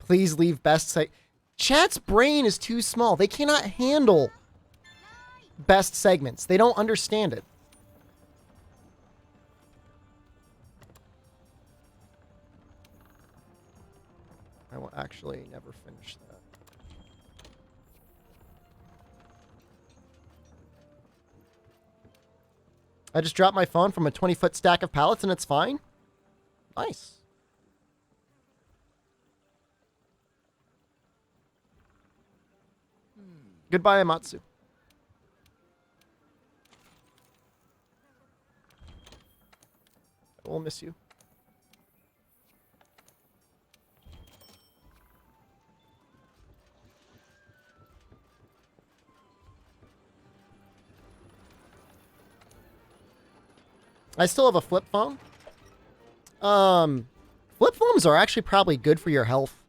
Please leave best seg. Chat's brain is too small. They cannot handle best segments. They don't understand it. I will actually never finish that. I just dropped my phone from a 20-foot stack of pallets and it's fine. Nice. Goodbye, Amatsu. I will miss you. I still have a flip phone. Flip phones are actually probably good for your health.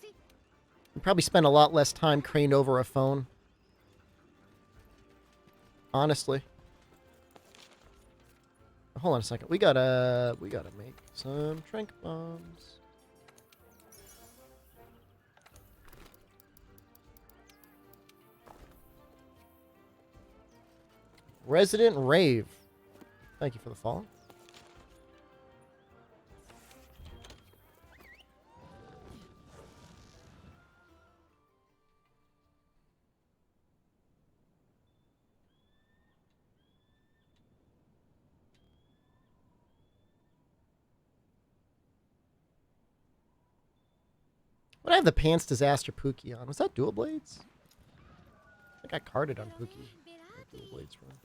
You probably spend a lot less time craned over a phone. Honestly. Hold on a second. We gotta make some trank bombs. Resident Rave. Thank you for the follow. What I have the Pants Disaster Pookie on? Was that Dual Blades? I think I carded on Pookie. Dual Blades run.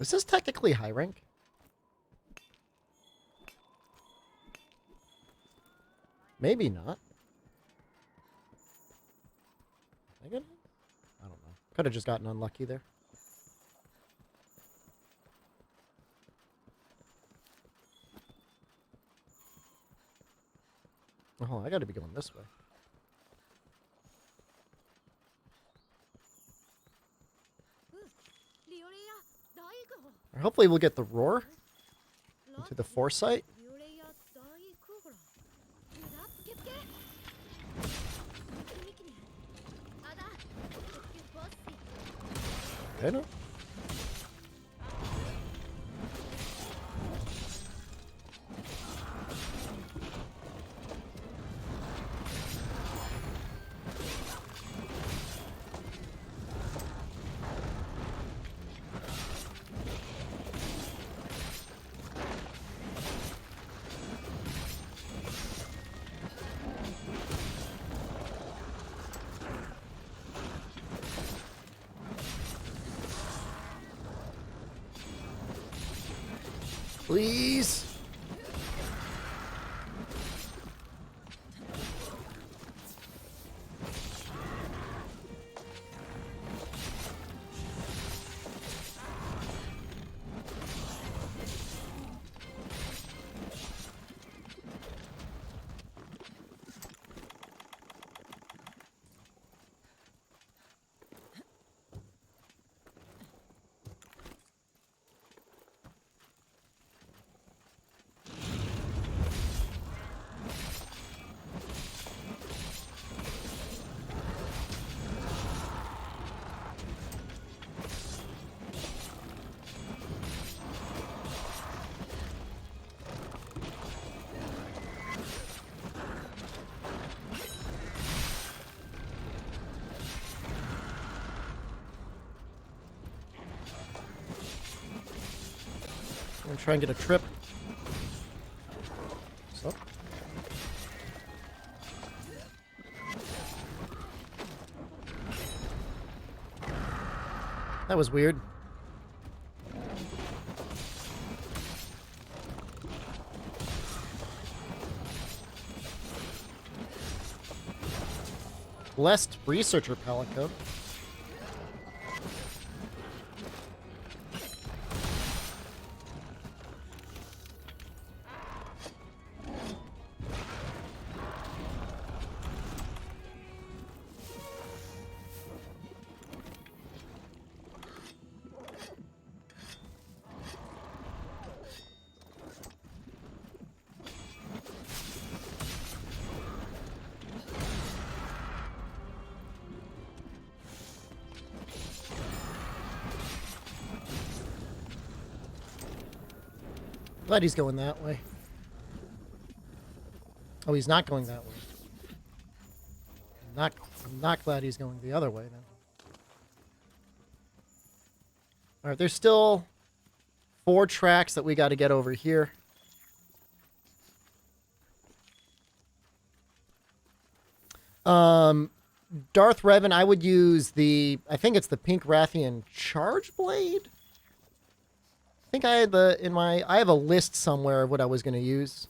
Is this technically high rank? Maybe not. I don't know. Could have just gotten unlucky there. Oh, I gotta be going this way. Or hopefully we'll get the roar into the foresight. I know. Please. gonna try and get a trip. So. That was weird. Blessed Researcher Palico. Glad he's going that way. Oh, he's not going that way. I'm not glad he's going the other way then. All right, there's still 4 tracks that we got to get over here. Darth Revan, I would use I think it's the Pink Rathian Charge Blade. I think I had I have a list somewhere of what I was going to use.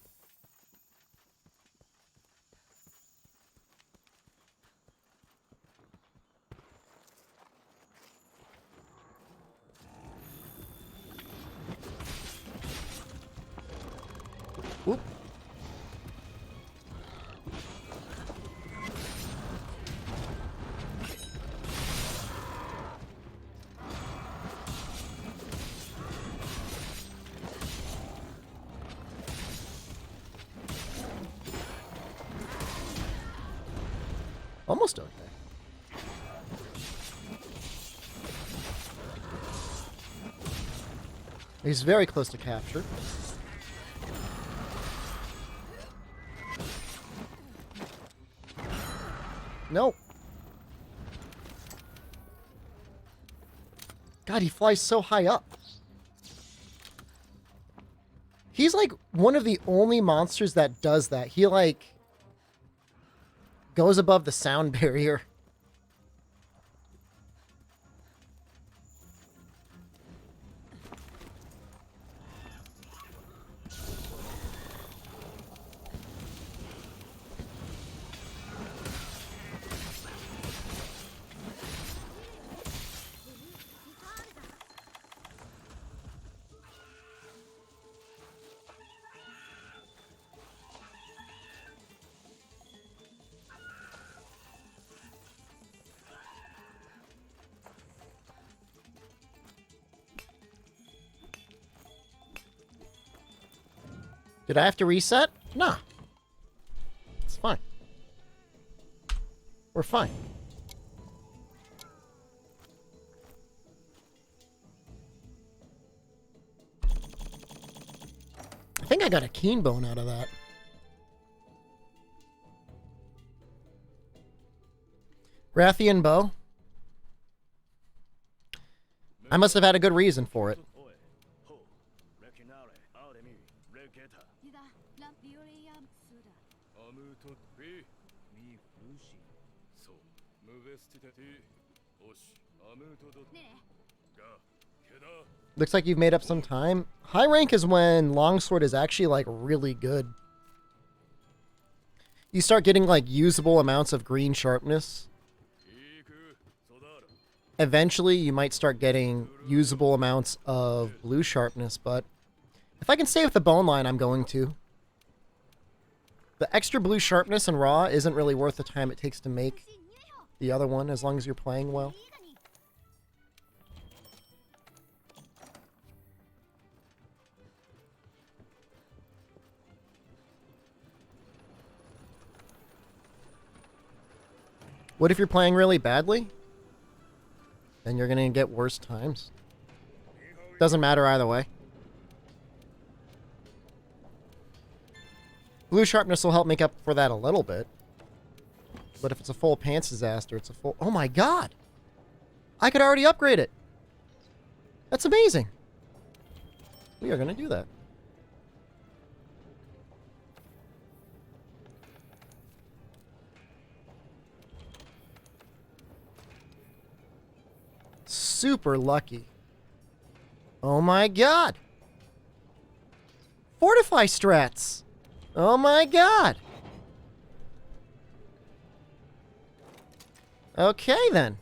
Whoop. Almost okay. He's very close to capture. No. God, he flies so high up. He's like one of the only monsters that does that. He like goes above the sound barrier. Did I have to reset? Nah. It's fine. We're fine. I think I got a keen bone out of that. Rathian bow. I must have had a good reason for it. Looks like you've made up some time. High rank is when longsword is actually like really good. You start getting like usable amounts of green sharpness. Eventually you might start getting usable amounts of blue sharpness, but if I can stay with the bone line, I'm going to. The extra blue sharpness in raw isn't really worth the time it takes to make the other one, as long as you're playing well. What if you're playing really badly? Then you're going to get worse times. Doesn't matter either way. Blue sharpness will help make up for that a little bit. But if it's a full pants disaster, it's a full... Oh my god! I could already upgrade it! That's amazing! we are going to do that. Super lucky. Oh my god. Fortify strats. Oh my god. Okay then.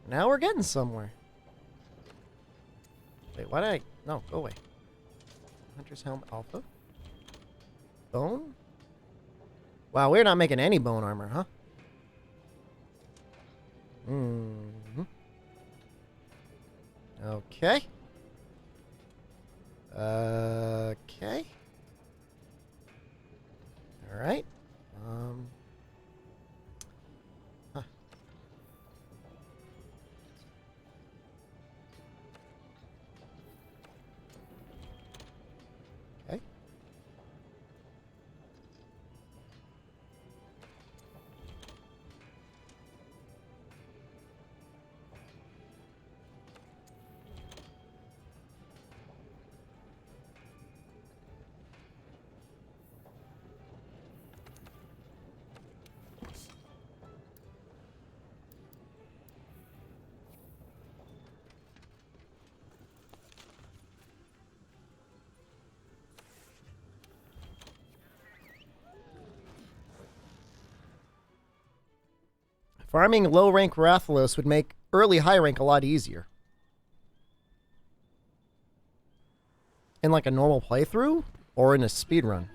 Now we're getting somewhere. Wait, why did I... No, go away. Hunter's Helm Alpha. Bone? Wow, we're not making any bone armor, huh? Mm-hmm. Okay. Okay. Alright. Huh. Okay. Farming low-rank Rathalos would make early high-rank a lot easier. In like a normal playthrough? Or in a speedrun?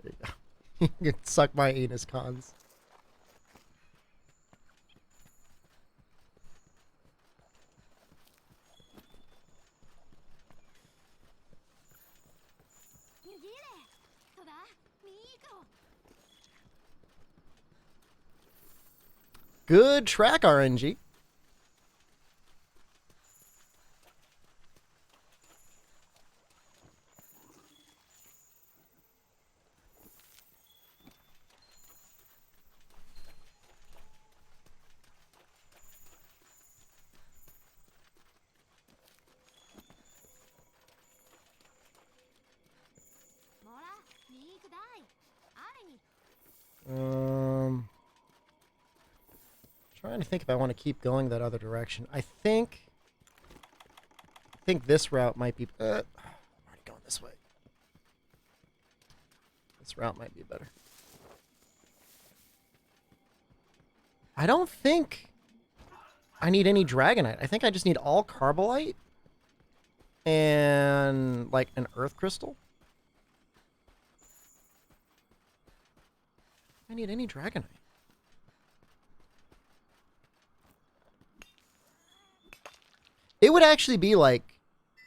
There you go. You can suck my anus, cons. Good track, RNG. Trying to think if I want to keep going that other direction. I think this route might be... I'm already going this way. This route might be better. I don't think I need any Dragonite. I think I just need all Carbolite and like an Earth Crystal. I need any Dragonite. It would actually be like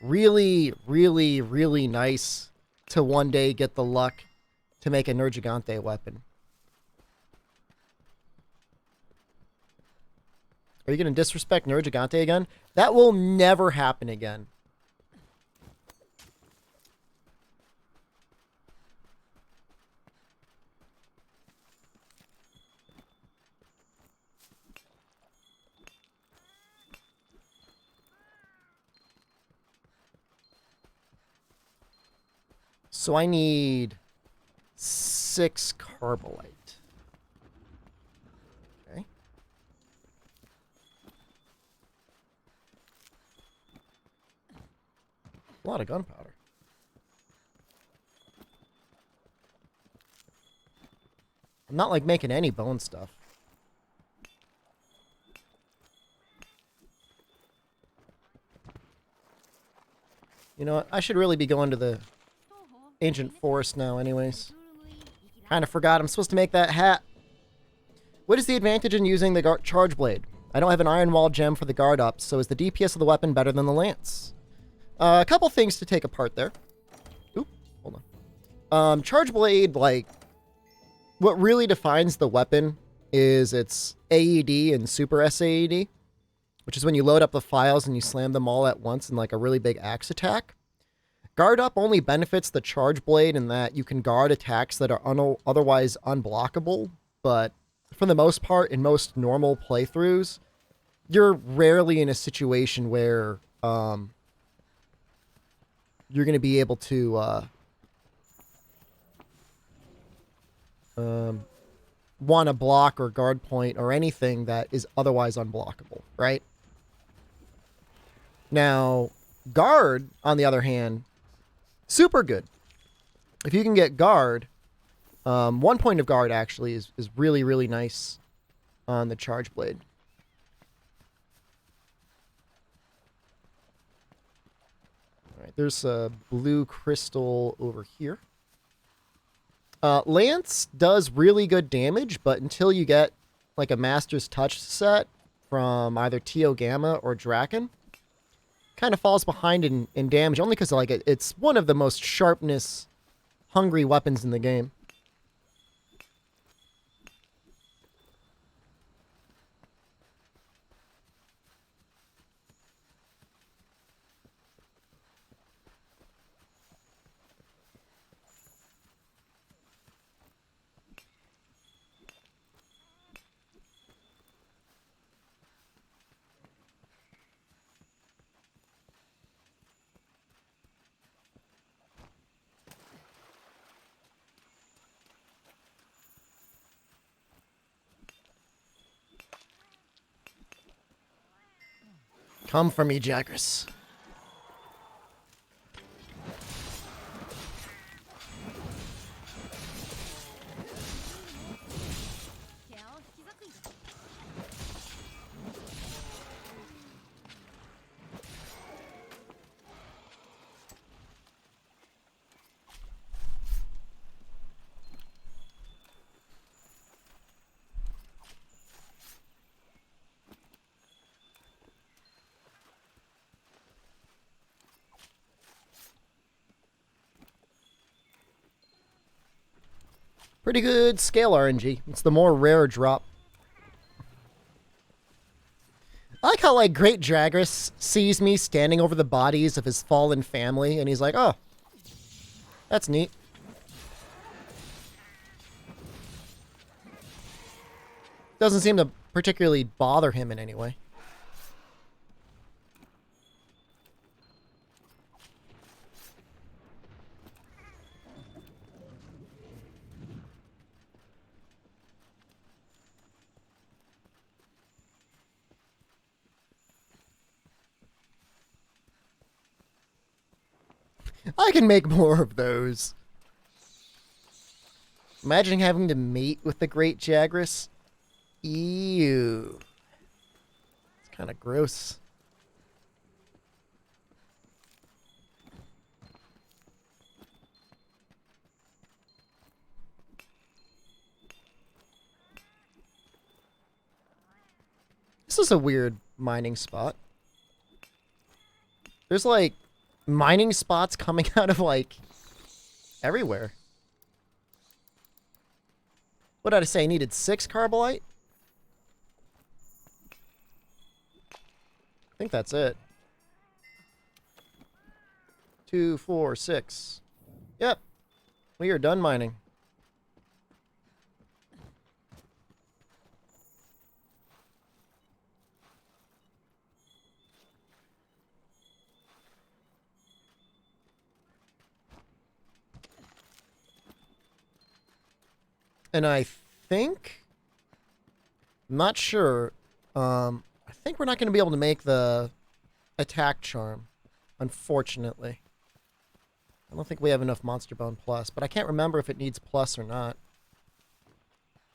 really, really, really nice to one day get the luck to make a Nergigante weapon. Are you going to disrespect Nergigante again? That will never happen again. So I need 6 Carbolite. Okay. A lot of gunpowder. I'm not like making any bone stuff. You know what? I should really be going to the Ancient Forest now anyways. Kind of forgot I'm supposed to make that hat. What is the advantage in using the charge blade? I don't have an iron wall gem for the guard up, so is the DPS of the weapon better than the lance? A couple things to take apart there. Oop, hold on. Charge blade, like, what really defines the weapon is its AED and super SAED, which is when you load up the files and you slam them all at once in like a really big axe attack. Guard up only benefits the charge blade in that you can guard attacks that are otherwise unblockable, but for the most part, in most normal playthroughs, you're rarely in a situation where you're going to be able to want to block or guard point or anything that is otherwise unblockable, right? Now, guard, on the other hand, super good. If you can get guard, 1 point of guard actually is really, really nice on the charge blade. All right, there's a blue crystal over here. Lance does really good damage, but until you get like a Master's Touch set from either Tio Gamma or Draken, kind of falls behind in damage, only because like it's one of the most sharpness hungry weapons in the game. Come for me, Jagras. Pretty good scale RNG. It's the more rare drop. I like how, like, Great Jagras sees me standing over the bodies of his fallen family, and he's like, oh, that's neat. Doesn't seem to particularly bother him in any way. I can make more of those. Imagine having to mate with the Great Jagras. Ew. It's kind of gross. This is a weird mining spot. There's like mining spots coming out of like everywhere. What did I say? I needed 6 carbolite? I think that's it. 2, 4, 6. Yep. We are done mining. And I think, I'm not sure, I think we're not going to be able to make the attack charm, unfortunately. I don't think we have enough Monster Bone Plus, but I can't remember if it needs Plus or not.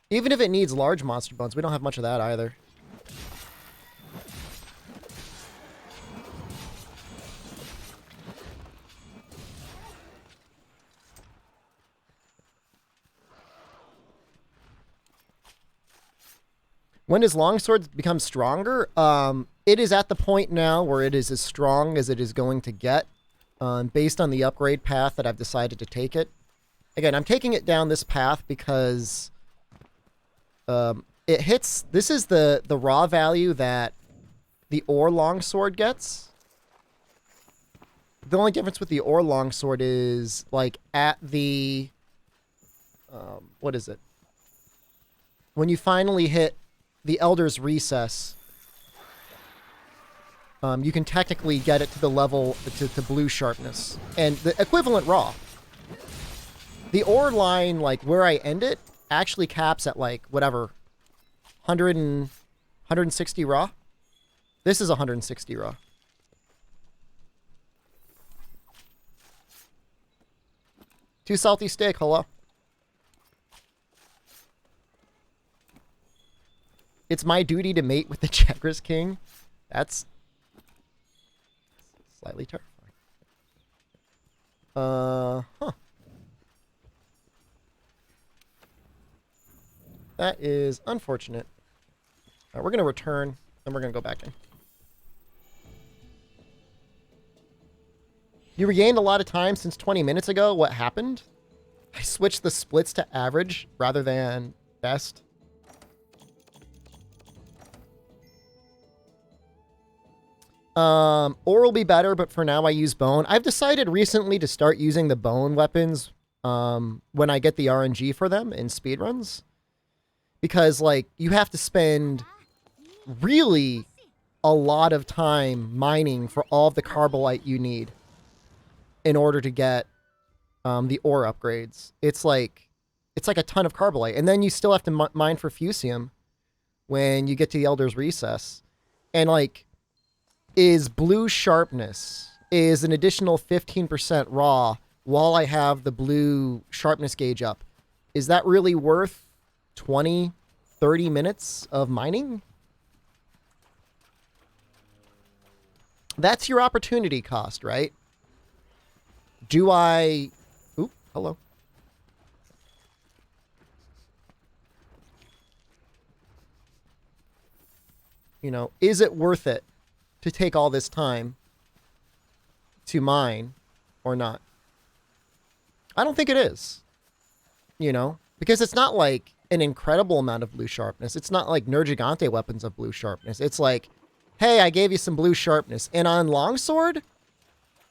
Even if it needs large Monster Bones, we don't have much of that either. When does Longsword become stronger? It is at the point now where it is as strong as it is going to get, based on the upgrade path that I've decided to take it. Again, I'm taking it down this path because it hits... This is the raw value that the Ore Longsword gets. The only difference with the ore longsword is, like, at the... what is it? When you finally hit the Elder's Recess, you can technically get it to the level, to blue sharpness. And the equivalent raw. The ore line, like, where I end it, actually caps at, like, whatever, 160 raw. This is 160 raw. Too salty steak, hello. It's my duty to mate with the Chakras King. That's slightly terrifying. Huh. That is unfortunate. All right, we're going to return, and we're going to go back in. You regained a lot of time since 20 minutes ago. What happened? I switched the splits to average rather than best. Ore will be better, but for now I use bone. I've decided recently to start using the bone weapons when I get the RNG for them in speedruns. Because, like, you have to spend really a lot of time mining for all of the carbolite you need in order to get the ore upgrades. It's like a ton of carbolite. And then you still have to mine for fusium when you get to the Elder's Recess. And, like, is blue sharpness, is an additional 15% raw while I have the blue sharpness gauge up. Is that really worth 20, 30 minutes of mining? That's your opportunity cost, right? Do I... Oop, hello. You know, is it worth it to take all this time to mine or not? I don't think it is. You know? Because it's not like an incredible amount of blue sharpness. It's not like Nergigante weapons of blue sharpness. It's like, hey, I gave you some blue sharpness. And on longsword,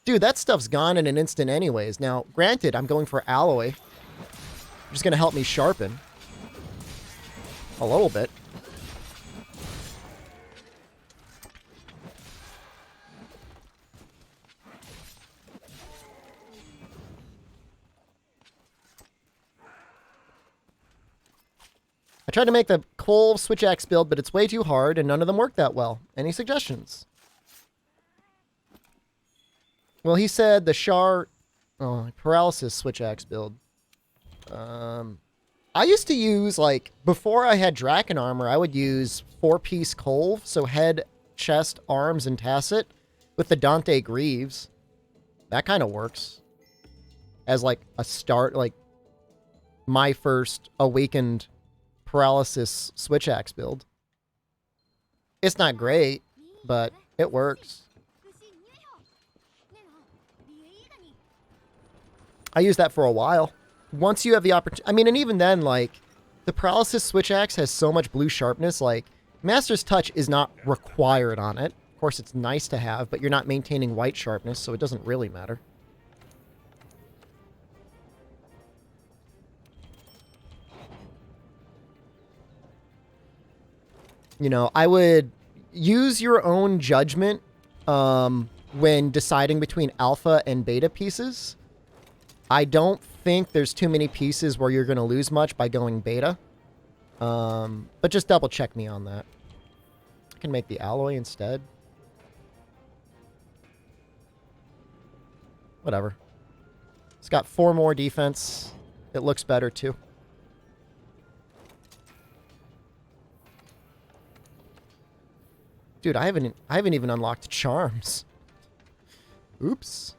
dude, that stuff's gone in an instant anyways. Now, granted, I'm going for alloy. Which is going to help me sharpen. A little bit. I tried to make the coal switch axe build, but it's way too hard, and none of them work that well. Any suggestions? Well, he said the paralysis switch axe build. I used to use, like, before I had Draken armor, I would use 4-piece coal, so head, chest, arms, and tacet, with the Dante Greaves. That kind of works. As, like, a start, like, my first awakened paralysis switch axe build. It's not great, but it works. I used that for a while. Once you have the opportunity, I mean, and even then, like, the paralysis switch axe has so much blue sharpness, like, Master's Touch is not required on it. Of course, it's nice to have, but you're not maintaining white sharpness, so it doesn't really matter. You know, I would use your own judgment when deciding between alpha and beta pieces. I don't think there's too many pieces where you're going to lose much by going beta. But just double check me on that. I can make the alloy instead. Whatever. It's got 4 more defense. It looks better too. Dude, I haven't even unlocked charms. Oops.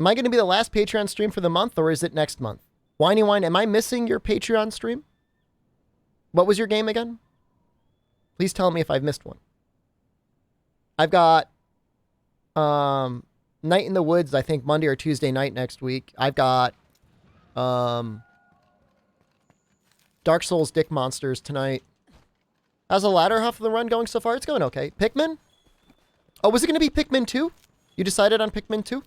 Am I going to be the last Patreon stream for the month, or is it next month? Whiny Wine, am I missing your Patreon stream? What was your game again? Please tell me if I've missed one. I've got Night in the Woods, I think Monday or Tuesday night next week. I've got Dark Souls dick monsters tonight. How's the latter half of the run going so far? It's going okay. Pikmin? Oh, was it going to be Pikmin 2? You decided on Pikmin 2?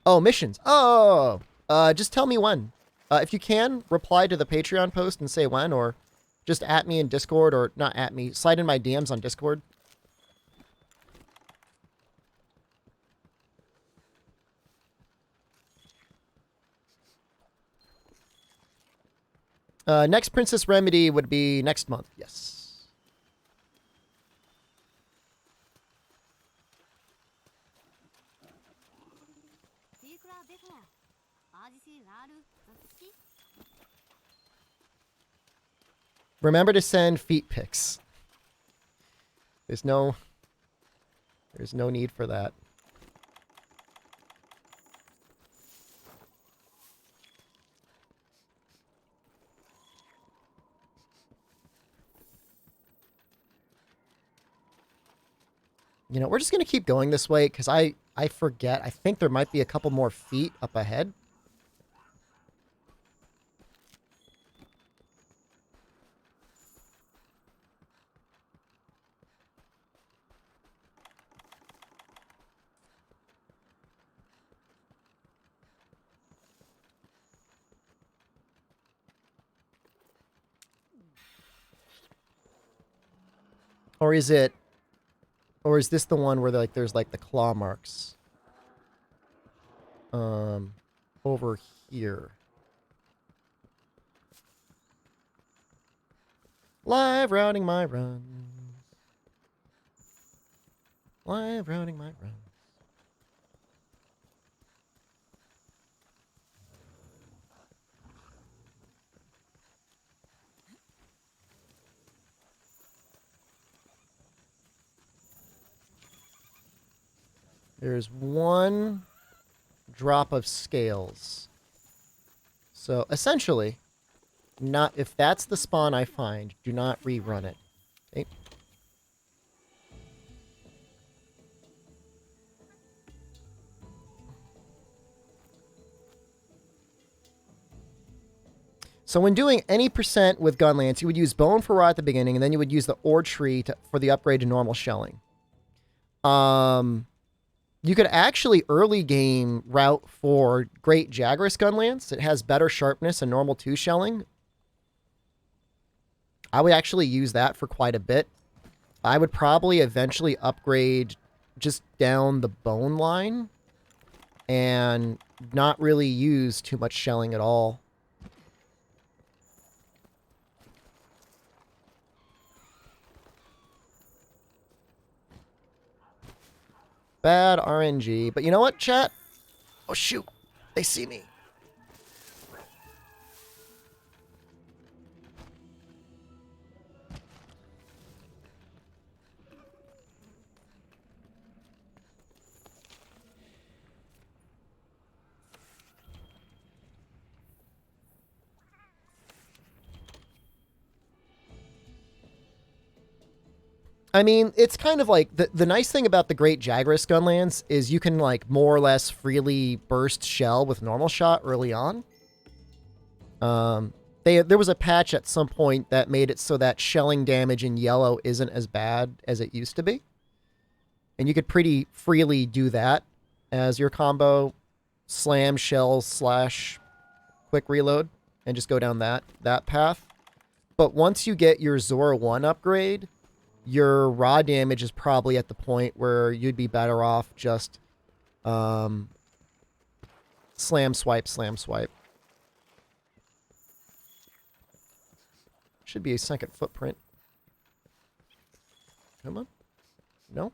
Oh, missions. Oh, just tell me when. If you can, reply to the Patreon post and say when, or just at me in Discord, or not at me, slide in my DMs on Discord. Next Princess Remedy would be next month. Yes. Remember to send feet pics. There's no need for that. You know, we're just going to keep going this way because I forget. I think there might be a couple more feet up ahead. Or is it... Or is this the one where like there's like the claw marks? Over here. Live routing my runs. Live routing my runs. There's one drop of scales. So essentially, not if that's the spawn I find, do not rerun it. Okay. So when doing any percent with Gunlance, you would use Bone for Raw at the beginning, and then you would use the Ore Tree for the upgrade to normal shelling. You could actually early game route for Great Jagras Gunlance. It has better sharpness and normal 2 shelling. I would actually use that for quite a bit. I would probably eventually upgrade just down the bone line and not really use too much shelling at all. Bad RNG. But you know what, chat? Oh, shoot. They see me. I mean, it's kind of like the nice thing about the Great Jagras Gunlance is you can like more or less freely burst shell with normal shot early on. There was a patch at some point that made it so that shelling damage in yellow isn't as bad as it used to be. And you could pretty freely do that as your combo, slam, shell, slash, quick reload, and just go down that path. But once you get your Zora 1 upgrade, your raw damage is probably at the point where you'd be better off just slam swipe, slam swipe. Should be a second footprint. Come on. No?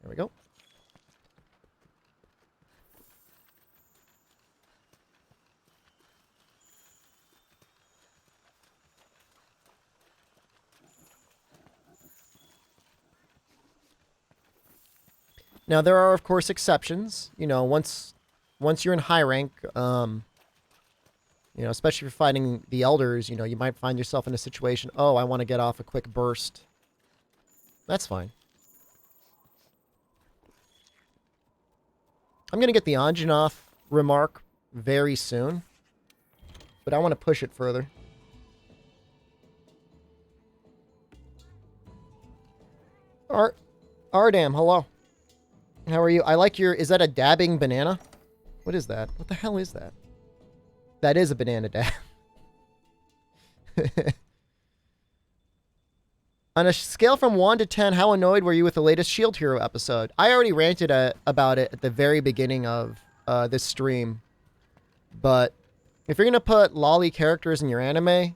There we go. Now, there are, of course, exceptions. You know, once you're in high rank, you know, especially if you're fighting the elders, you know, you might find yourself in a situation, oh, I want to get off a quick burst. That's fine. I'm going to get the Anjanath remark very soon. but I want to push it further. Ardam, hello. How are you? I like your... Is that a dabbing banana? What is that? What the hell is that? That is a banana dab. On a scale from 1 to 10, how annoyed were you with the latest Shield Hero episode? I already ranted about it at the very beginning of this stream. But if you're going to put lolly characters in your anime,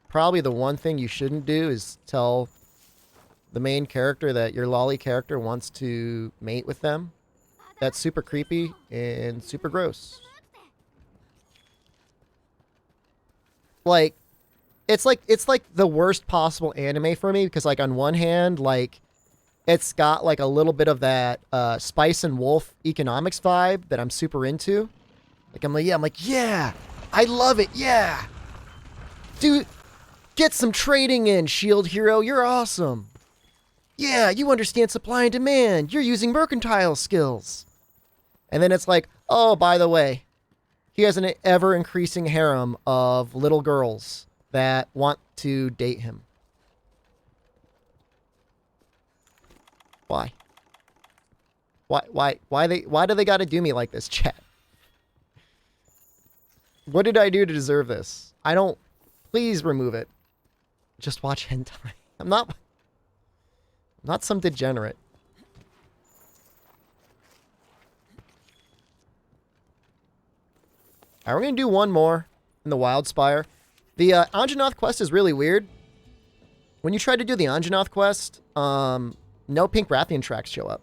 probably the one thing you shouldn't do is tell the main character that your lolly character wants to mate with them. That's super creepy and super gross. Like, it's like the worst possible anime for me because, like, on one hand, like, it's got like a little bit of that Spice and Wolf economics vibe that I'm super into. Like, I'm like, yeah, I love it, yeah. Dude, get some trading in, Shield Hero, you're awesome. Yeah, you understand supply and demand. You're using mercantile skills. And then it's like, oh, by the way, he has an ever-increasing harem of little girls that want to date him. Why? Why do they gotta do me like this, chat? What did I do to deserve this? I don't... Please remove it. Just watch hentai. I'm not some degenerate. Alright, we're gonna do one more in the Wild Spire. The Anjanath quest is really weird. When you try to do the Anjanath quest, no pink Rathian tracks show up.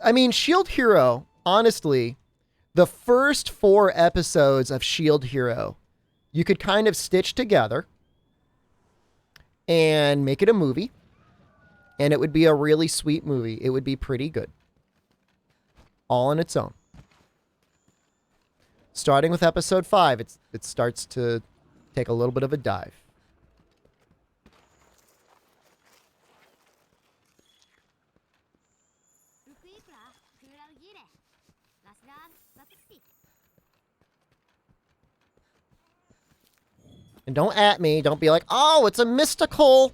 I mean, Shield Hero, honestly, the first 4 episodes of Shield Hero, you could kind of stitch together and make it a movie. And it would be a really sweet movie. It would be pretty good. All on its own. Starting with episode 5, it starts to take a little bit of a dive. And don't at me. Don't be like, oh, it's a mystical.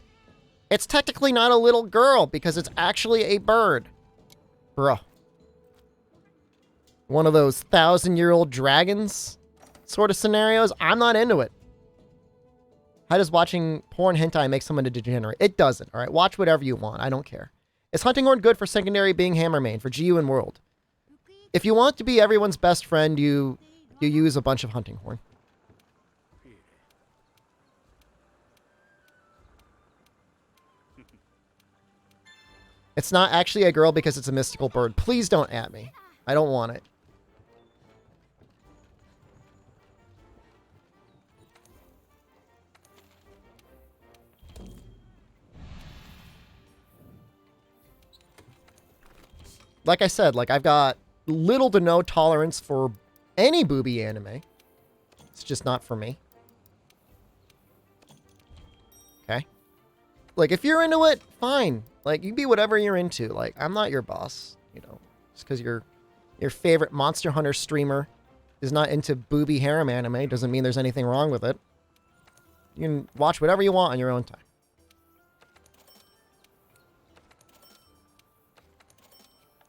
It's technically not a little girl because it's actually a bird. Bro. One of those 1,000-year-old dragons sort of scenarios. I'm not into it. How does watching porn hentai make someone a degenerate? It doesn't, all right? Watch whatever you want. I don't care. Is hunting horn good for secondary being hammer main, for GU and world? If you want to be everyone's best friend, you use a bunch of hunting horn. It's not actually a girl because it's a mystical bird. Please don't at me. I don't want it. Like I said, like, I've got little to no tolerance for any booby anime. It's just not for me. Okay? Like, if you're into it, fine. Like, you be whatever you're into. Like, I'm not your boss, you know. Just because your favorite Monster Hunter streamer is not into booby harem anime doesn't mean there's anything wrong with it. You can watch whatever you want on your own time.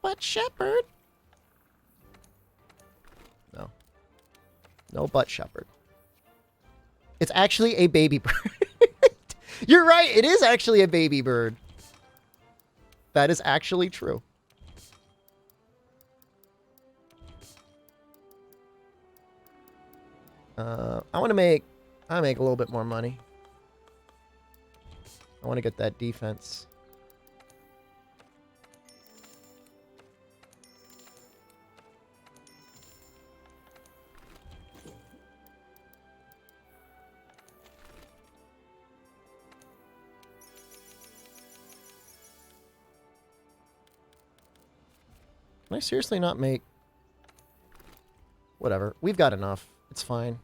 But shepherd? No. No butt shepherd. It's actually a baby bird. You're right. It is actually a baby bird. That is actually true. I want to make a little bit more money. I want to get that defense. Can I seriously not make... Whatever. We've got enough. It's fine.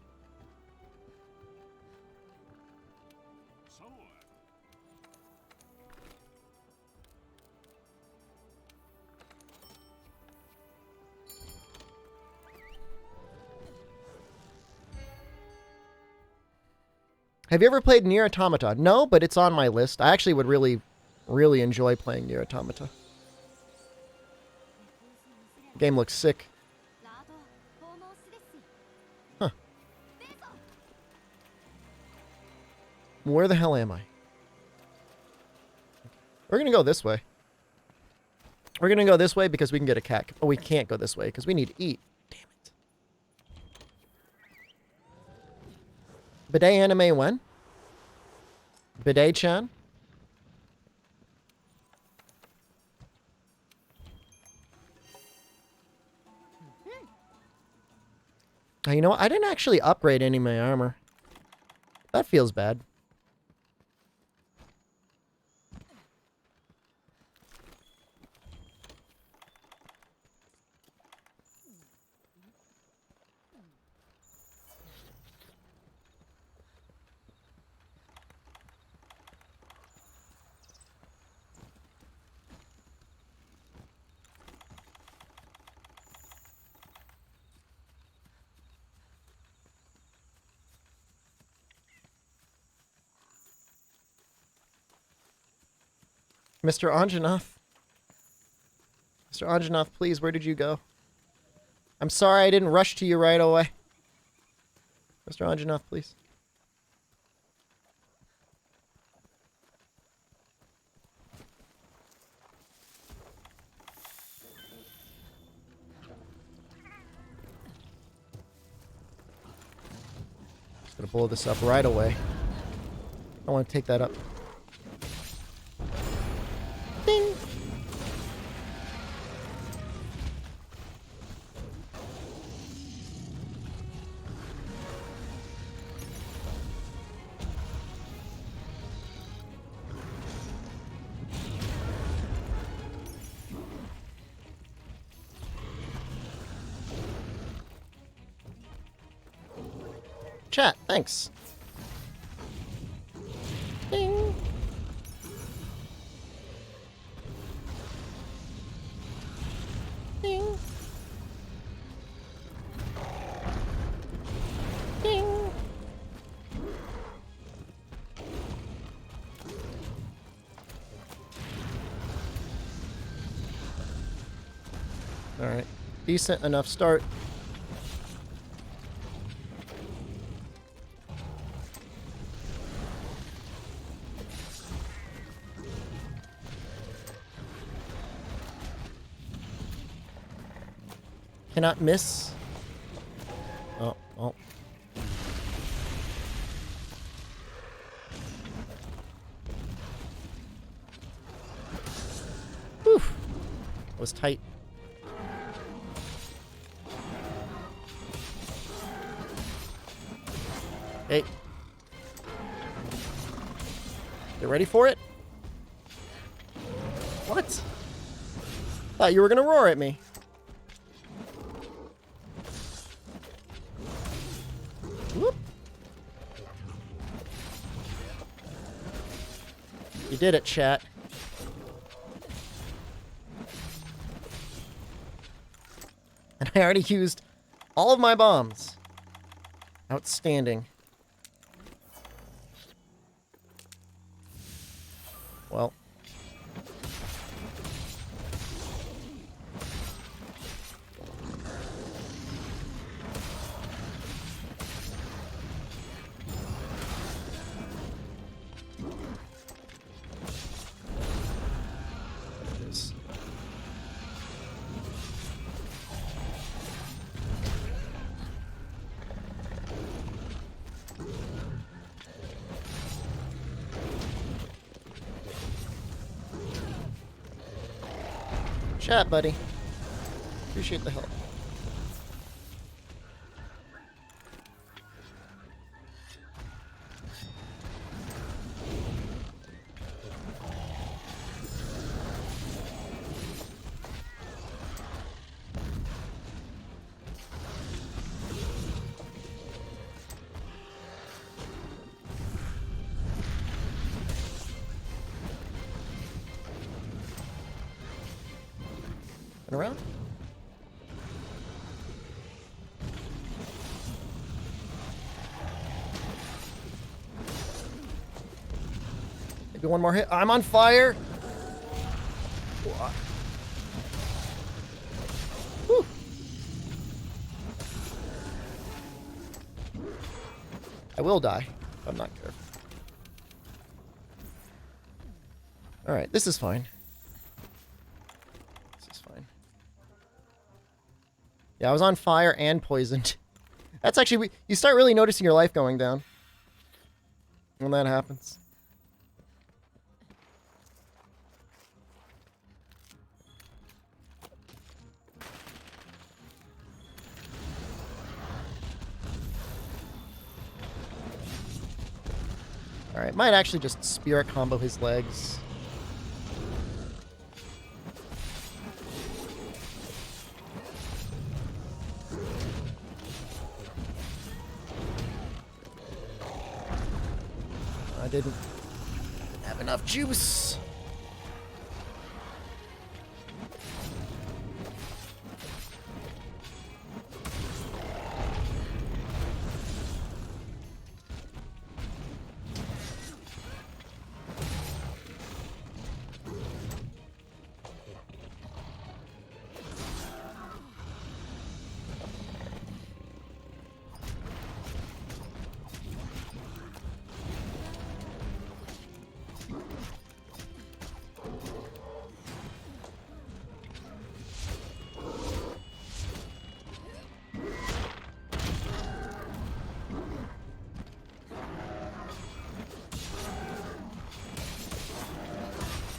Have you ever played Nier Automata? No, but it's on my list. I actually would really, really enjoy playing Nier Automata. The game looks sick. Huh. Where the hell am I? We're gonna go this way. We're gonna go this way because we can get a cat. Oh, we can't go this way because we need to eat. Damn it. Bidet anime when? Bidet-chan? Oh, you know what? I didn't actually upgrade any of my armor. That feels bad. Mr. Anjanath. Mr. Anjanath, please, where did you go? I'm sorry I didn't rush to you right away. Mr. Anjanath, please. Just gonna blow this up right away. I want to take that up. Ding! Chat, thanks. Ding! Ding! Ding! Alright. Decent enough start. Cannot miss. Oh, oh. Whew. That was tight. Hey. You ready for it? What? Thought you were gonna roar at me. Whoop. You did it, chat. And I already used all of my bombs. Outstanding. Well. Chat, buddy. Appreciate the help. Around? Maybe one more hit. I'm on fire. Whew. I will die if I'm not careful. Alright, this is fine. This is fine. Yeah, I was on fire and poisoned. That's actually... You start really noticing your life going down when that happens. Alright, might actually just spirit combo his legs. I didn't have enough juice.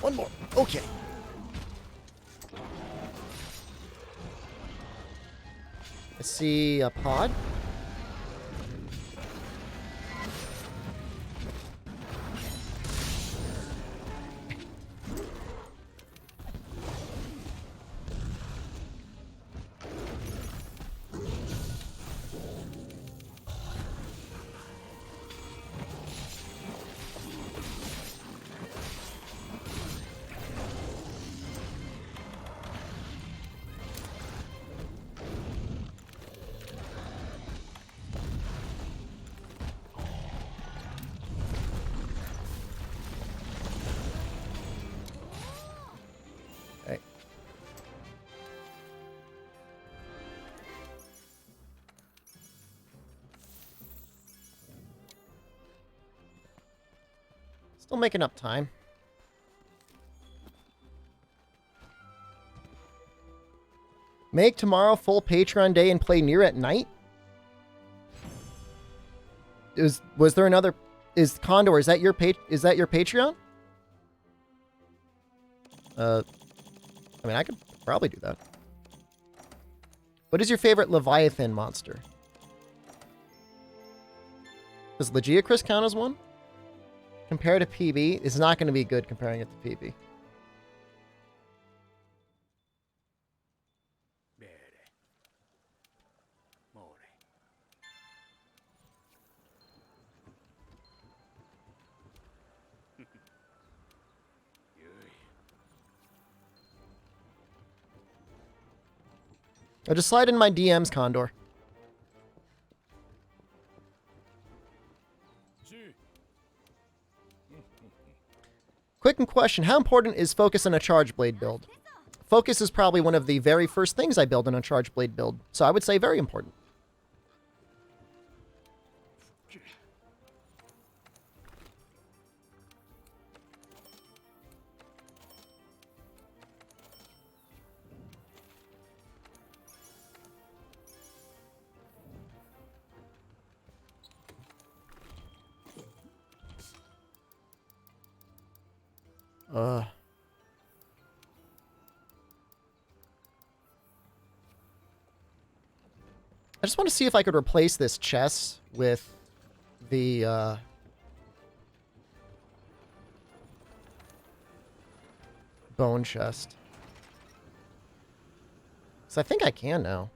One more. Okay. I see a pod. Still making up time. Make tomorrow full Patreon day and play Nier at night? Was there another... Is Condor, is that your Patreon? I mean, I could probably do that. What is your favorite Leviathan monster? Does Legiacris count as one? Compared to PB, it's not going to be good comparing it to PB. I'll just slide in my DMs, Condor. Quick question, how important is focus in a charge blade build? Focus is probably one of the very first things I build in a charge blade build, so I would say very important. I just want to see if I could replace this chest with the, bone chest. So I think I can now.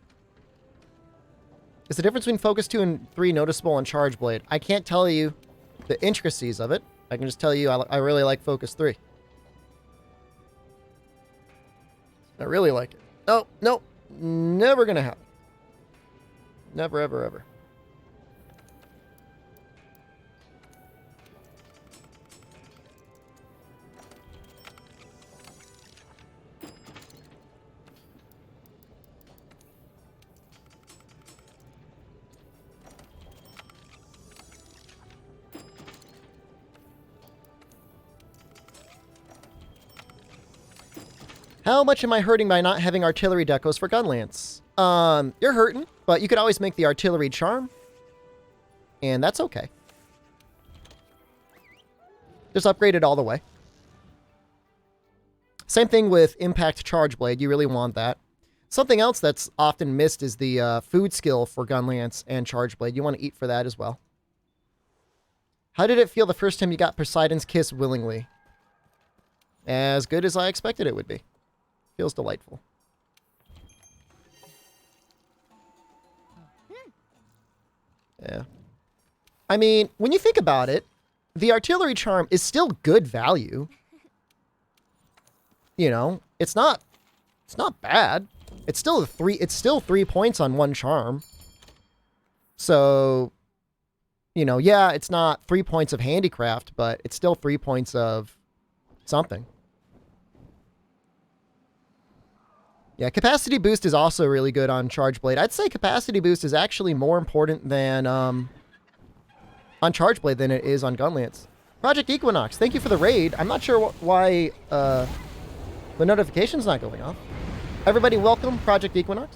Is the difference between Focus 2 and 3 noticeable on Charge Blade? I can't tell you the intricacies of it. I can just tell you I really like Focus 3. I really like it. Oh, no. Never gonna happen. Never, ever, ever. How much am I hurting by not having artillery decos for Gunlance? You're hurting, but you could always make the artillery charm. And that's okay. Just upgrade it all the way. Same thing with Impact Charge Blade. You really want that. Something else that's often missed is the food skill for Gunlance and Charge Blade. You want to eat for that as well. How did it feel the first time you got Poseidon's Kiss willingly? As good as I expected it would be. Feels delightful. Yeah. I mean, when you think about it, the artillery charm is still good value. You know, it's not bad. It's still 3 points on one charm. So, you know, yeah, it's not 3 points of handicraft, but it's still 3 points of something. Yeah, capacity boost is also really good on Charge Blade. I'd say capacity boost is actually more important than on Charge Blade than it is on Gunlance. Project Equinox, thank you for the raid. I'm not sure why the notification's not going off. Everybody welcome Project Equinox.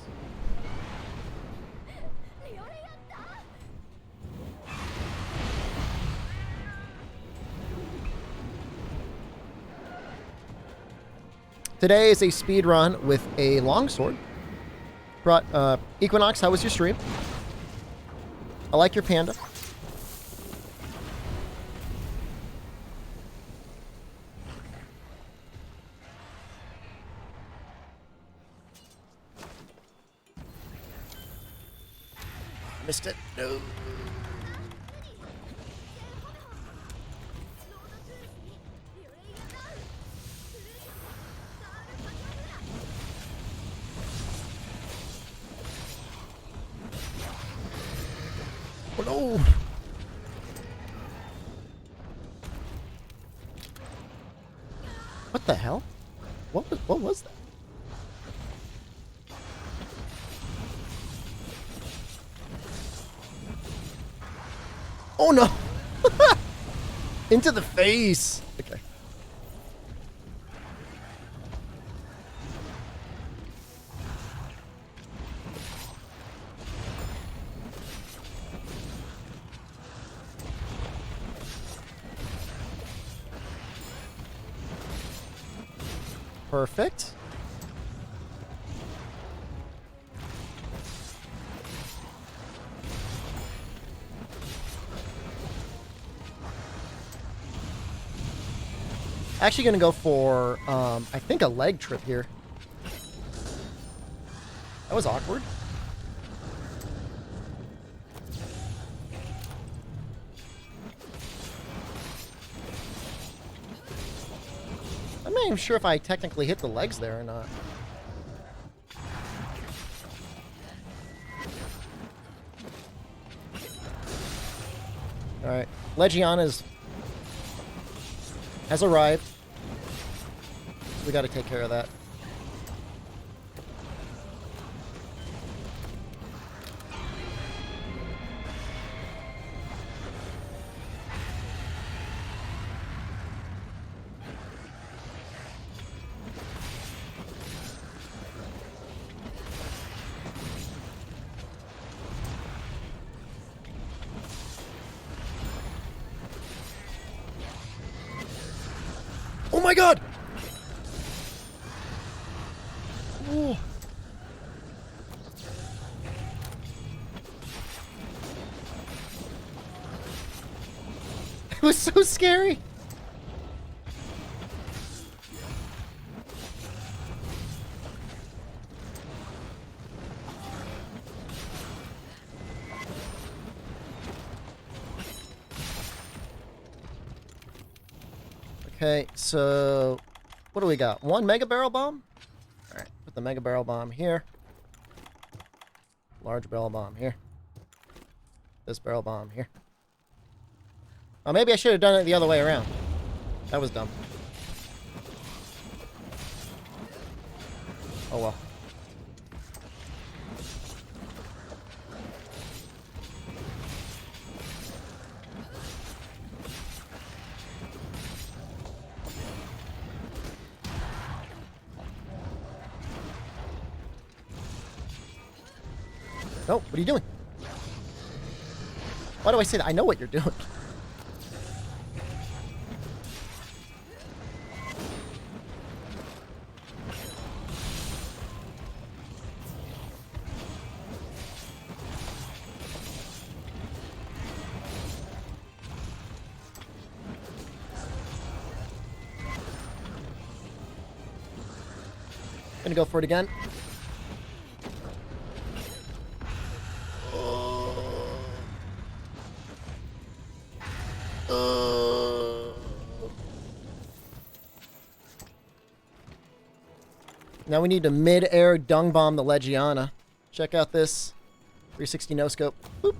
Today is a speed run with a longsword. Equinox, how was your stream? I like your panda. Missed it. No. Oh no! What the hell? What was that? Oh no! Into the face! Okay. Perfect. Actually gonna go for, I think a leg trip here. That was awkward. I'm not even sure if I technically hit the legs there or not. Alright, Legiana's has arrived. We gotta take care of that. Oh my god! Oh. It was so scary. Okay, so what do we got? One Mega Barrel Bomb? Alright, put the Mega Barrel Bomb here. Large Barrel Bomb here. This Barrel Bomb here. Oh, maybe I should have done it the other way around. That was dumb. Oh well. No, what are you doing? Why do I say that? I know what you're doing. Gonna go for it again. Now we need to mid-air dung bomb the Legiana. Check out this 360 no scope. Boop.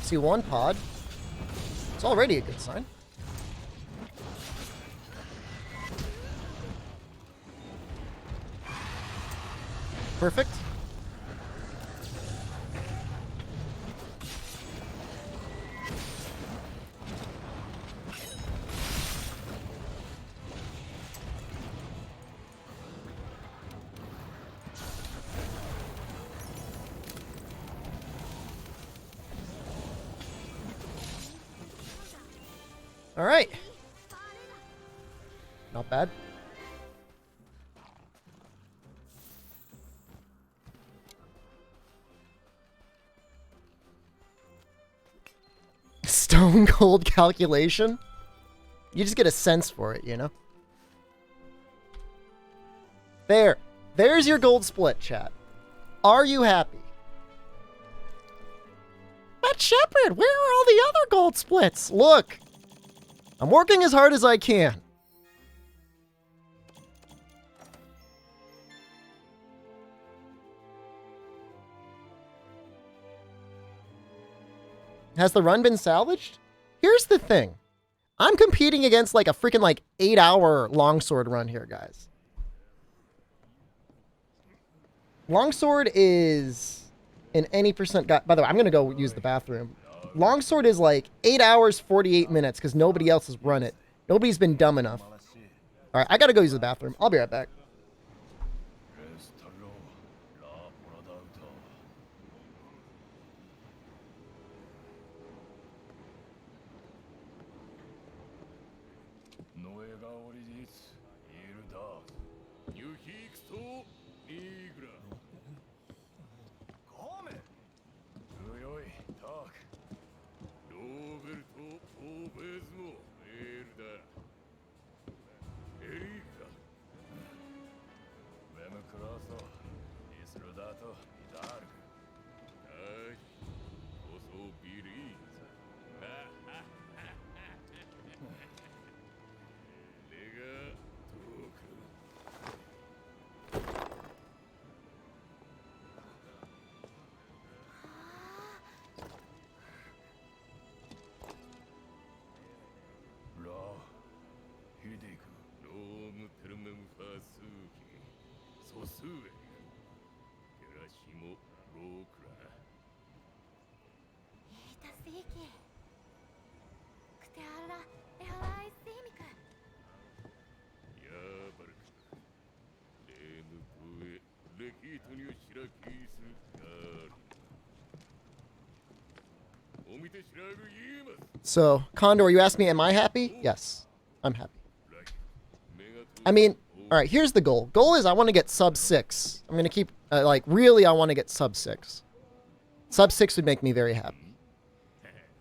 See one pod. It's already a good sign. Perfect. All right. Not bad. Stone cold calculation? You just get a sense for it, you know? There. There's your gold split, chat. Are you happy? But Shepard, where are all the other gold splits? Look. I'm working as hard as I can. Has the run been salvaged? Here's the thing. I'm competing against like a freaking like 8-hour longsword run here, guys. Longsword is in any percent... By the way, I'm going to go use the bathroom. Longsword is like 8 hours, 48 minutes because nobody else has run it. Nobody's been dumb enough. All right, I got to go use the bathroom. I'll be right back. So, Condor, you asked me, am I happy? Yes, I'm happy. I mean, all right, here's the goal. Goal is I want to get sub 6. I'm going to keep, really, I want to get sub 6. Sub 6 would make me very happy.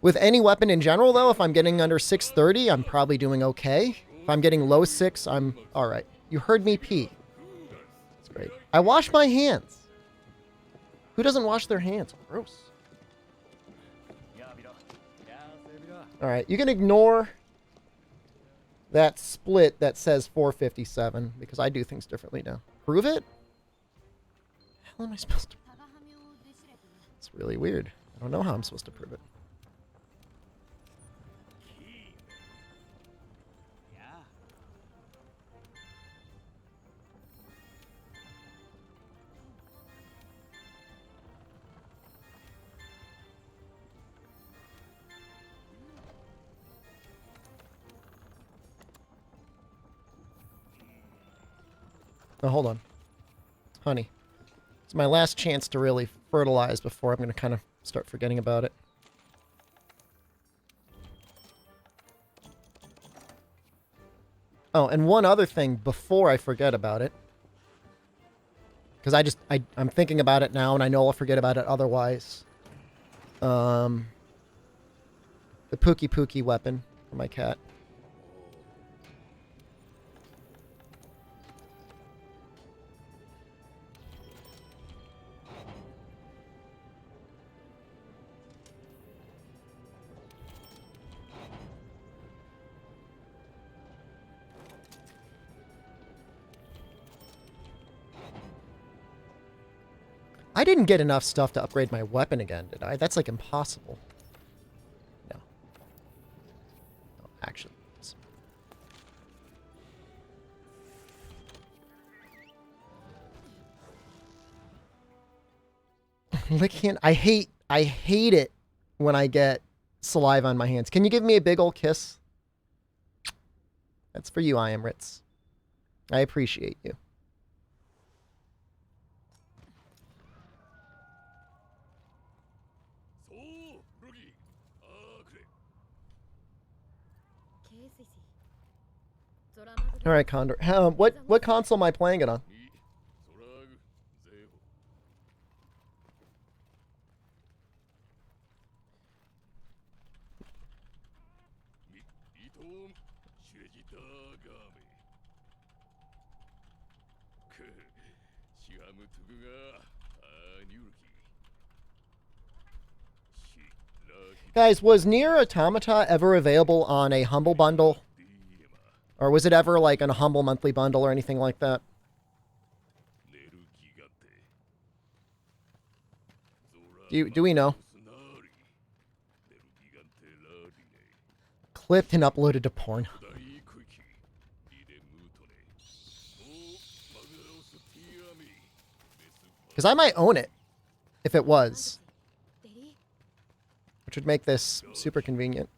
With any weapon in general, though, if I'm getting under 630, I'm probably doing okay. If I'm getting low 6, I'm all right. You heard me pee. That's great. I wash my hands. Who doesn't wash their hands? Gross. All right, you can ignore that split that says 457 because I do things differently now. Prove it? How am I supposed to? It's really weird. I don't know how I'm supposed to prove it. Oh, hold on. Honey. It's my last chance to really fertilize before I'm going to kind of start forgetting about it. Oh, and one other thing before I forget about it. Because I'm thinking about it now and I know I'll forget about it otherwise. The Pookie Pookie weapon for my cat. I didn't get enough stuff to upgrade my weapon again, did I? That's like impossible. No. No, actually. Licking. I hate it when I get saliva on my hands. Can you give me a big ol' kiss? That's for you, I am Ritz. I appreciate you. All right, Condor. What console am I playing it on? Guys, was Nier Automata ever available on a Humble Bundle? Or was it ever like on a Humble monthly bundle or anything like that? Do we know? Clipped and uploaded to porn. Because I might own it if it was. Which would make this super convenient.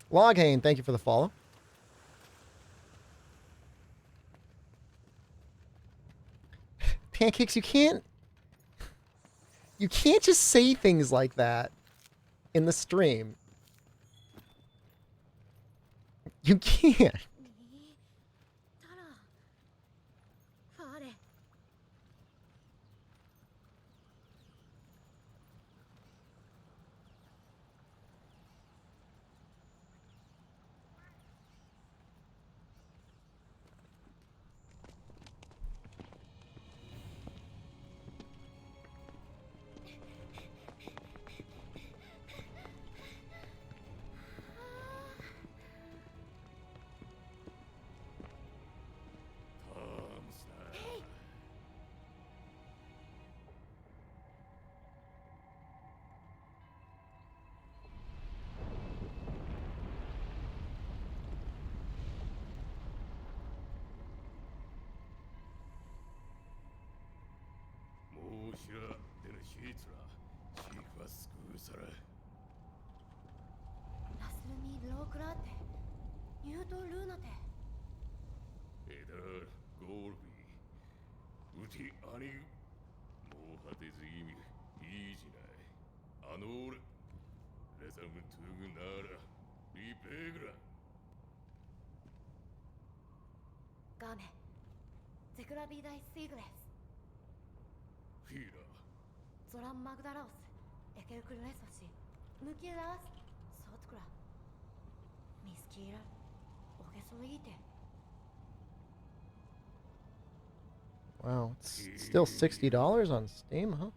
Loghane, thank you for the follow. Pancakes, you can't just say things like that in the stream. You can't. Wow, it's still $60 on Steam, huh?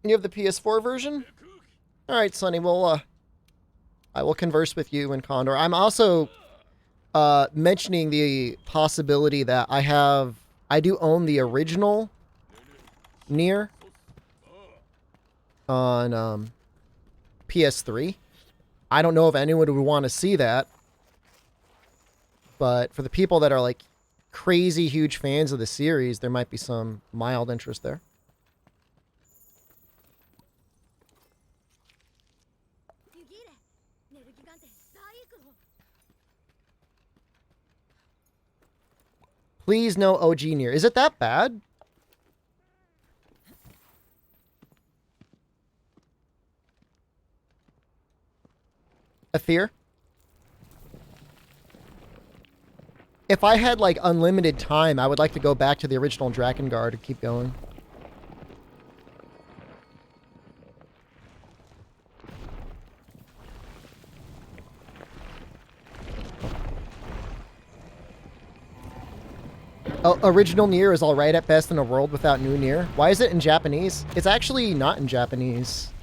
You have the PS4 version? All right, Sonny. Well, I will converse with you in Condor. I'm also mentioning the possibility that I do own the original Nier on PS3. I don't know if anyone would want to see that, but for the people that are like crazy huge fans of the series, there might be some mild interest there. Please no OG Nier. Is it that bad? Aether? If I had like unlimited time, I would like to go back to the original Drakengard and keep going. Oh, original Nier is alright at best in a world without new Nier. Why is it in Japanese? It's actually not in Japanese.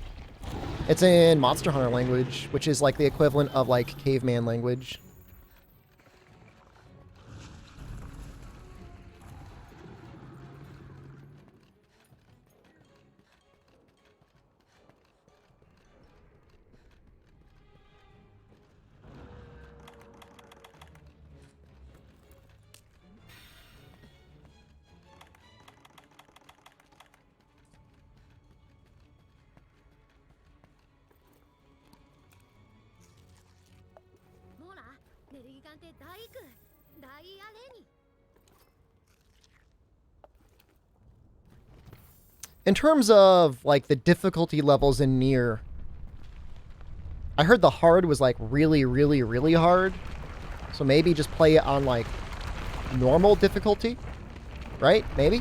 It's in Monster Hunter language, which is like the equivalent of like caveman language. In terms of like the difficulty levels in Nier, I heard the hard was like really, really, really hard. So maybe just play it on like normal difficulty, right? Maybe.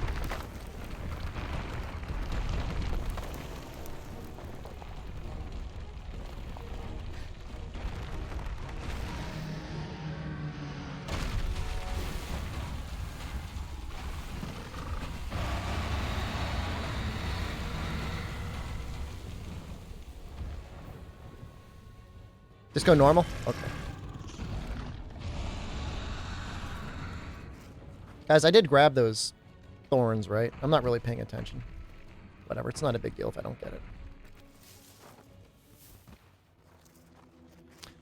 Just go normal? Okay. Guys, I did grab those thorns, right? I'm not really paying attention. Whatever, it's not a big deal if I don't get it.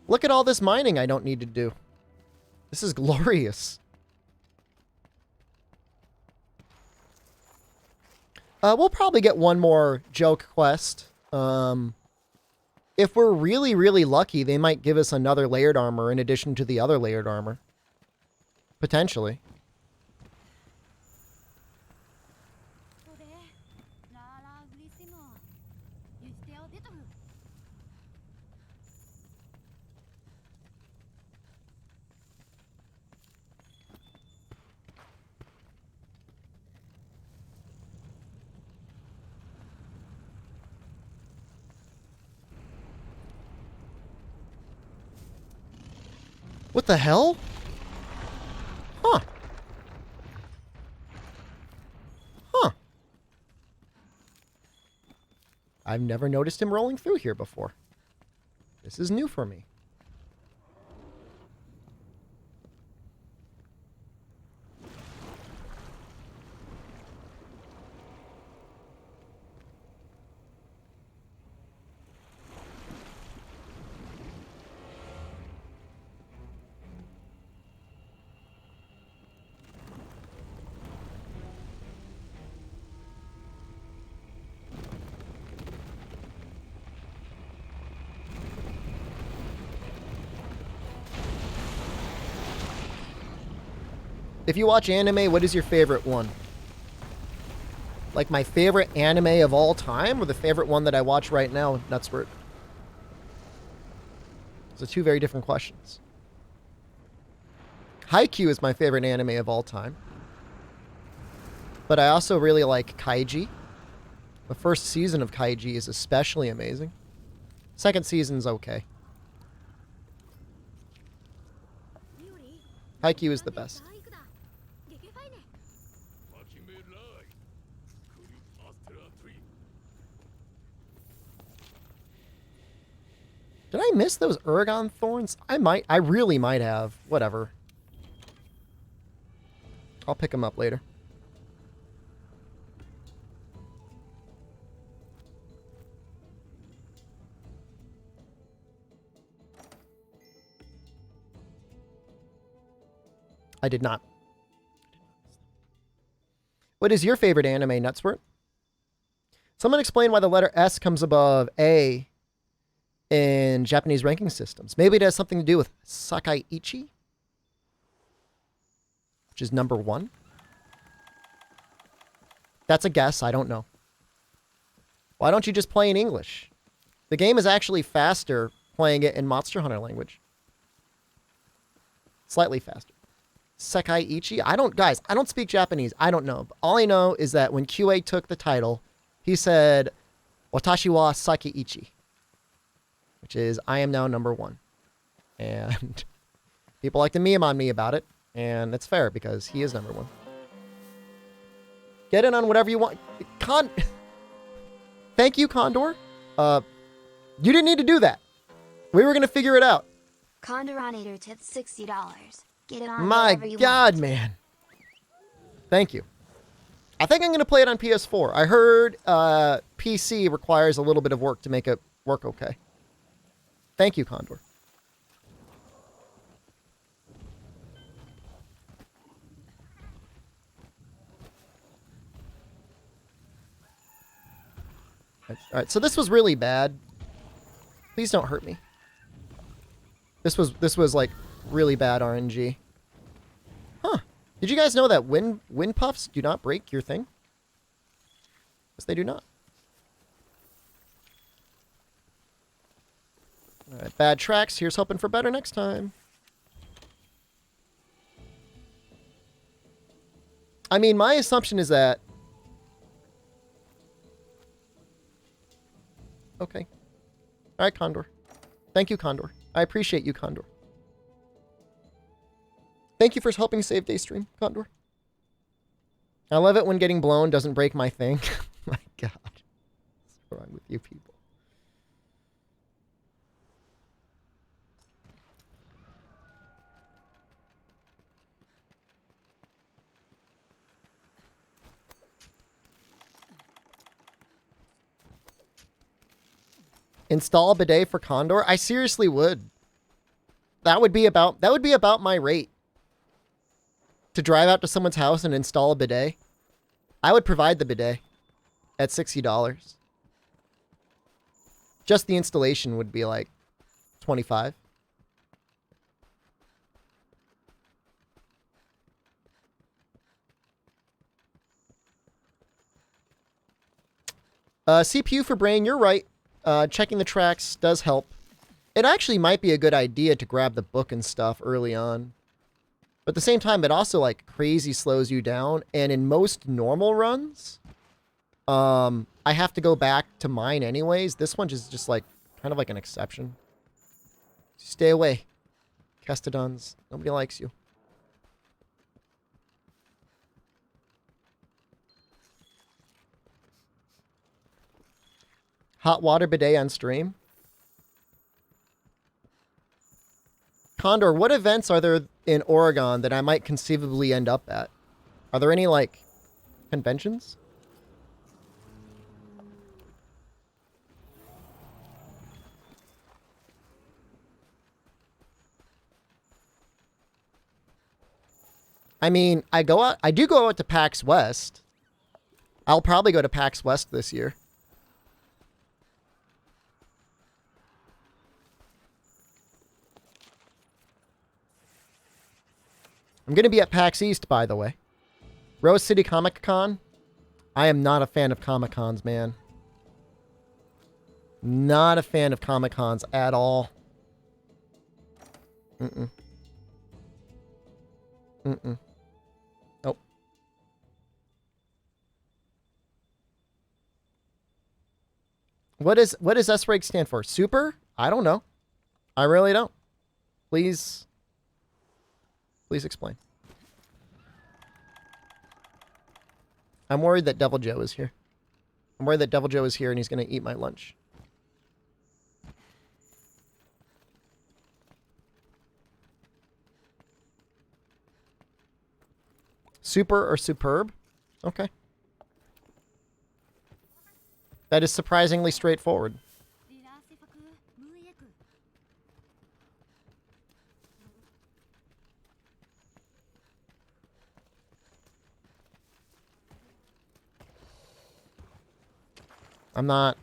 Look at all this mining I don't need to do. This is glorious. We'll probably get one more joke quest. If we're really, really lucky, they might give us another layered armor in addition to the other layered armor. Potentially. What the hell? Huh. Huh. I've never noticed him rolling through here before. This is new for me. If you watch anime, what is your favorite one? Like my favorite anime of all time or the favorite one that I watch right now, Nutsword? Those are two very different questions. Haikyuu is my favorite anime of all time. But I also really like Kaiji. The first season of Kaiji is especially amazing. Second season's okay. Haikyuu is the best. Did I miss those Uragon thorns? I really might have. Whatever. I'll pick them up later. I did not. What is your favorite anime, Nutswort? Someone explain why the letter S comes above A in Japanese ranking systems. Maybe it has something to do with Sakaiichi, which is number 1. That's a guess. I don't know. Why don't you just play in English? The game is actually faster playing it in Monster Hunter language. Slightly faster. Sakaiichi? Guys, I don't speak Japanese. I don't know. But all I know is that when QA took the title, he said, Watashi wa Sakaiichi, which is, I am now number 1. And people like to meme on me about it, and it's fair because he is number 1. Get in on whatever you want. Thank you, Condor. You didn't need to do that. We were going to figure it out. Condorator tips $60. Get it on. My God, man. Thank you. I think I'm going to play it on PS4. I heard PC requires a little bit of work to make it work okay. Thank you, Condor. All right, so this was really bad. Please don't hurt me. This was like really bad RNG. Huh. Did you guys know that wind puffs do not break your thing? Yes, they do not. All right, bad tracks. Here's hoping for better next time. I mean, my assumption is that... Okay. All right, Condor. Thank you, Condor. I appreciate you, Condor. Thank you for helping save Daystream, Condor. I love it when getting blown doesn't break my thing. My God. What's wrong with you people? Install a bidet for Condor? I seriously would. That would be about my rate. To drive out to someone's house and install a bidet. I would provide the bidet at $60. Just the installation would be like $25. CPU for brain, you're right. Checking the tracks does help. It actually might be a good idea to grab the book and stuff early on. But at the same time, it also, like, crazy slows you down. And in most normal runs, I have to go back to mine anyways. This one is just, like, kind of like an exception. Stay away, Kestodons. Nobody likes you. Hot water bidet on stream. Condor, what events are there in Oregon that I might conceivably end up at? Are there any, like, conventions? I mean, I do go out to PAX West. I'll probably go to PAX West this year. I'm going to be at PAX East, by the way. Rose City Comic Con. I am not a fan of Comic Cons, man. Not a fan of Comic Cons at all. Mm-mm. Mm-mm. Nope. What does S-Reg stand for? Super? I don't know. I really don't. Please explain. I'm worried that Devil Joe is here. I'm worried that Devil Joe is here and he's going to eat my lunch. Super or superb? Okay. That is surprisingly straightforward. I'm not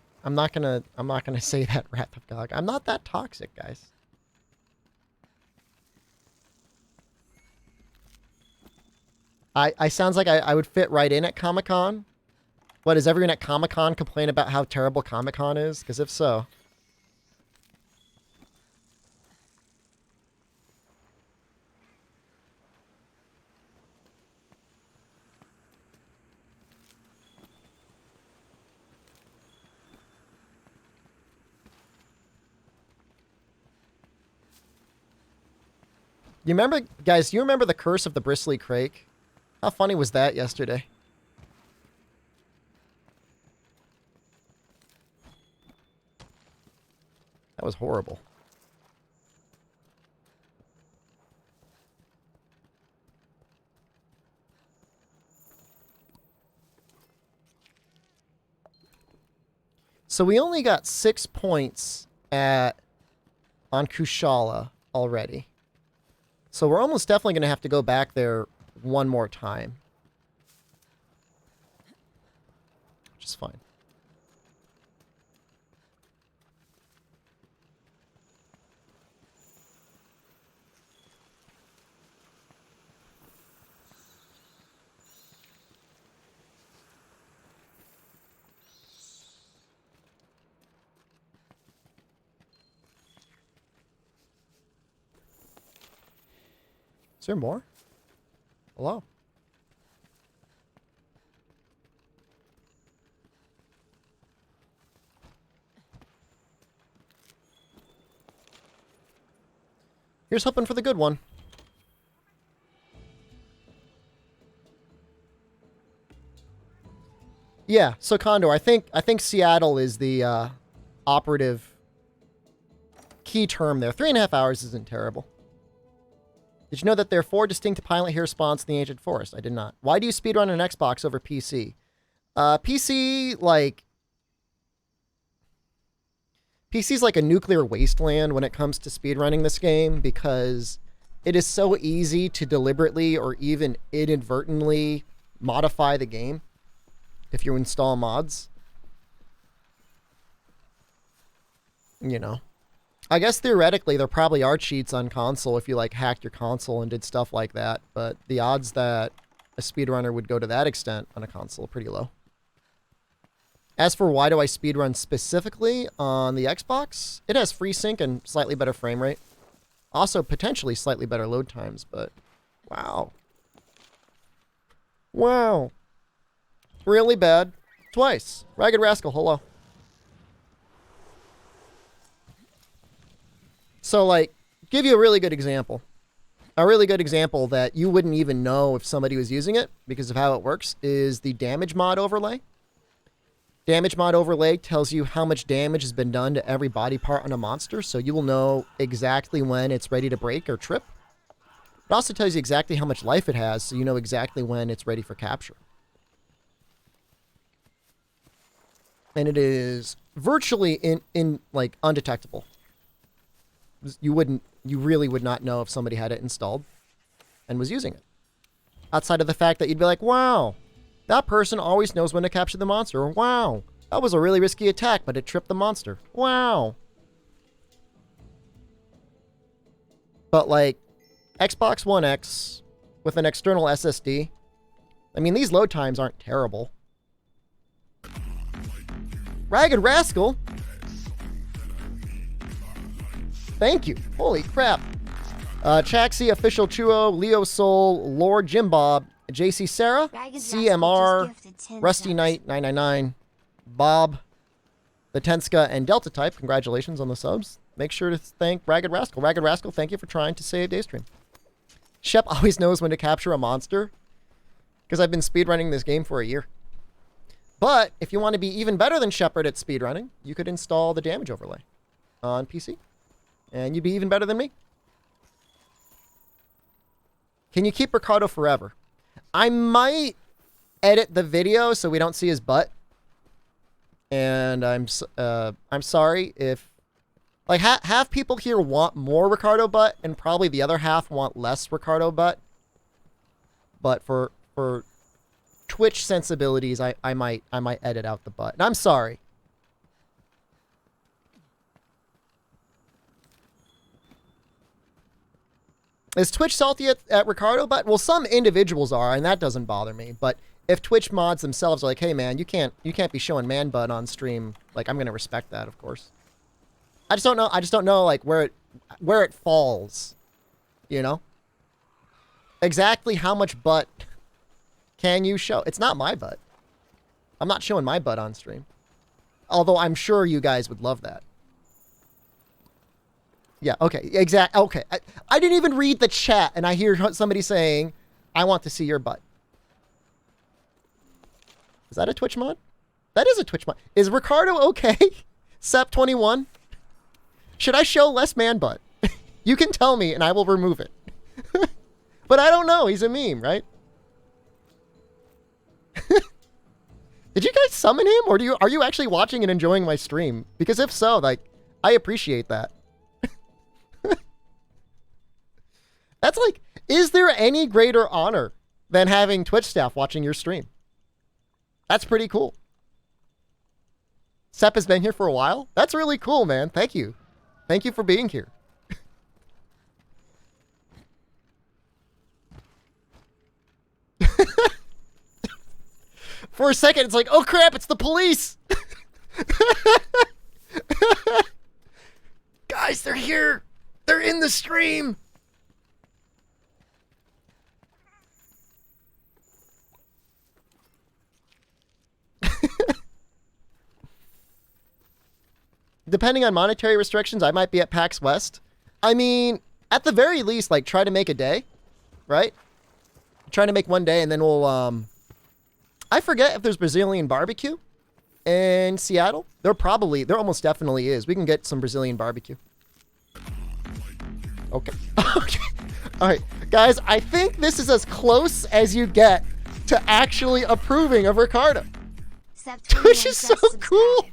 gonna say that, Wrath of Gog. I'm not that toxic, guys. I sounds like I would fit right in at Comic-Con. What, does everyone at Comic-Con complain about how terrible Comic-Con is? Because if so... You remember, guys, you remember the Curse of the Bristly Crake? How funny was that yesterday? That was horrible. So we only got 6 points on Kushala already. So we're almost definitely going to have to go back there one more time. Which is fine. Is there more? Hello? Here's hoping for the good one. Yeah, so Condor, I think Seattle is the operative key term there. 3.5 hours isn't terrible. Did you know that there are 4 distinct pilot hair spawns in the Ancient Forest? I did not. Why do you speedrun on Xbox over PC? PC's like a nuclear wasteland when it comes to speedrunning this game because it is so easy to deliberately or even inadvertently modify the game if you install mods. You know. I guess theoretically there probably are cheats on console if you like hacked your console and did stuff like that, but the odds that a speedrunner would go to that extent on a console are pretty low. As for why do I speedrun specifically on the Xbox, it has FreeSync and slightly better frame rate. Also potentially slightly better load times, but wow. Wow. Really bad. Twice. Ragged Rascal, hello. So, like, give you a really good example. A really good example that you wouldn't even know if somebody was using it because of how it works is the damage mod overlay. Damage mod overlay tells you how much damage has been done to every body part on a monster, so you will know exactly when it's ready to break or trip. It also tells you exactly how much life it has, so you know exactly when it's ready for capture. And it is virtually like undetectable. You really would not know if somebody had it installed and was using it. Outside of the fact that you'd be like, wow, that person always knows when to capture the monster. Or, wow, that was a really risky attack, but it tripped the monster. Wow. But like Xbox One X with an external SSD, I mean, these load times aren't terrible. Ragged Rascal? Thank you. Holy crap. Chaxi, Official Chuo, Leo Soul, Lord Jim Bob, JC Sarah, CMR, Rusty Knight 999, Bob, the Tenska, and Delta Type. Congratulations on the subs. Make sure to thank Ragged Rascal. Ragged Rascal, thank you for trying to save Daystream. Shep always knows when to capture a monster because I've been speedrunning this game for a year. But if you want to be even better than Shepard at speedrunning, you could install the damage overlay on PC. And you'd be even better than me. Can you keep Ricardo forever? I might edit the video so we don't see his butt. And I'm sorry if, like, half people here want more Ricardo butt, and probably the other half want less Ricardo butt. But for Twitch sensibilities, I might edit out the butt. And I'm sorry. Is Twitch salty at Ricardo butt? Well, some individuals are, and that doesn't bother me. But if Twitch mods themselves are like, hey man, you can't be showing man butt on stream, like, I'm gonna respect that, of course. I just don't know like where it falls. You know? Exactly how much butt can you show? It's not my butt. I'm not showing my butt on stream. Although I'm sure you guys would love that. Yeah, okay, okay. I didn't even read the chat, and I hear somebody saying, I want to see your butt. Is that a Twitch mod? That is a Twitch mod. Is Ricardo okay? Sep21? Should I show less man butt? You can tell me, and I will remove it. But I don't know. He's a meme, right? Did you guys summon him, or are you actually watching and enjoying my stream? Because if so, like, I appreciate that. That's like, is there any greater honor than having Twitch staff watching your stream? That's pretty cool. Sep has been here for a while. That's really cool, man. Thank you. Thank you for being here. For a second, it's like, oh crap, it's the police. Guys, they're here. They're in the stream. Depending on monetary restrictions, I might be at PAX West. I mean, at the very least, like, try to make a day, right? Try to make one day, and then we'll, I forget if there's Brazilian barbecue in Seattle. There almost definitely is. We can get some Brazilian barbecue. Okay. Okay. All right. Guys, I think this is as close as you get to actually approving of Ricardo. Which is so cool.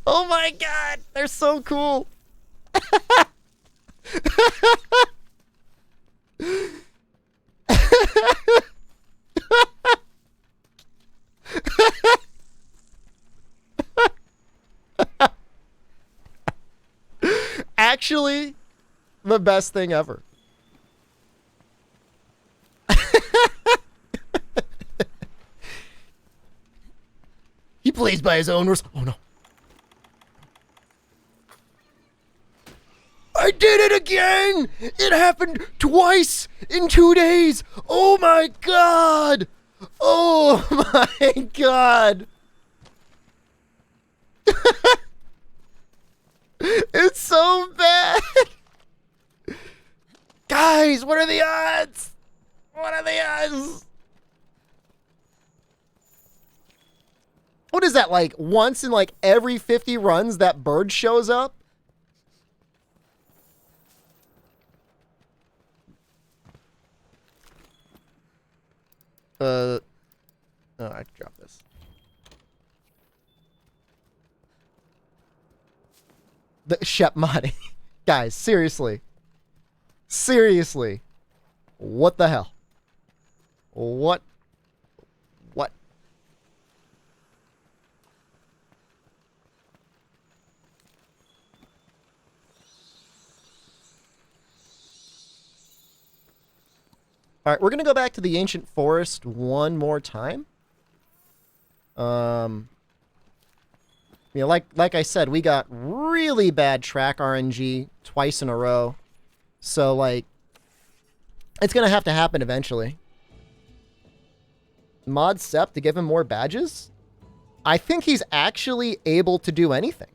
Oh my god, they're so cool. Actually, the best thing ever. He plays by his own rules. Oh no. I did it again! It happened twice in 2 days! Oh my god! Oh my god! It's so bad! Guys, what are the odds? What are the odds? What is that, like, once in like every 50 runs that bird shows up? Oh, I dropped this. The Shep modding. Guys, seriously. Seriously. What the hell? What? What? All right, we're going to go back to the ancient forest one more time. You know, like I said, we got really bad track RNG twice in a row. So, like, it's going to have to happen eventually. Mod Sep to give him more badges? I think he's actually able to do anything.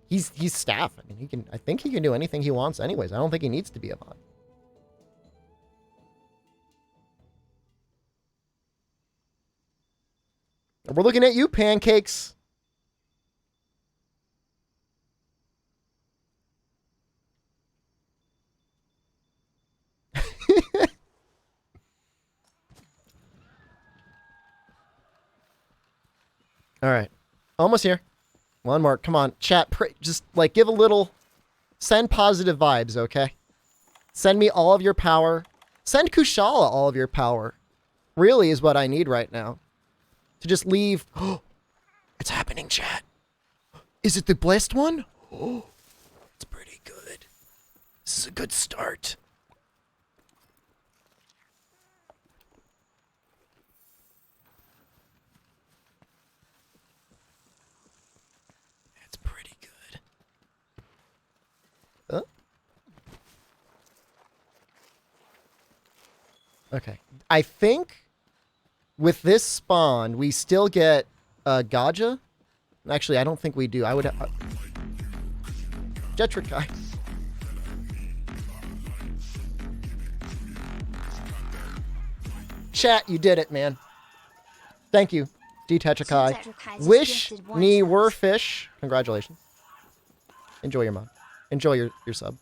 He's staff. I mean, I think he can do anything he wants anyways. I don't think he needs to be a mod. We're looking at you, Pancakes. All right. Almost here. One more. Come on. Chat, just like give a little... Send positive vibes, okay? Send me all of your power. Send Kushala all of your power. Really is what I need right now. To just leave... It's happening, chat. Is it the blessed one? Oh, it's pretty good. This is a good start. It's pretty good. Okay. I think with this spawn, we still get Gaja. Actually, I don't think we do. I would... Jetrikai. Chat, you did it, man. Thank you, D-Tetrakai. Wish me were fish. Congratulations. Enjoy your mod. Enjoy your sub.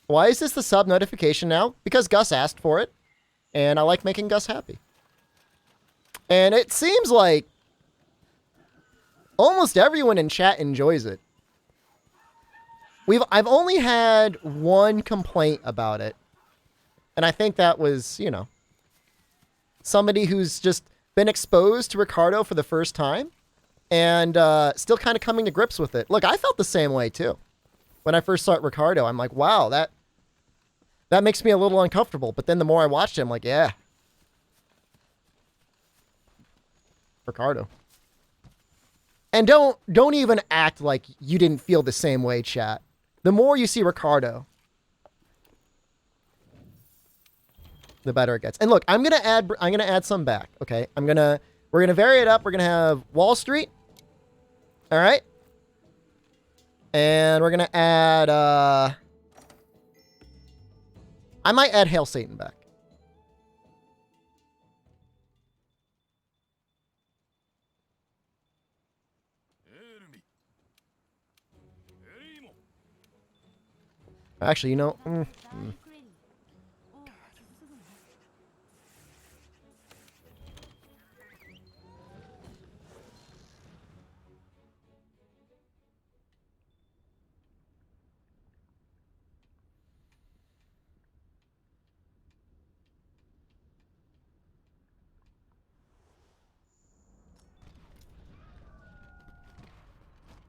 Why is this the sub notification now? Because Gus asked for it, and I like making Gus happy. And it seems like almost everyone in chat enjoys it. I've only had one complaint about it, and I think that was, you know, somebody who's just been exposed to Ricardo for the first time and still kind of coming to grips with it. Look, I felt the same way too. When I first saw Ricardo, I'm like, wow, that makes me a little uncomfortable. But then the more I watched it, I'm like, yeah. Ricardo. And don't even act like you didn't feel the same way, chat. The more you see Ricardo, the better it gets. And look, I'm gonna add some back, okay? We're gonna vary it up. We're gonna have Wall Street. Alright? And we're gonna add I might add Hail Satan back. Actually, you know...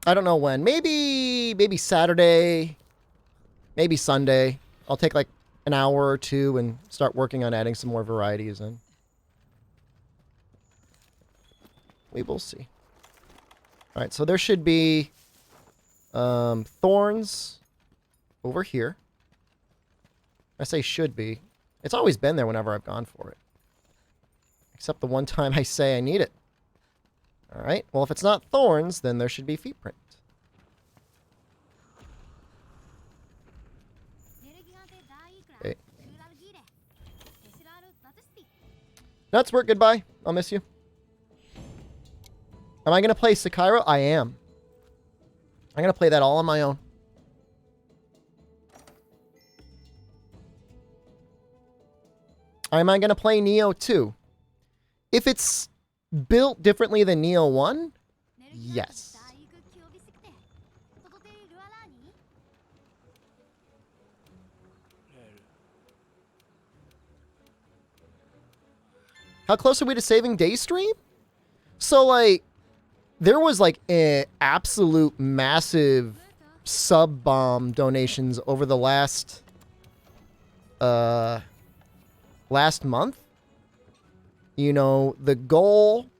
I don't know when. Maybe Saturday. Maybe Sunday. I'll take like an hour or two and start working on adding some more varieties in. We will see. Alright, so there should be thorns over here. I say should be. It's always been there whenever I've gone for it. Except the one time I say I need it. Alright, well if it's not thorns, then there should be feet print. Okay. Nutswork, goodbye. I'll miss you. Am I going to play Sekiro? I am. I'm going to play that all on my own. Am I going to play Neo 2? If it's built differently than Neo 1, yes. How close are we to saving Daystream? So, like, there was, like, an absolute massive sub-bomb donations over the last month. You know, the goal,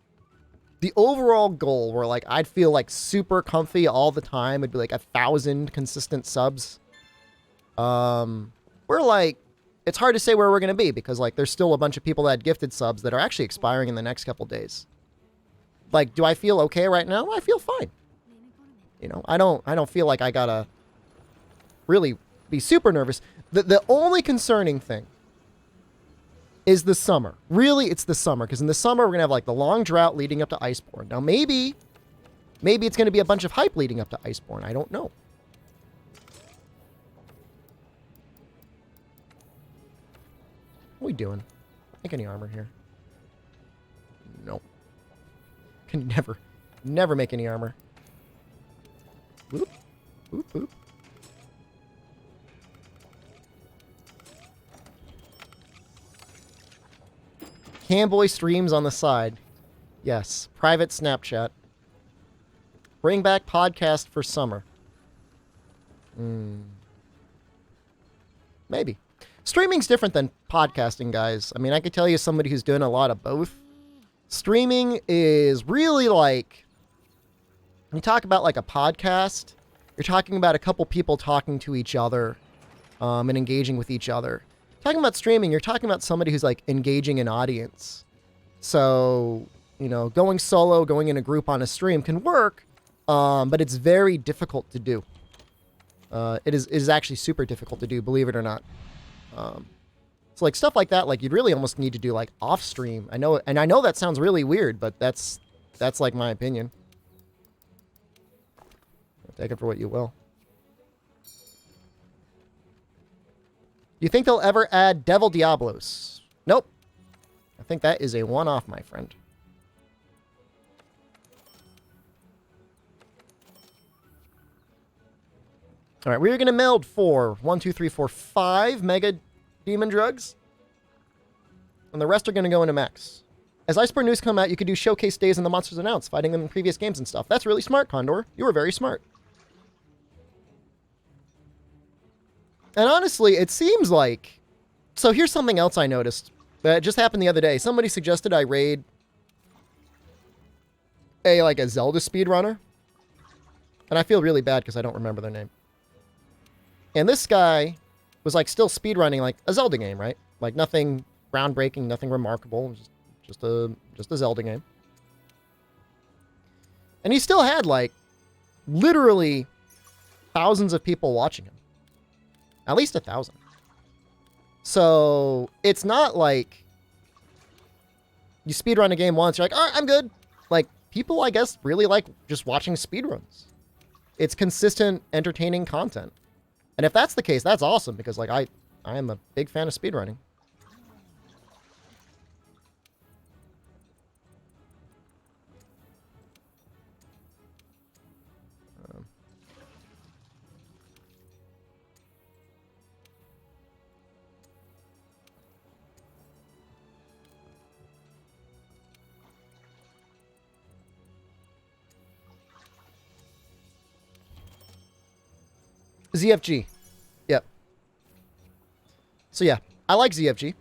the overall goal where, like, I'd feel, like, super comfy all the time. It'd be, like, 1,000 consistent subs. We're, like, it's hard to say where we're going to be because, like, there's still a bunch of people that had gifted subs that are actually expiring in the next couple days. Like, do I feel okay right now? I feel fine. You know, I don't feel like I gotta really be super nervous. The only concerning thing is the summer. Really, it's the summer. Because in the summer, we're going to have, like, the long drought leading up to Iceborne. Now, maybe it's going to be a bunch of hype leading up to Iceborne. I don't know. What are we doing? Make any armor here. Nope. Can never make any armor. Whoop. Whoop, whoop. Camboy streams on the side. Yes. Private Snapchat. Bring back podcast for summer. Maybe. Streaming's different than podcasting, guys. I mean, I could tell you somebody who's doing a lot of both. Streaming is really like, when you talk about like a podcast, you're talking about a couple people talking to each other and engaging with each other. Talking about streaming, you're talking about somebody who's like engaging an audience. So, you know, going solo, going in a group on a stream can work, but it's very difficult to do. It is actually super difficult to do, believe it or not. So like stuff like that, like you'd really almost need to do like off stream. I know that sounds really weird, but that's like my opinion. Take it for what you will. You think they'll ever add Devil Diablos? Nope. I think that is a one-off, my friend. All right, we're going to meld for 5 Mega Demon Drugs. And the rest are going to go into Max. As Iceborne news come out, you could do showcase days in the monsters announced, fighting them in previous games and stuff. That's really smart, Condor. You were very smart. And honestly, it seems like... So here's something else I noticed. That just happened the other day. Somebody suggested I raid a Zelda speedrunner. And I feel really bad because I don't remember their name. And this guy was like still speedrunning like a Zelda game, right? Like nothing groundbreaking, nothing remarkable. Just a Zelda game. And he still had like literally thousands of people watching him. At least 1,000. So it's not like you speedrun a game once, you're like, all right, I'm good. Like people, I guess, really like just watching speedruns. It's consistent, entertaining content. And if that's the case, that's awesome because like I am a big fan of speedrunning. ZFG. Yep. So yeah, I like ZFG.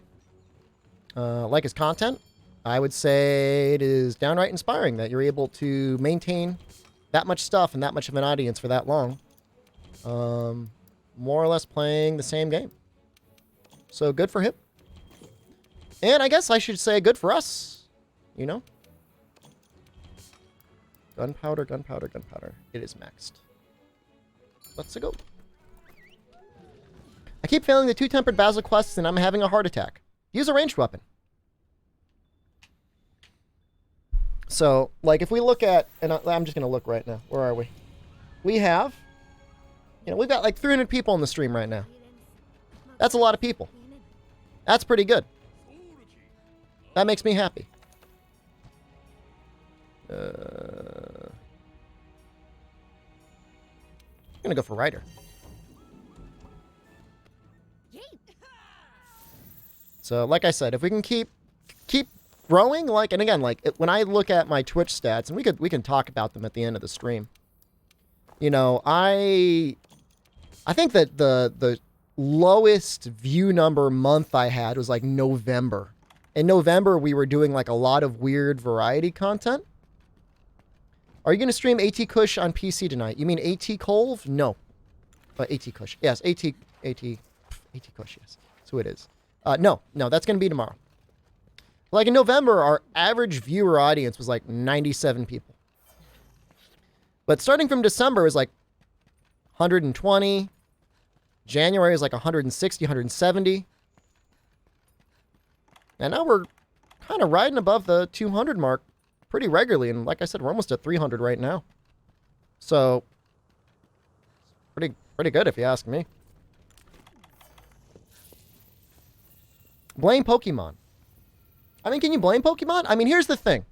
Like his content. I would say it is downright inspiring that you're able to maintain that much stuff and that much of an audience for that long. More or less playing the same game. So good for him. And I guess I should say good for us. You know? Gunpowder, gunpowder, gunpowder. It is maxed. Let's go. I keep failing the 2 tempered basil quests and I'm having a heart attack. Use a ranged weapon. So, like, if we look at... And I'm just going to look right now. Where are we? We have... You know, we've got like 300 people on the stream right now. That's a lot of people. That's pretty good. That makes me happy. I'm going to go for Ryder. So, like I said, if we can keep growing, like, and again, like, when I look at my Twitch stats, and we can talk about them at the end of the stream. You know, I think that the lowest view number month I had was like November. In November, we were doing like a lot of weird variety content. Are you going to stream AT Kush on PC tonight? You mean AT Colv? No. AT Kush. Yes, AT Kush, yes. So it is. No, that's going to be tomorrow. Like in November, our average viewer audience was like 97 people. But starting from December, it was like 120. January is like 160, 170. And now we're kind of riding above the 200 mark pretty regularly. And like I said, we're almost at 300 right now. So, pretty good if you ask me. Blame Pokemon. I mean, can you blame Pokemon? I mean, here's the thing.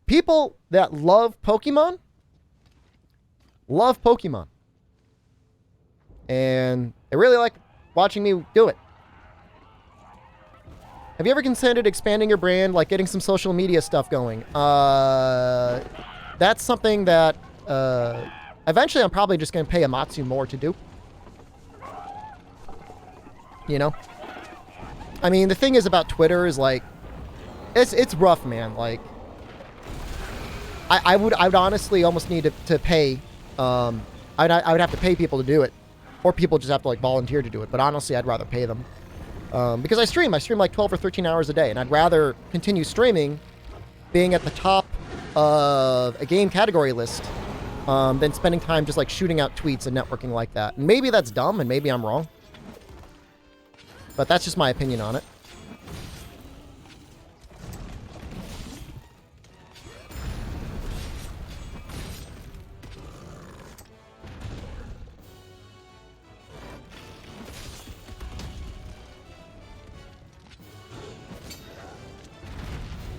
People that love Pokemon. And they really like watching me do it. Have you ever considered expanding your brand, like getting some social media stuff going? That's something that eventually I'm probably just going to pay Amatsu more to do. You know? I mean, the thing is about Twitter is like, it's rough, man. Like, I would honestly almost need to pay. I would have to pay people to do it, or people just have to like volunteer to do it. But honestly, I'd rather pay them because I stream like 12 or 13 hours a day, and I'd rather continue streaming, being at the top of a game category list, than spending time just like shooting out tweets and networking like that. And maybe that's dumb, and maybe I'm wrong. But that's just my opinion on it.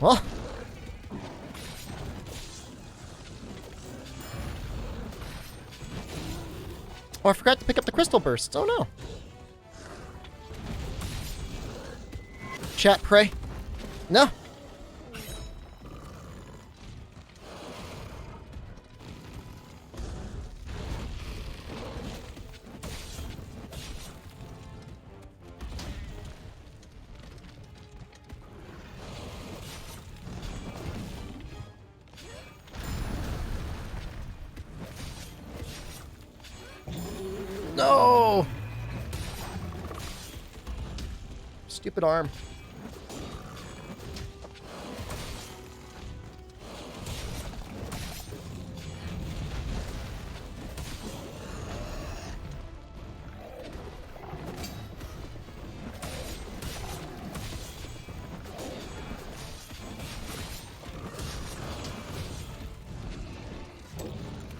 Well. Oh, I forgot to pick up the crystal bursts. Oh no. Chat, pray. No. No. Stupid arm.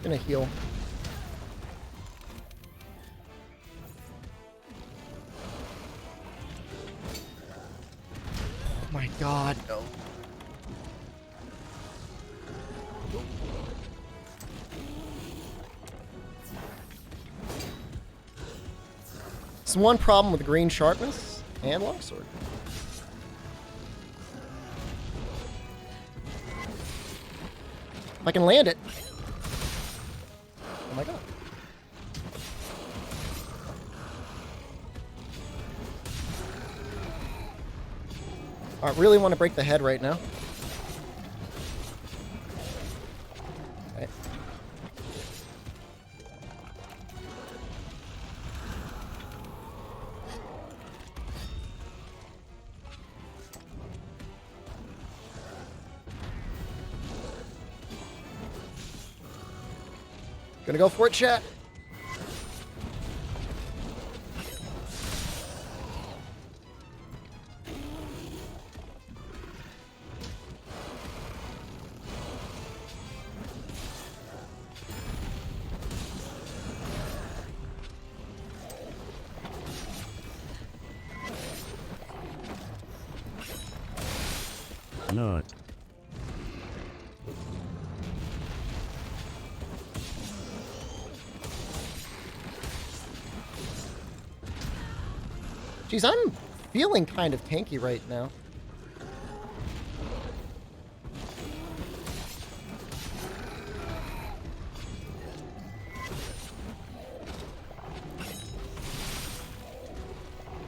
Gonna heal. Oh my god, no. It's one problem with green sharpness and longsword. If I can land it. Oh my god. I really want to break the head right now. Okay. Gonna go for it, chat. No. Jeez, I'm feeling kind of tanky right now.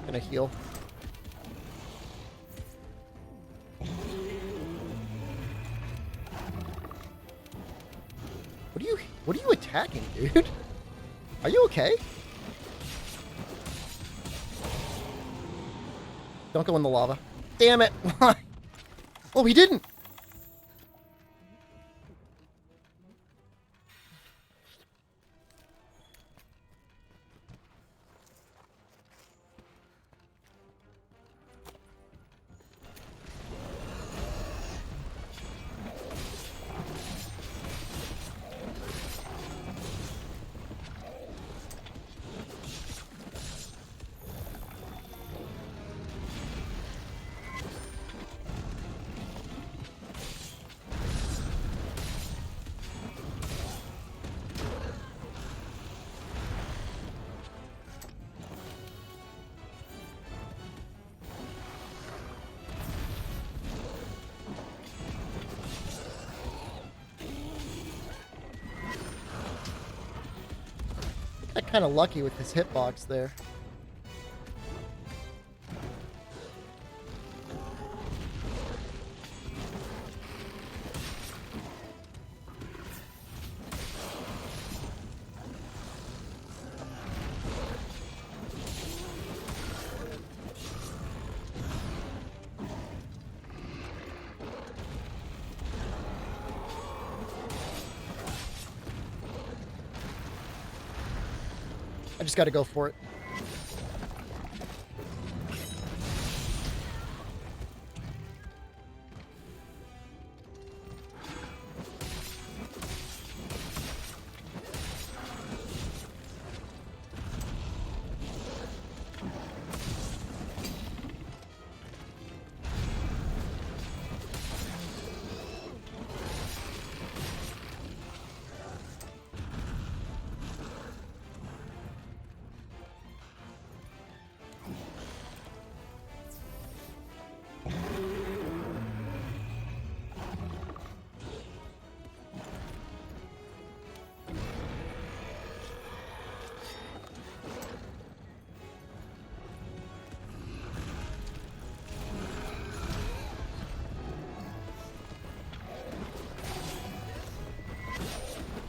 Gonna heal. What are you attacking, dude? Are you okay? Don't go in the lava. Damn it! Oh, he didn't! Kind of lucky with his hitbox there. I just got to go for it.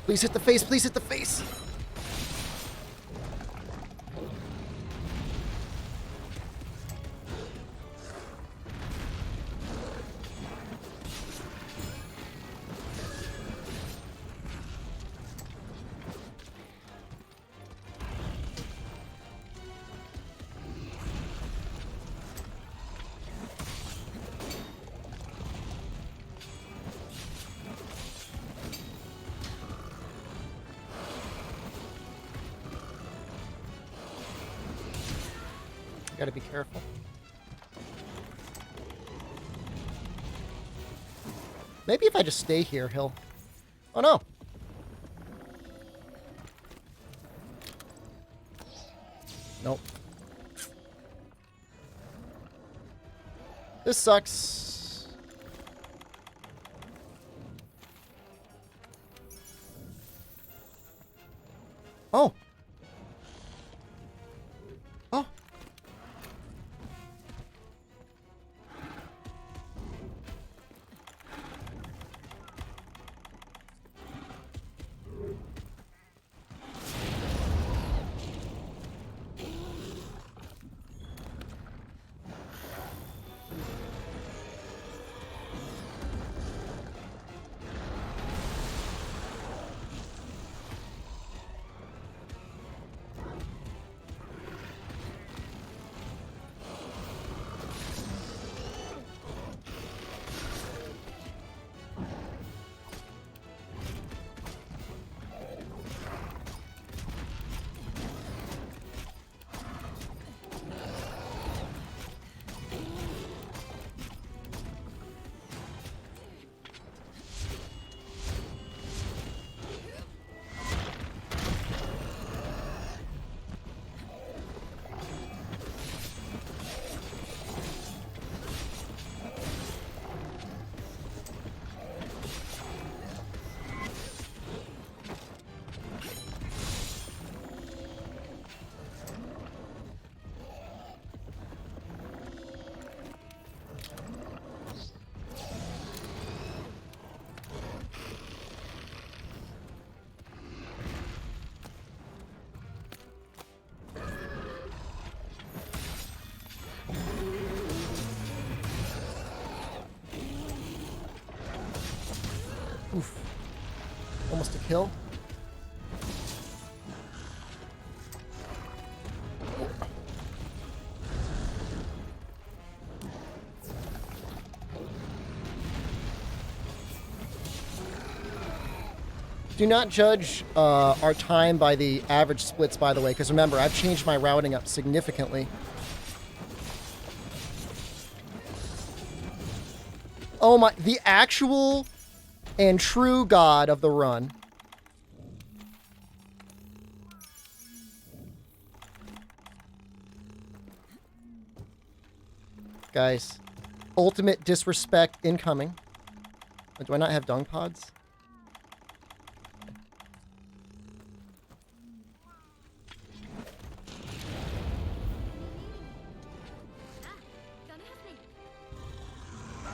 Please hit the face, please hit the face. Gotta be careful. Maybe if I just stay here, he'll... Oh no! Nope. This sucks. Oh! Oh! Oof. Almost a kill. Do not judge our time by the average splits, by the way, because remember, I've changed my routing up significantly. Oh my, the actual and true god of the run. Guys, ultimate disrespect incoming. Do I not have dung pods?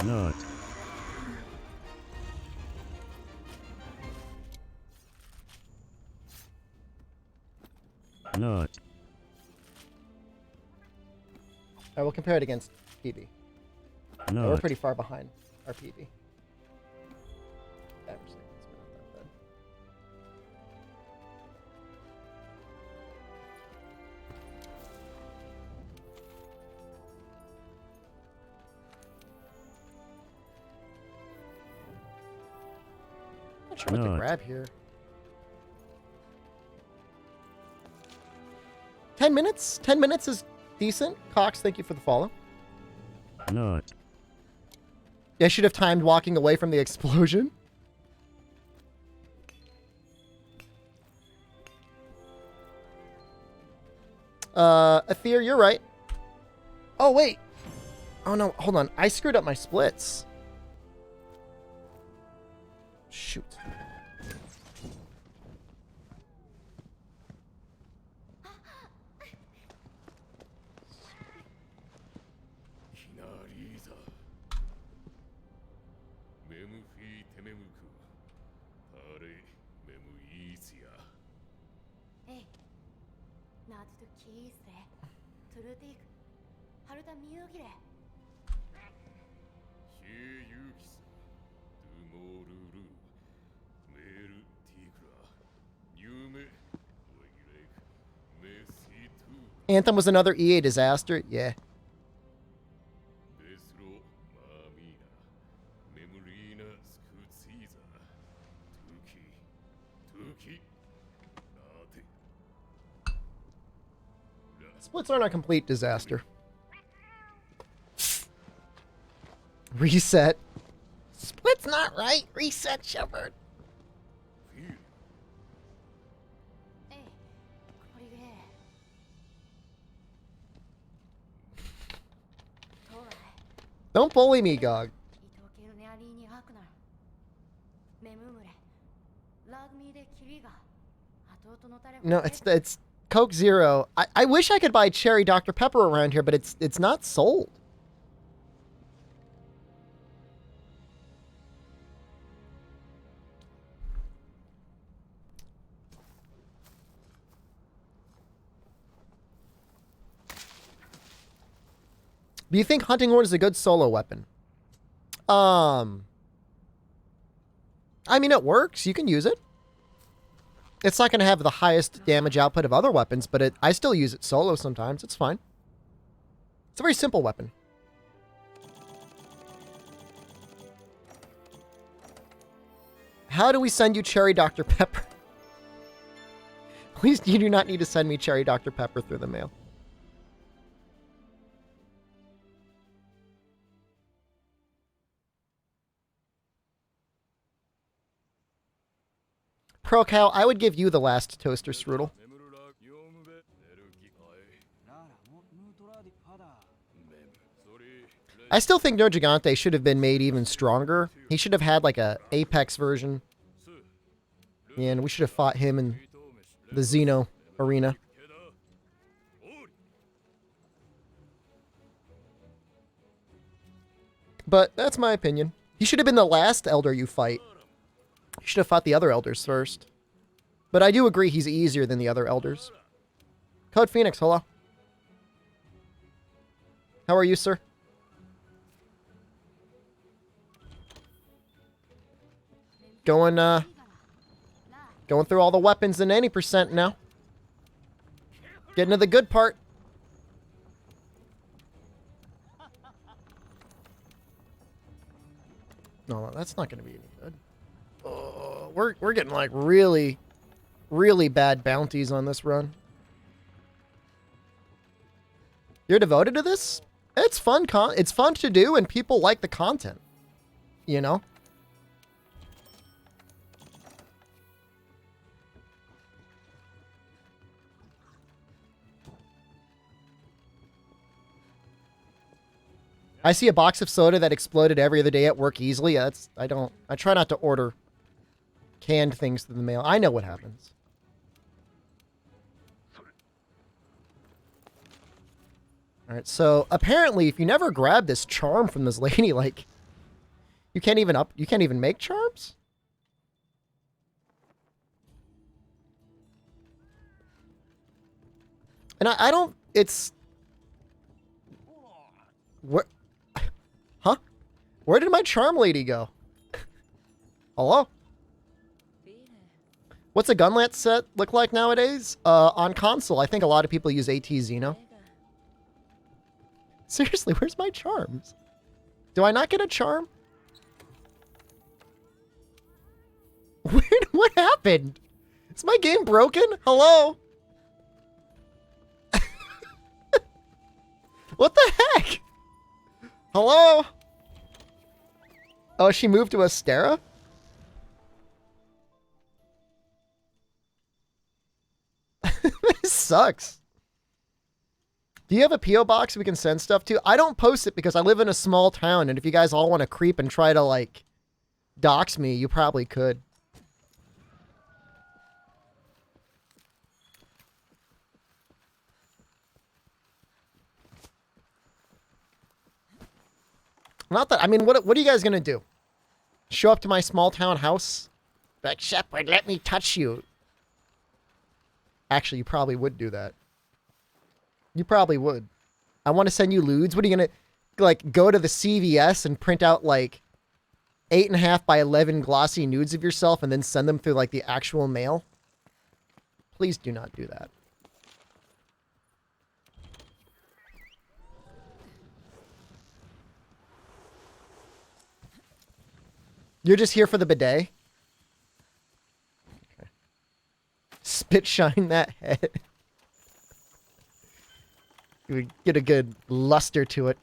Not. Not. I will compare it against PB. Yeah, we're Not. pretty far behind our PB. Average seconds, we're not that bad. Not sure what to Not. grab here. 10 minutes? 10 minutes is decent. Cox, thank you for the follow. Not. Yeah, I should have timed walking away from the explosion. Aether, you're right. Oh, wait. Oh, no, hold on. I screwed up my splits. Shoot. Anthem was another EA disaster? Yeah. Splits aren't a complete disaster. Reset. Split's not right. Reset, Shepard. Don't bully me, Gog. No, it's Coke Zero. I wish I could buy Cherry Dr. Pepper around here, but it's not sold. Do you think Hunting Horn is a good solo weapon? I mean, it works. You can use it. It's not going to have the highest damage output of other weapons, but I still use it solo sometimes. It's fine. It's a very simple weapon. How do we send you Cherry Dr. Pepper? Please, you do not need to send me Cherry Dr. Pepper through the mail. Pro Cow, I would give you the last toaster strudel. I still think No Gigante should have been made even stronger. He should have had like a Apex version. Yeah, and we should have fought him in the Xeno arena. But that's my opinion. He should have been the last elder you fight. You should have fought the other elders first. But I do agree he's easier than the other elders. Code Phoenix, hello. How are you, sir? Going through all the weapons in any percent now. Getting to the good part. No, that's not going to be any good. We're getting like really bad bounties on this run. You're devoted to this? It's fun it's fun to do and people like the content. You know? I see a box of soda that exploded every other day at work easily. I try not to order canned things through the mail. I know what happens. All right, so apparently if you never grab this charm from this lady, like, You can't even make charms? And I don't, it's... Where... Huh? Where did my charm lady go? Hello? What's a gunlance set look like nowadays? On console, I think a lot of people use AT Xeno. Seriously, where's my charms? Do I not get a charm? What happened? Is my game broken? Hello? What the heck? Hello? Oh, she moved to Astera? This sucks. Do you have a P.O. box we can send stuff to? I don't post it because I live in a small town, and if you guys all want to creep and try to, like, dox me, you probably could. Not that, I mean, what are you guys gonna do? Show up to my small town house? Like, Shepard, let me touch you. Actually, you probably would do that. You probably would. I want to send you lewds. What are you gonna, like, go to the CVS and print out, like, 8.5 by 11 glossy nudes of yourself and then send them through, like, the actual mail? Please do not do that. You're just here for the bidet? Okay. Spit shine that head. You would get a good luster to it.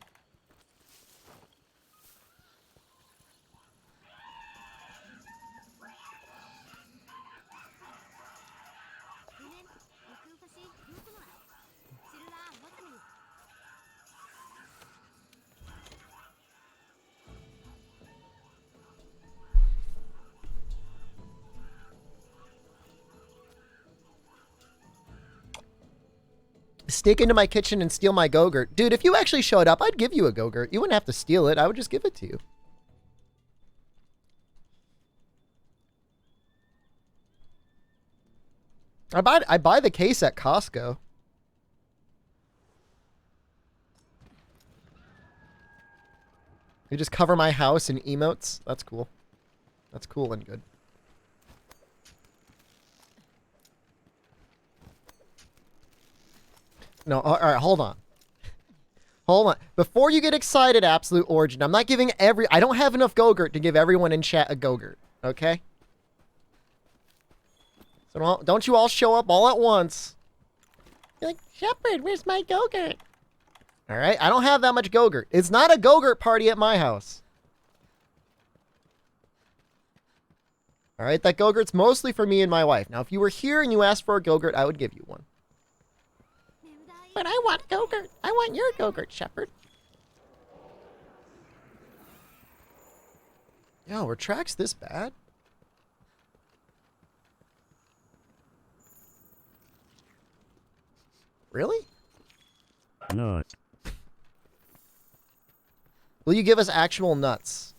Sneak into my kitchen and steal my Go-Gurt. Dude, if you actually showed up, I'd give you a Go-Gurt. You wouldn't have to steal it. I would just give it to you. I buy the case at Costco. You just cover my house in emotes. That's cool. That's cool and good. No, all right, hold on. Hold on. Before you get excited, Absolute Origin, I'm not giving I don't have enough Go-Gurt to give everyone in chat a Go-Gurt, okay? So don't you all show up all at once. You're like, Shepard, where's my Go-Gurt? All right, I don't have that much Go-Gurt. It's not a Go-Gurt party at my house. All right, that Go-Gurt's mostly for me and my wife. Now, if you were here and you asked for a Go-Gurt, I would give you one. But I want Go-Gurt. I want your Go-Gurt, Shepard. Yo, were tracks this bad? Really? Nut. Will you give us actual nuts?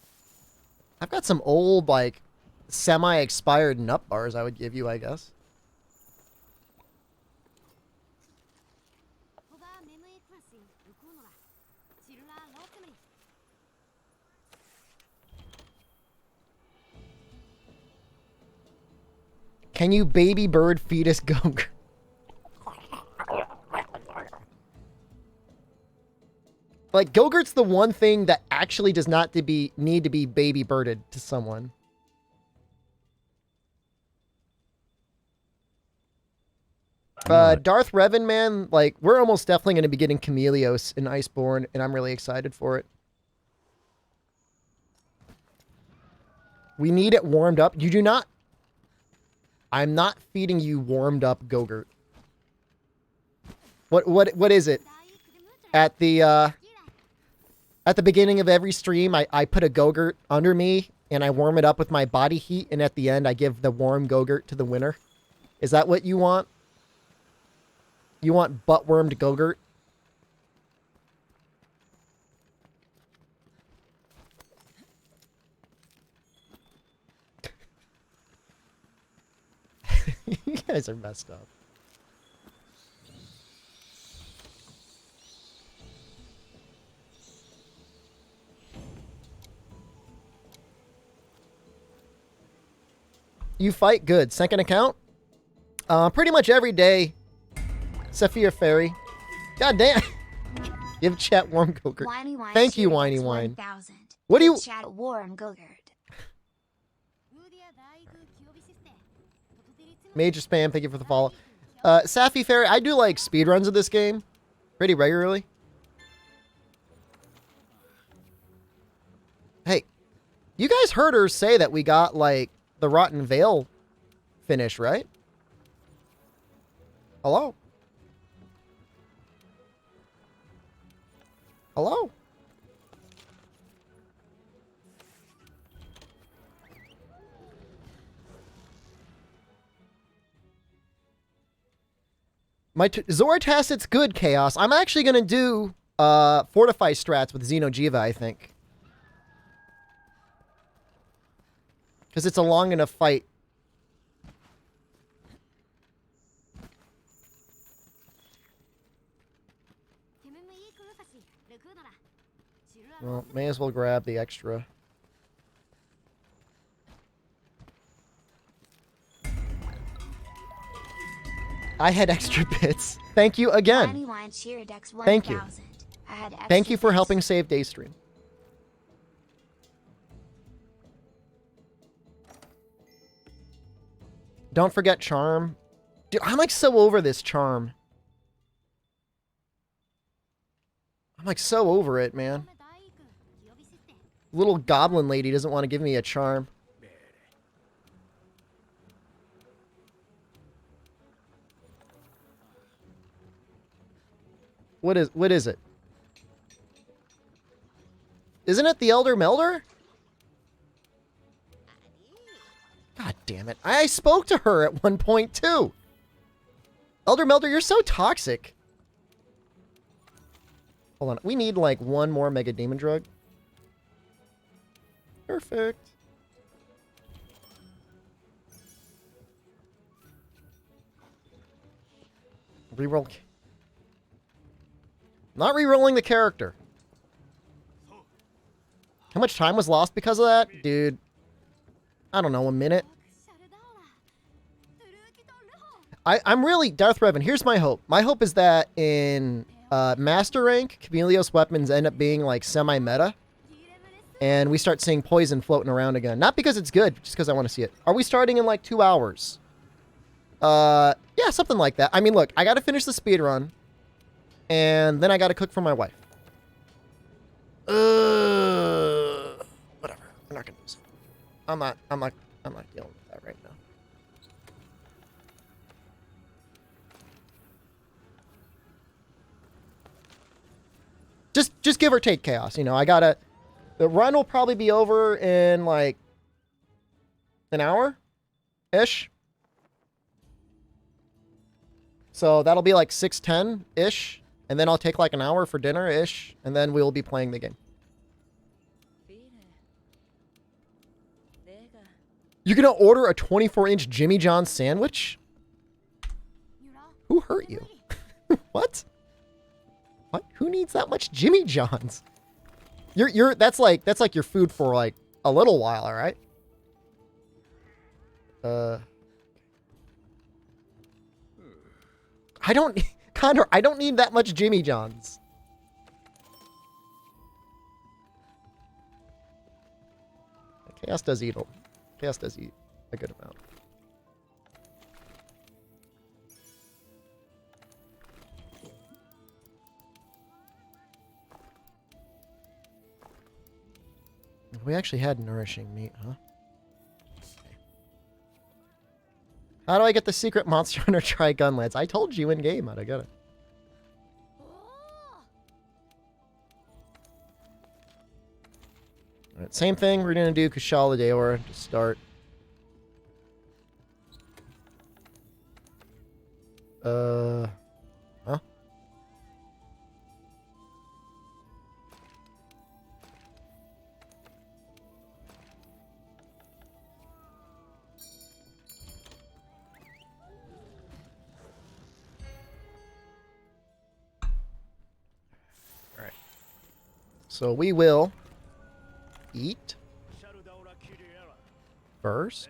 I've got some old, like, semi-expired nut bars I would give you, I guess. Can you baby bird fetus Go-Gurt? Like, Go-Gurt's the one thing that actually does not need to be baby birded to someone. Darth Revan, man, like, we're almost definitely going to be getting Chameleos in Iceborne, and I'm really excited for it. We need it warmed up. You do not... I'm not feeding you warmed up Go-Gurt. What is it? At the beginning of every stream, I put a Go-Gurt under me, and I warm it up with my body heat, and at the end, I give the warm Go-Gurt to the winner. Is that what you want? You want butt-wormed Go-Gurt? guys are messed up. You fight good. Second account? Pretty much every day. Sophia Fairy. God damn. Give chat warm Gogurt. Thank you, Whiny Wine. 1000. What do you... Chat warm Gogurt. Major spam, thank you for the follow. Safi Fairy, I do like speedruns of this game. Pretty regularly. Hey, you guys heard her say that we got, like, the Rotten Veil finish, right? Hello? Hello? Zora Tacit's good, Chaos. I'm actually going to do Fortify strats with Xeno Jiva, I think. Because it's a long enough fight. Well, may as well grab the extra. I had extra bits. Thank you again. Thank you. Thank you for helping save Daystream. Don't forget Charm. Dude, I'm like so over this Charm. I'm like so over it, man. Little goblin lady doesn't want to give me a Charm. What is it? Isn't it the Elder Melder? God damn it. I spoke to her at one point too. Elder Melder, you're so toxic. Hold on. We need like one more Mega Demon Drug. Perfect. Reroll. Not rerolling the character. How much time was lost because of that? Dude. I don't know, a minute? I'm really... Darth Revan, here's my hope. My hope is that in Master Rank, Chameleos weapons end up being like semi-meta. And we start seeing poison floating around again. Not because it's good, just because I want to see it. Are we starting in like 2 hours? Yeah, something like that. I mean, look, I got to finish the speedrun. And then I gotta cook for my wife. Whatever. We're not gonna use it. I'm not dealing with that right now. Just give or take Chaos. You know, the run will probably be over in like an hour-ish. So that'll be like 6:10-ish. And then I'll take like an hour for dinner-ish, and then we'll be playing the game. You're gonna order a 24-inch Jimmy John's sandwich? Who hurt you? What? What? Who needs that much Jimmy John's? That's like your food for like a little while, all right? Condor, I don't need that much Jimmy John's. Chaos does eat a good amount. We actually had nourishing meat, huh? How do I get the secret Monster Hunter Tri-Gun Lance? I told you in game how to get it. Alright, same thing. We're gonna do Kushala Daora to start. Huh? So we will eat first.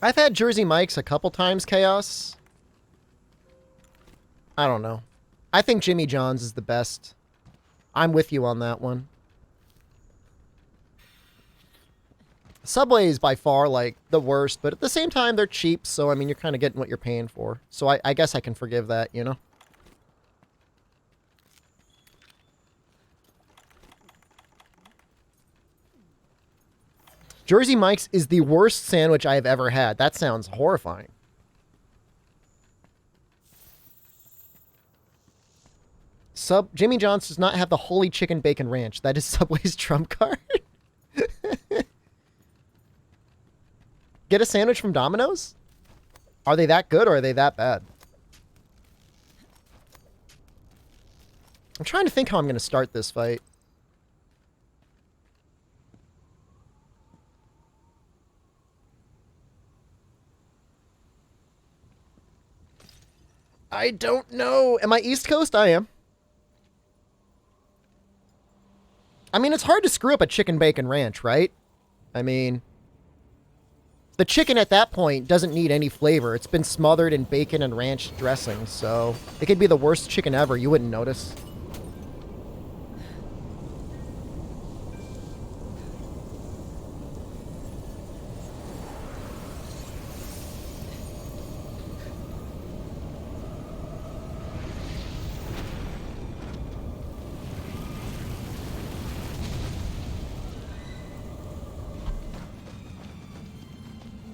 I've had Jersey Mike's a couple times, Chaos. I don't know. I think Jimmy John's is the best. I'm with you on that one. Subway is by far, like, the worst, but at the same time, they're cheap, so, I mean, you're kind of getting what you're paying for. So I guess I can forgive that, you know? Jersey Mike's is the worst sandwich I have ever had. That sounds horrifying. Jimmy John's does not have the Holy Chicken Bacon Ranch. That is Subway's trump card. Get a sandwich from Domino's? Are they that good or are they that bad? I'm trying to think how I'm going to start this fight. I don't know. Am I East Coast? I am. I mean, it's hard to screw up a chicken bacon ranch, right? I mean, the chicken at that point doesn't need any flavor. It's been smothered in bacon and ranch dressing, so it could be the worst chicken ever. You wouldn't notice.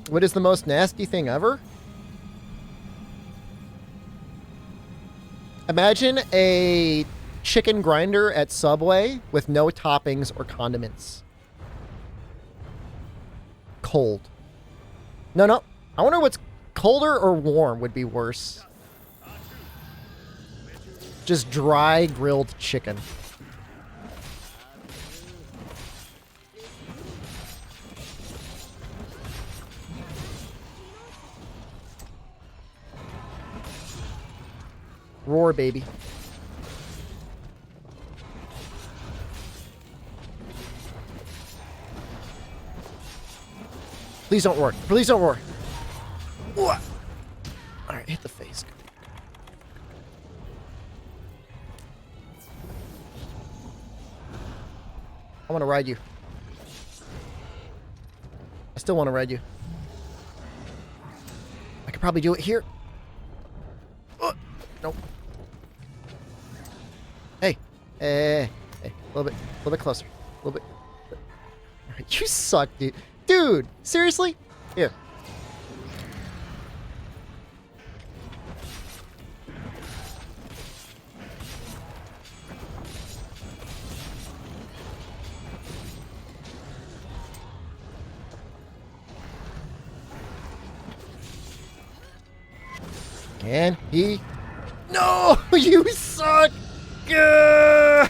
What is the most nasty thing ever? Imagine a chicken grinder at Subway with no toppings or condiments. Cold. No. I wonder what's colder or warm would be worse. Just dry grilled chicken. Roar, baby. Please don't roar. Please don't roar. Alright, hit the face. I want to ride you. I still want to ride you. I could probably do it here. Nope. Hey. Hey. A little bit closer. A little bit. Alright, you suck, dude. Dude, seriously? Here. Can he? No! You suck! Gah!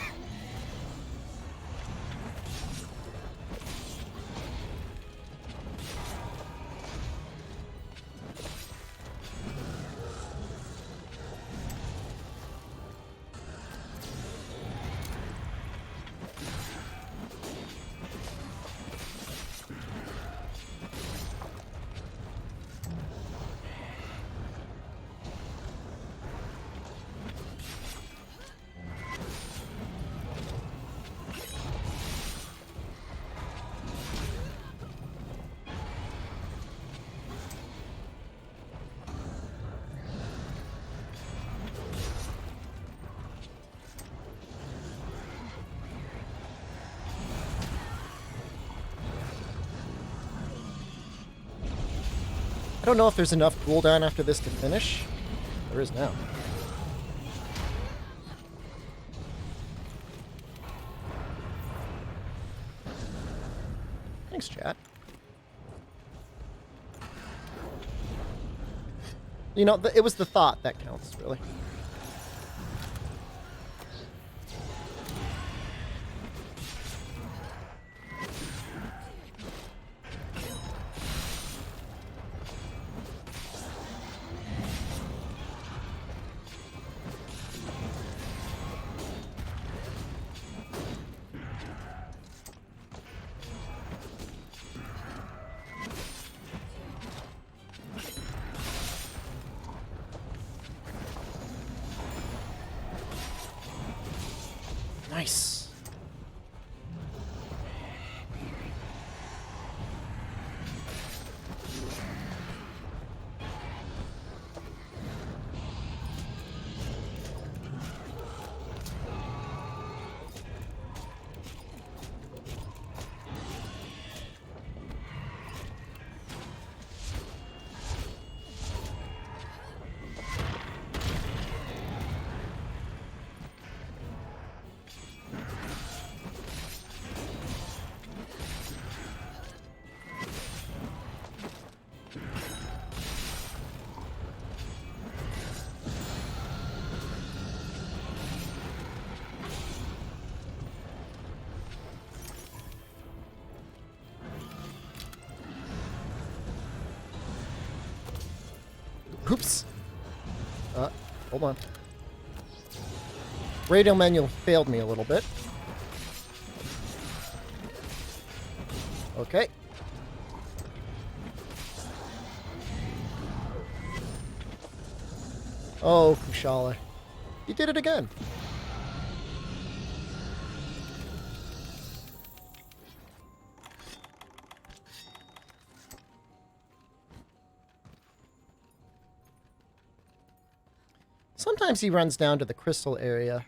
I don't know if there's enough cooldown after this to finish. There is now. Thanks, chat. You know, it was the thought that counts, really. Nice. Oops. Hold on. Radio manual failed me a little bit. Okay. Oh, Kushala. You did it again. Sometimes he runs down to the crystal area.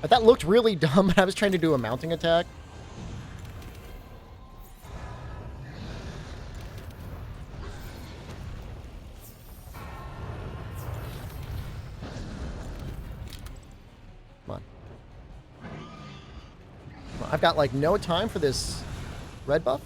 But that looked really dumb when I was trying to do a mounting attack. Come on. I've got, like, no time for this red buff.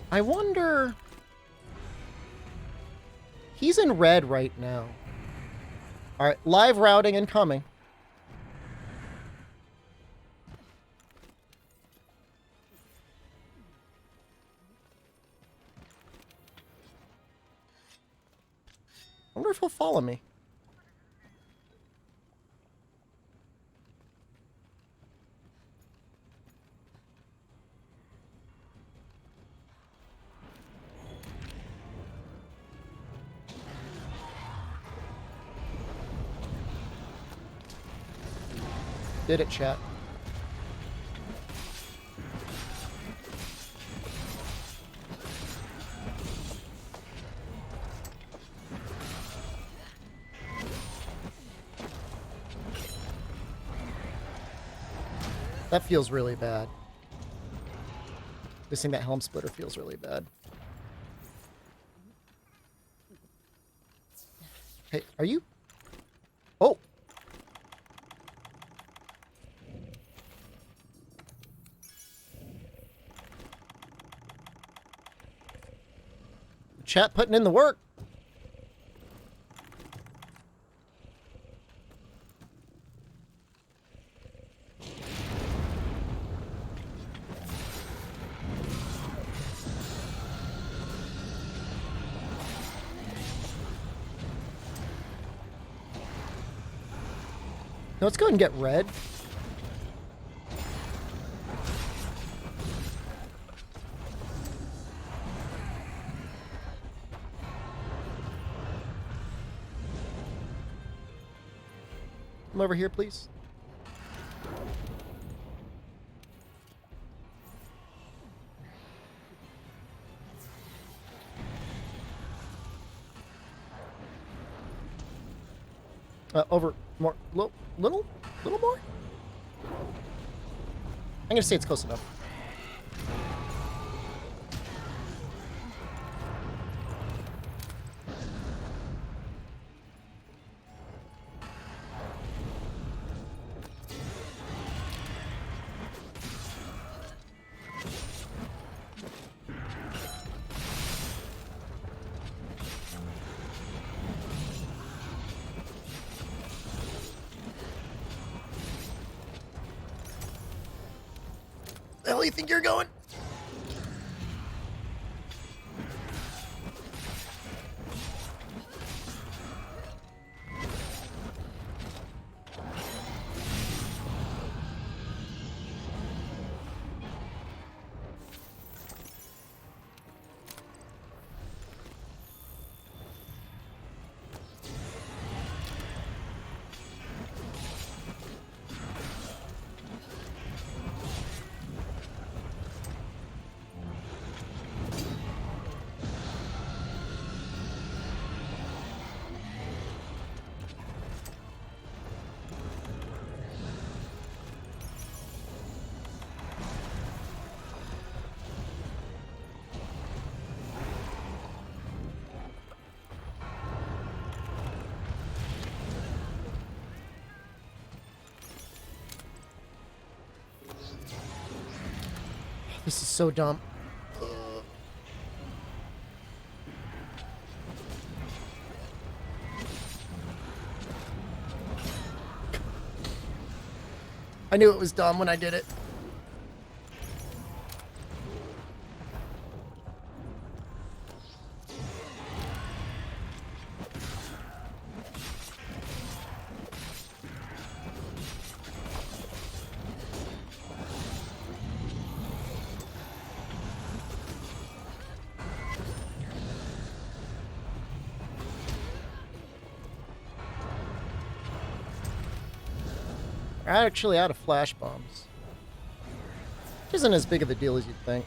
I wonder... He's in red right now. Alright, live routing incoming. I wonder if he'll follow me. Did it, chat. That feels really bad. Missing that helm splitter feels really bad. Hey, are you? Oh! Chat putting in the work. Now let's go ahead and get red. Come over here, please. Over more, little more? I'm gonna say it's close enough. The hell do you think you're going? This is so dumb. I knew it was dumb when I did it. We're actually out of flash bombs. Which isn't as big of a deal as you'd think.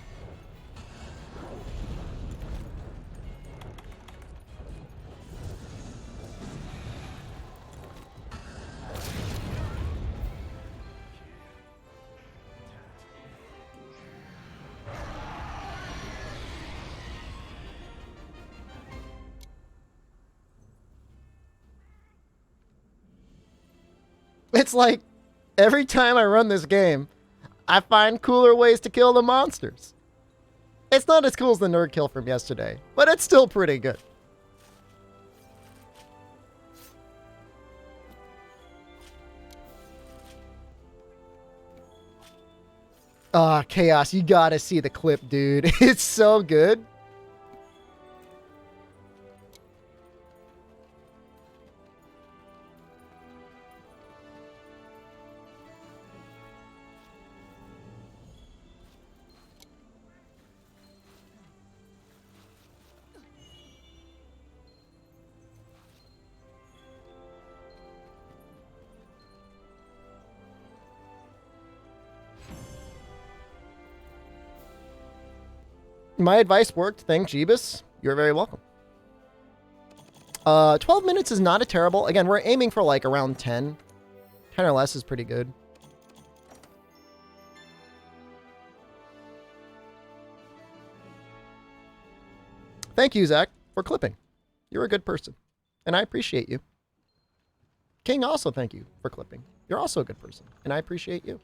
It's like every time I run this game, I find cooler ways to kill the monsters. It's not as cool as the nerd kill from yesterday, but it's still pretty good. Ah, Chaos, you gotta see the clip, dude. It's so good. My advice worked. Thanks, Jeebus. You're very welcome. 12 minutes is not a terrible. Again, we're aiming for like around 10. 10 or less is pretty good. Thank you, Zach, for clipping. You're a good person, and I appreciate you. King, also thank you for clipping. You're also a good person, and I appreciate you.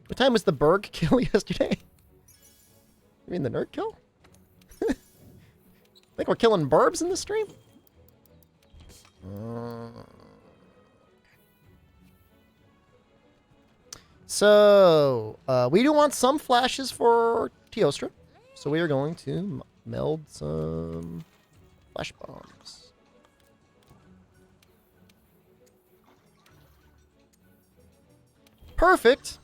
What time was the Berg kill yesterday? You mean the nerd kill? Think we're killing burbs in the stream? So, we do want some flashes for Teostra. So we are going to meld some flash bombs. Perfect.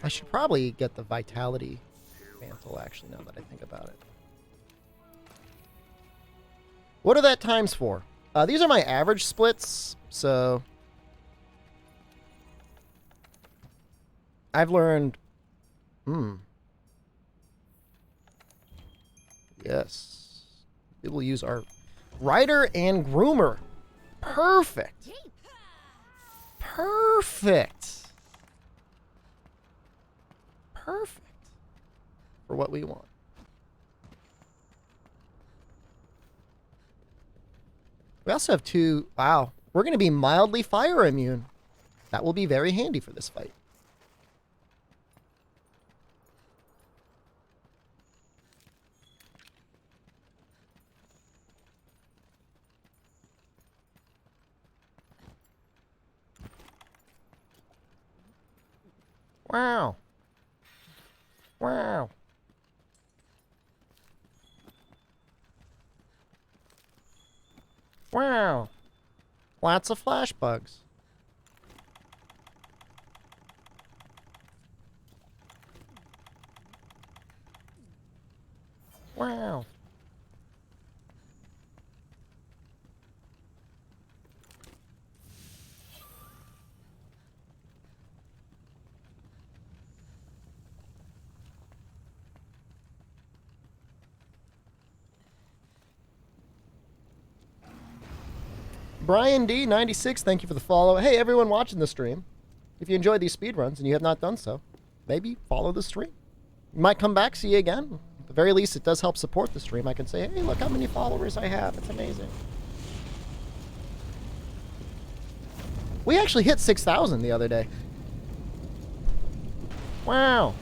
I should probably get the Vitality Mantle, actually, now that I think about it. What are that times for? These are my average splits, so... I've learned... Yes. We will use our Rider and Groomer. Perfect. Perfect. Perfect. For what we want. We also have two... Wow. We're going to be mildly fire immune. That will be very handy for this fight. Wow. Wow. Wow. Lots of flash bugs. Wow. Brian D96, thank you for the follow. Hey, everyone watching the stream. If you enjoy these speedruns and you have not done so, maybe follow the stream. You might come back, see you again. At the very least, it does help support the stream. I can say, hey, look how many followers I have. It's amazing. We actually hit 6,000 the other day. Wow.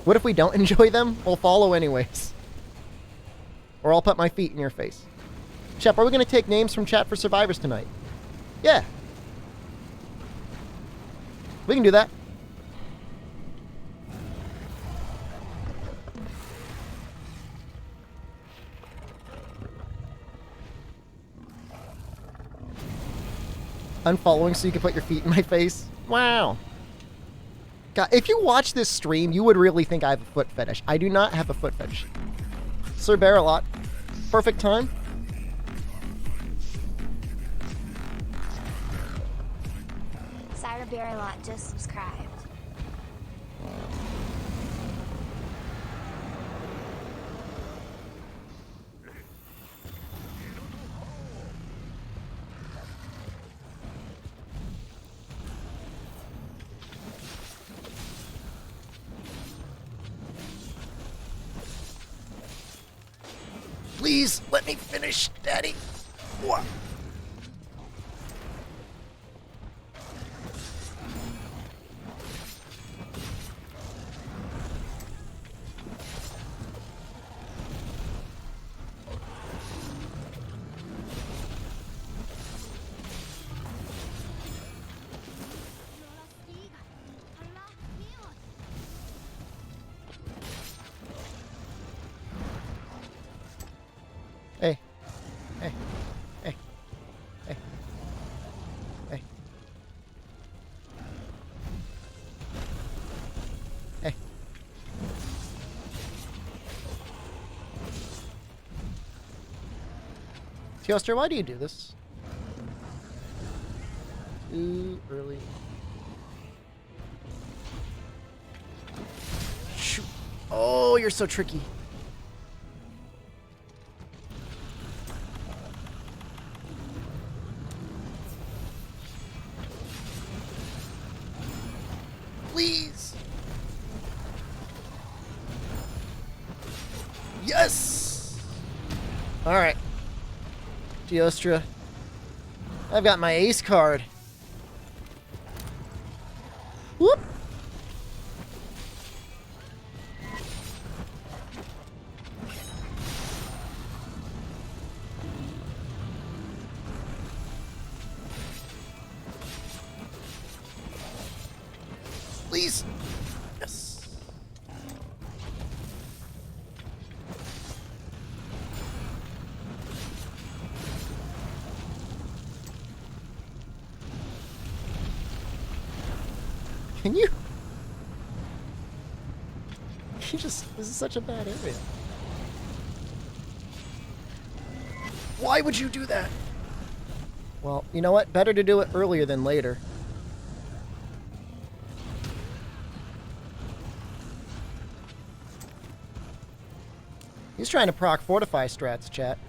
What if we don't enjoy them? We'll follow anyways. Or I'll put my feet in your face. Shep, are we going to take names from chat for survivors tonight? Yeah. We can do that. Unfollowing so you can put your feet in my face. Wow. God, if you watch this stream, you would really think I have a foot fetish. I do not have a foot fetish. Sir Barrelot. Perfect time. Sire Barrelot just subscribed. Please, let me finish, Daddy. What? Hey. Hey. Hey. Hey. Hey. Hey. Teoster, why do you do this? Too early. Shoot. Oh, you're so tricky. Please. Yes. All right. Geostra. I've got my ace card. Whoop. Please. Yes. Can you? This is such a bad area. Why would you do that? Well, you know what? Better to do it earlier than later. He's trying to proc fortify strats, chat.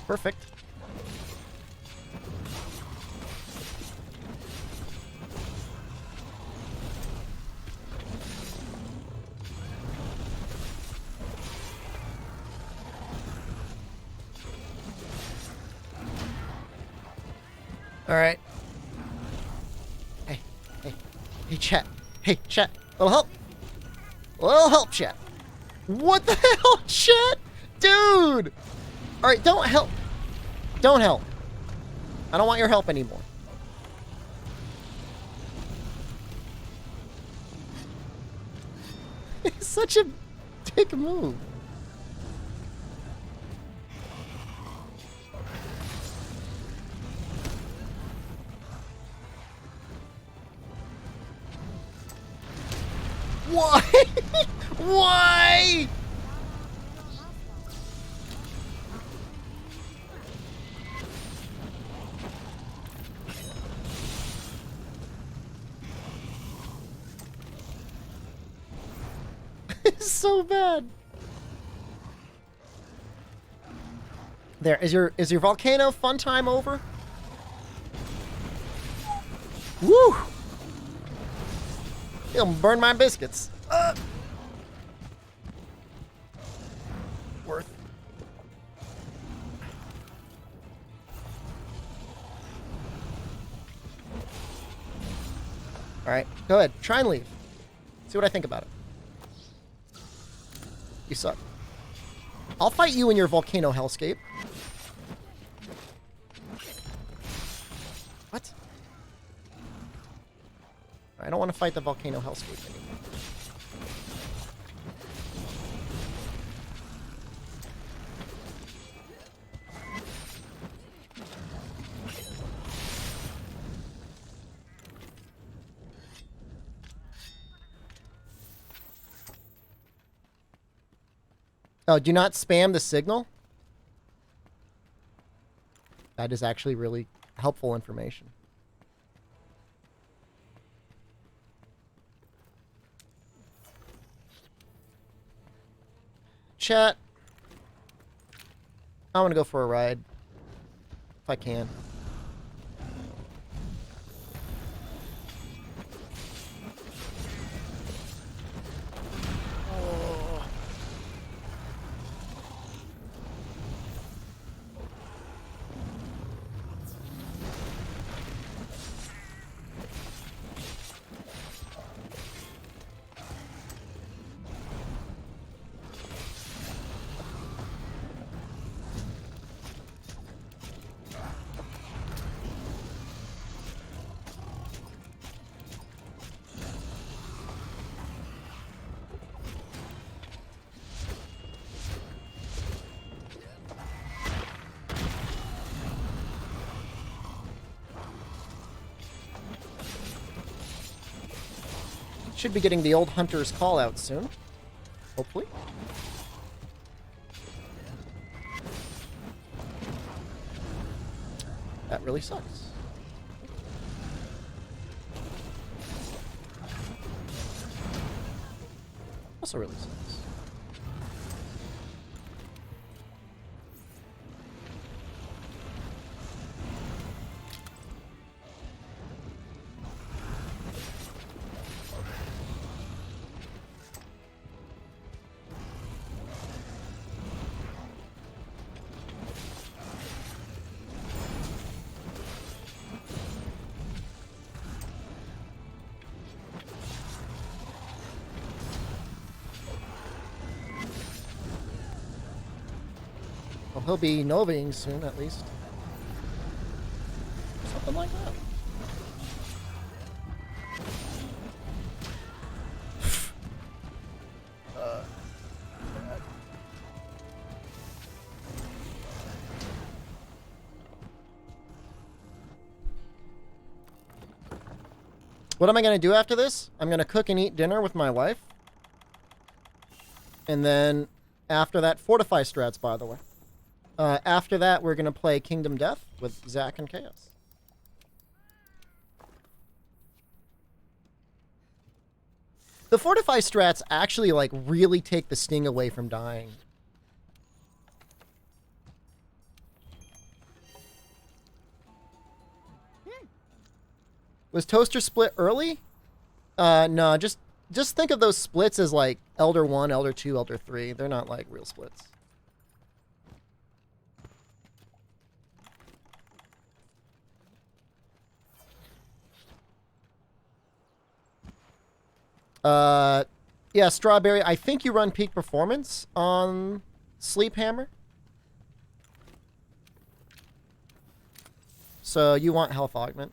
Perfect. All right. Hey, chat. Hey, chat. Little help. Little help, chat. What the hell, chat? Dude! All right, don't help. Don't help. I don't want your help anymore. It's such a dick move. Why? Why? It's so bad. There, is your volcano fun time over? Woo! You'll burn my biscuits. Worth. Alright, go ahead. Try and leave. See what I think about it. You suck. I'll fight you in your volcano hellscape. What? I don't want to fight the volcano hellscape anymore. Oh, do not spam the signal? That is actually really helpful information. Chat. I want to go for a ride. If I can. Should be getting the old hunter's call out soon. Hopefully. That really sucks. Also really sucks. Well, he'll be novaing soon, at least. Something like that. What am I going to do after this? I'm going to cook and eat dinner with my wife. And then after that, fortify strats, by the way. After that, we're going to play Kingdom Death with Zach and Chaos. The fortify strats actually, like, really take the sting away from dying. Was Toaster split early? No, just think of those splits as, like, Elder 1, Elder 2, Elder 3. They're not, like, real splits. Yeah, Strawberry, I think you run peak performance on Sleep Hammer. So you want health augment.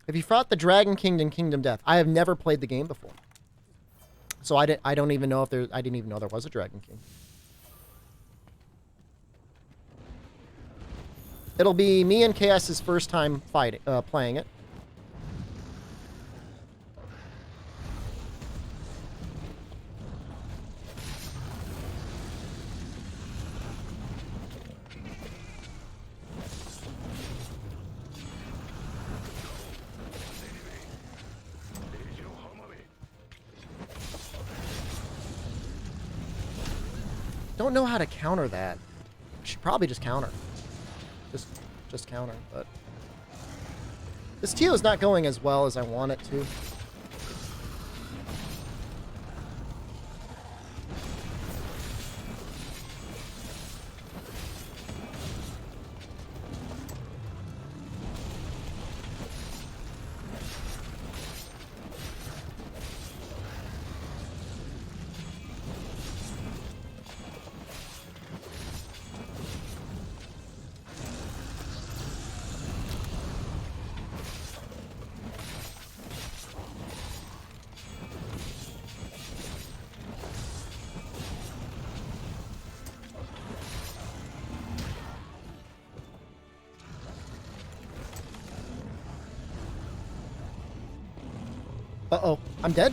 Have you fought the Dragon King in Kingdom Death? I have never played the game before. So I don't even know if there... I didn't even know there was a Dragon King. It'll be me and KS's first time playing it. Don't know how to counter that. Should probably just counter. Just counter, but this teal is not going as well as I want it to. Uh-oh, I'm dead?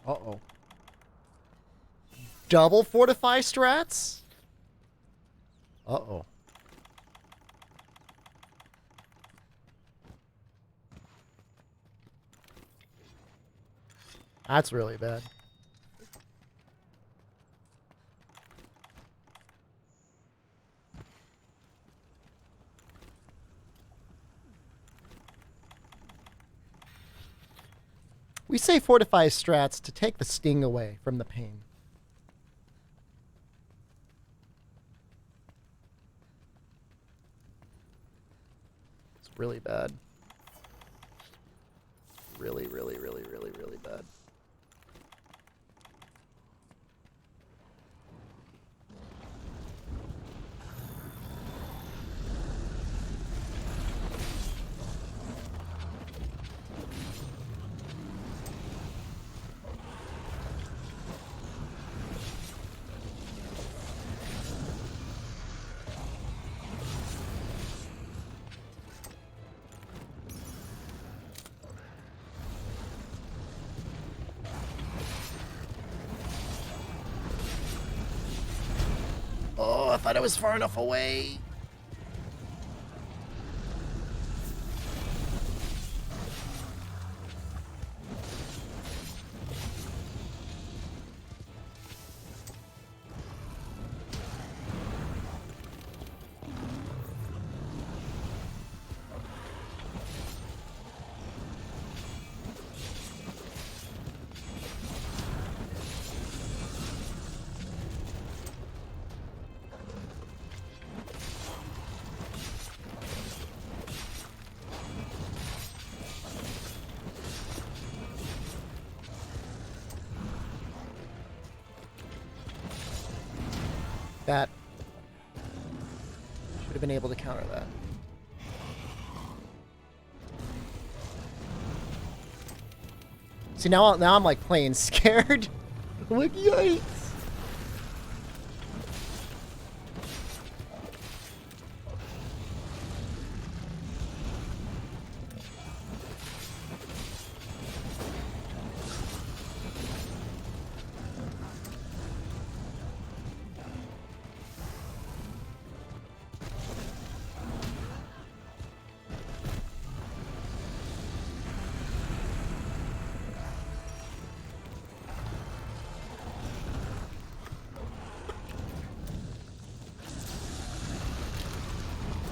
Uh-oh. Double fortify strats? Uh-oh. That's really bad. We say fortify strats to take the sting away from the pain. It's really bad. Really, really, really, really, really bad. Oh, I thought I was far enough away. That have been able to counter that. See, now I'm like playing scared. I'm like, yikes.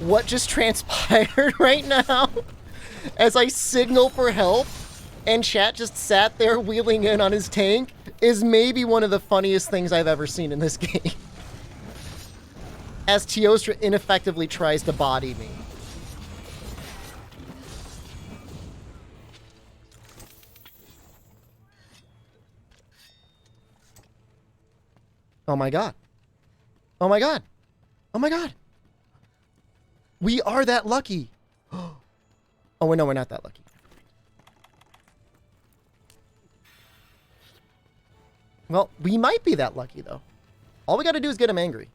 What just transpired right now as I signal for help and chat just sat there wheeling in on his tank is maybe one of the funniest things I've ever seen in this game. As Teostra ineffectively tries to body me. Oh my god. Oh my god. Oh my god. We are that lucky. Oh, wait, no, we're not that lucky. Well, we might be that lucky, though. All we gotta do is get him angry.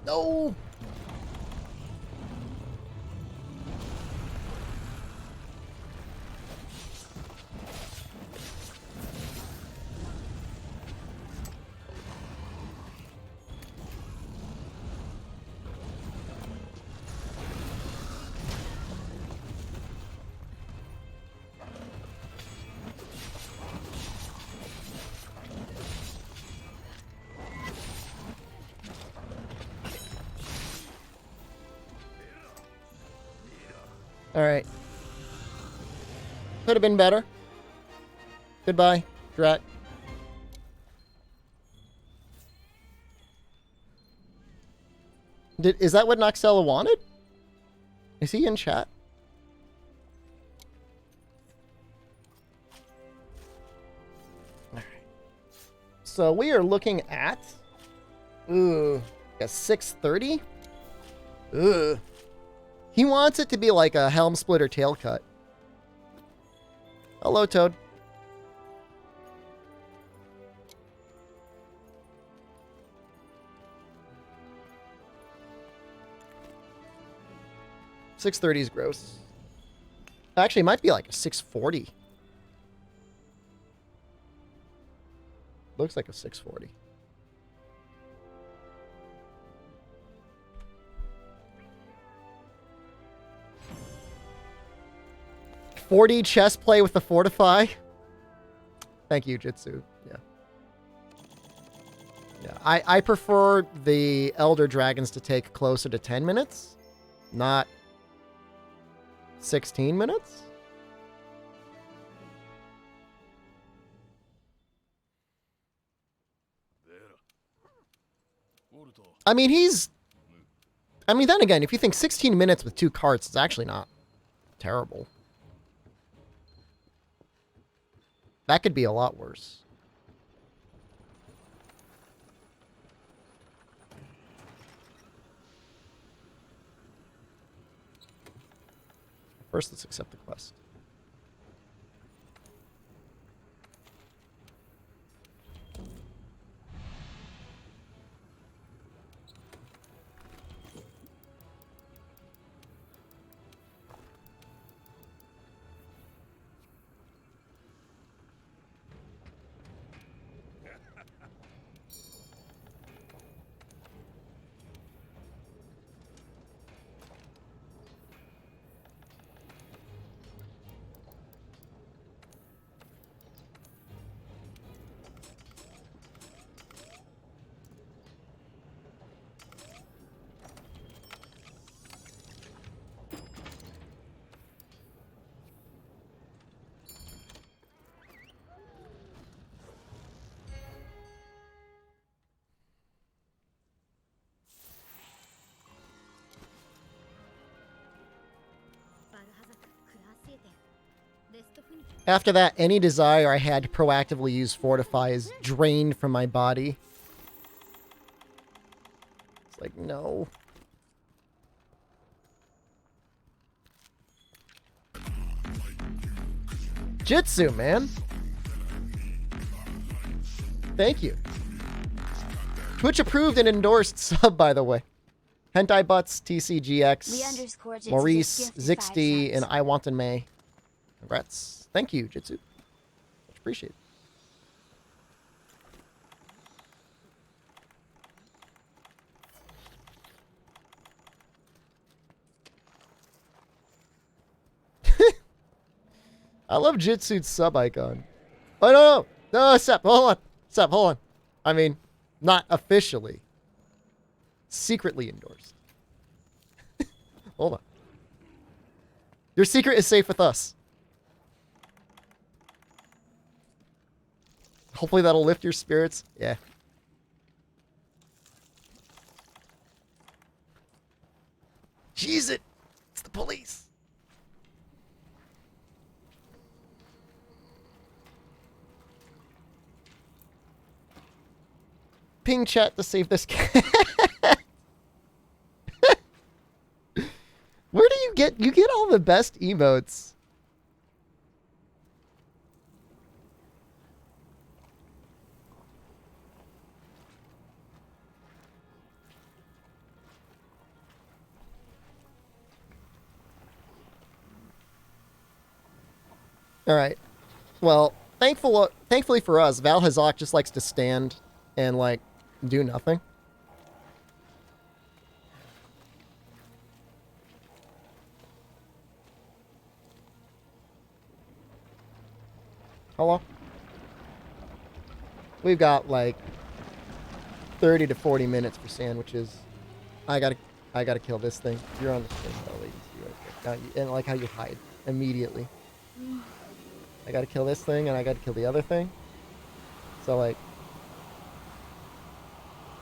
No! Alright. Could have been better. Goodbye, Drat. Is that what Noxella wanted? Is he in chat? Alright. So we are looking at... Ooh, a 630? Ugh. He wants it to be like a helm splitter tail cut. Hello, Toad. $630 is gross. Actually, it might be like a 640. Looks like a 640. $40 chess play with the Fortify. Thank you, Jitsu. Yeah. Yeah. I prefer the Elder Dragons to take closer to 10 minutes, not 16 minutes. I mean, then again, if you think 16 minutes with 2 carts is actually not terrible. That could be a lot worse. First, let's accept the quest. After that, any desire I had to proactively use Fortify is drained from my body. It's like, no. Jitsu, man. Thank you. Twitch approved and endorsed sub, by the way. Hentai Butts, TCGX, Maurice, Zixty, and I Want in May. Congrats. Thank you, Jitsu. Much appreciated. I love Jitsu's sub icon. Oh, no, no. No, Sep, hold on. Sep, hold on. I mean, not officially. Secretly endorsed. Hold on. Your secret is safe with us. Hopefully that'll lift your spirits. Yeah. Jeez it. It's the police. Ping chat to save this cat. Where do you get all the best emotes? All right. Well, thankfully for us, Val Hazak just likes to stand and like do nothing. Hello? We've got like 30 to 40 minutes for sandwiches. I gotta kill this thing. You're on the screen, though, ladies. Right there. And like how you hide immediately. I gotta kill this thing, and I gotta kill the other thing. So like,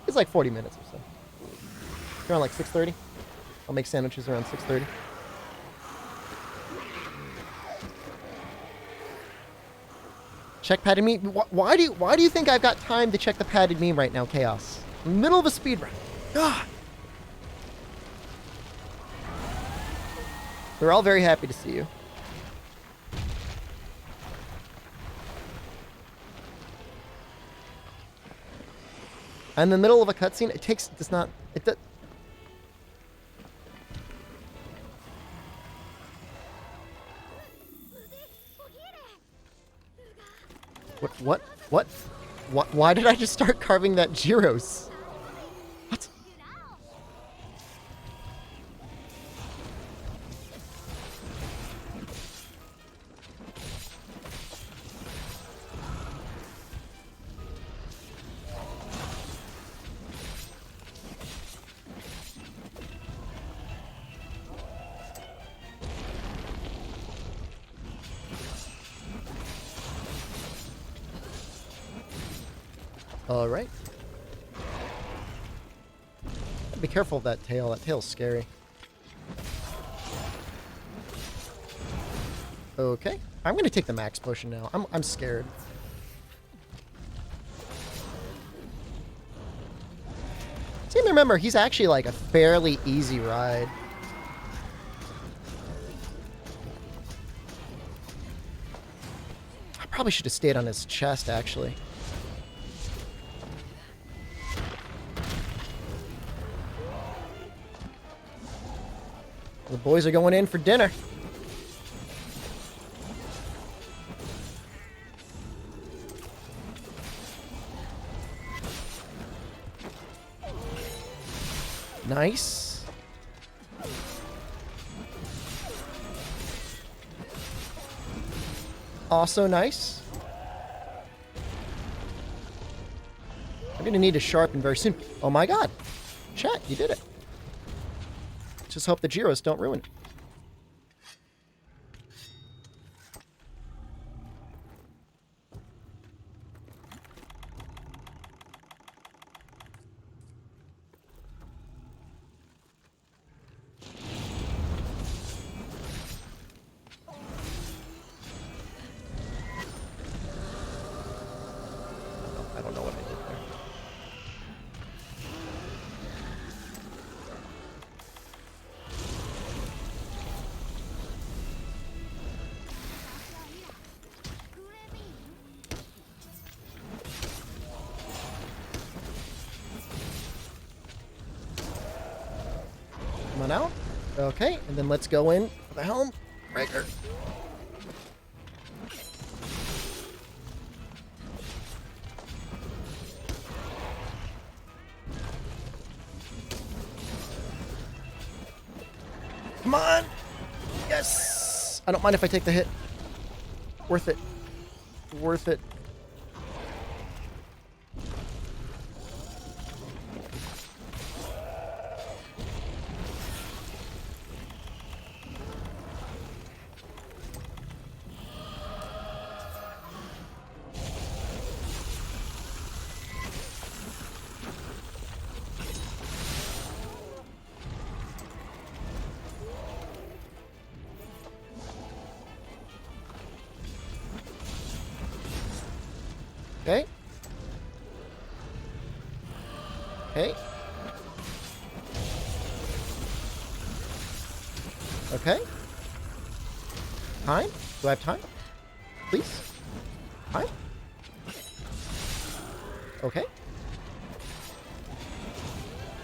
it's like 40 minutes or so. Around like 6:30. I'll make sandwiches around 6:30. Check padded meme. Why do you think I've got time to check the padded meme right now, Chaos? In the middle of a speedrun. God. We're all very happy to see you. In the middle of a cutscene, it does not. What? Why did I just start carving that gyros? What? All right. Be careful of that tail. That tail's scary. Okay. I'm going to take the max potion now. I'm scared. Seem to remember, he's actually like a fairly easy ride. I probably should have stayed on his chest, actually. The boys are going in for dinner. Nice. Also nice. I'm gonna need to sharpen very soon. Oh my god. Chat, you did it. Just hope the gyros don't ruin it. I don't know what I did there. Come on out. Okay, and then let's go in for the helm breaker. Come on! Yes! I don't mind if I take the hit. Worth it. Worth it. Okay. Okay. Okay. Time? Do I have time? Please? Time? Okay.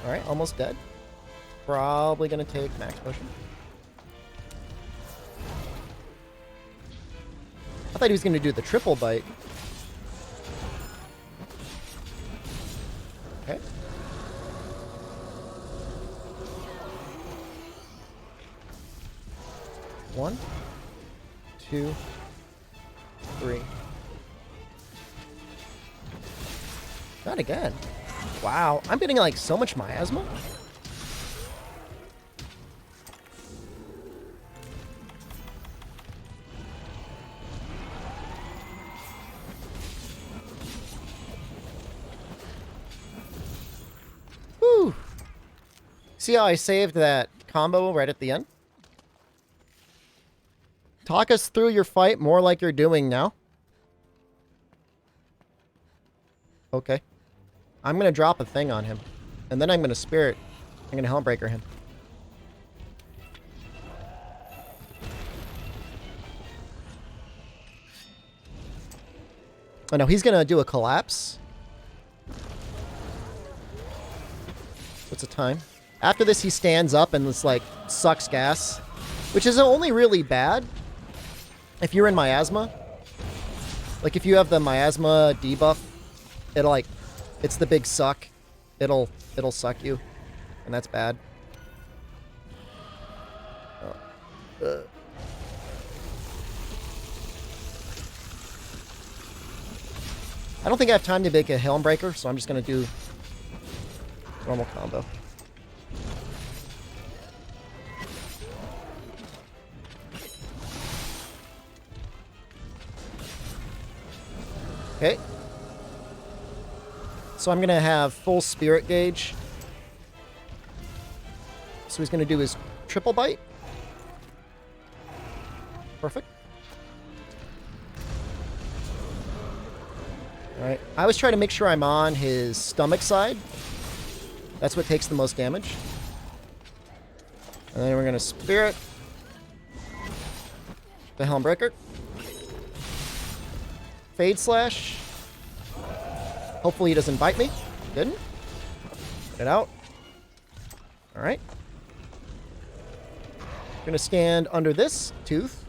Alright, almost dead. Probably gonna take max potion. I thought he was gonna do the triple bite. Okay. One, two, three. Not again. Wow, I'm getting like so much miasma. Whew. See how I saved that combo right at the end? Talk us through your fight more like you're doing now. Okay. I'm going to drop a thing on him. And then I'm going to spirit. I'm going to Helmbreaker him. Oh no, he's going to do a collapse. What's the time? After this, he stands up and it's like sucks gas. Which is only really bad if you're in miasma. Like if you have the miasma debuff, it'll like, it's the big suck. It'll suck you, and that's bad. I don't think I have time to make a Helmbreaker, so I'm just gonna do normal combo. Okay. So I'm going to have full spirit gauge. So he's going to do his triple bite. Perfect. Alright. I always try to make sure I'm on his stomach side. That's what takes the most damage. And then we're going to spirit the Helmbreaker. Fade Slash. Hopefully he doesn't bite me. Didn't. Get it out. Alright. Gonna stand under this tooth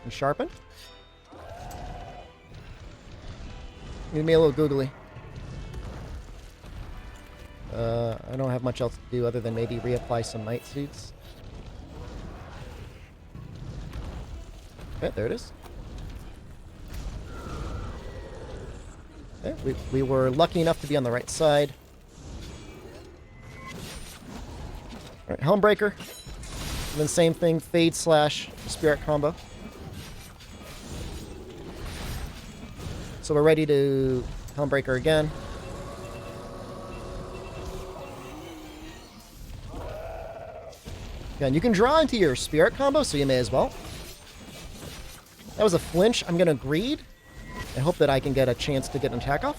and sharpen. Give me a little googly. I don't have much else to do other than maybe reapply some night seeds. Okay, there it is. Okay, we were lucky enough to be on the right side. Alright, Helmbreaker. And then same thing, Fade Slash, Spirit combo. So we're ready to Helmbreaker again. Yeah, and you can draw into your Spirit combo, so you may as well. That was a flinch. I'm going to Greed. I hope that I can get a chance to get an attack off.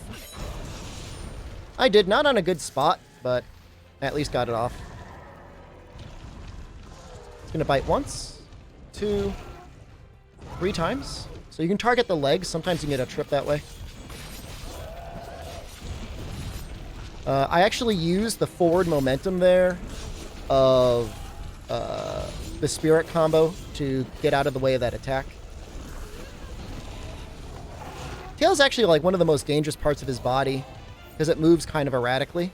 I did, not on a good spot, but I at least got it off. It's gonna bite once, 2, 3 times. So you can target the legs. Sometimes you can get a trip that way. I actually used the forward momentum there of the spirit combo to get out of the way of that attack. Tail's actually like one of the most dangerous parts of his body because it moves kind of erratically.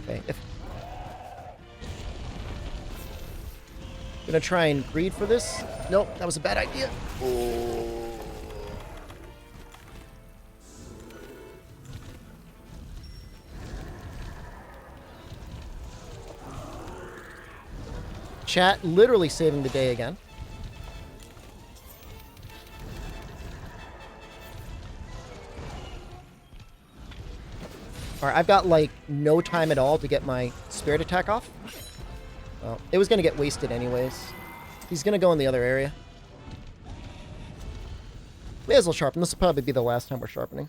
Okay, gonna try and greed for this. Nope, that was a bad idea. Oh. Chat literally saving the day again. Alright, I've got like no time at all to get my spirit attack off. Well, it was going to get wasted anyways. He's going to go in the other area. May as well sharpen. This will probably be the last time we're sharpening.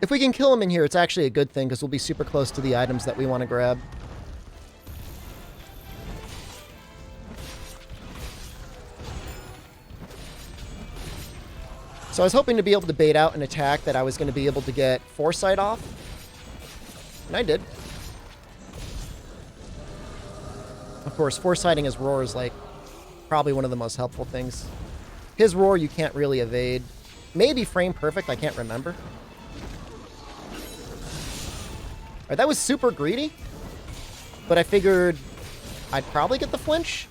If we can kill him in here, it's actually a good thing because we'll be super close to the items that we want to grab. So I was hoping to be able to bait out an attack that I was going to be able to get foresight off. And I did. Of course, foresighting his roar is like probably one of the most helpful things. His roar you can't really evade. Maybe frame perfect, I can't remember. Alright, that was super greedy. But I figured I'd probably get the flinch.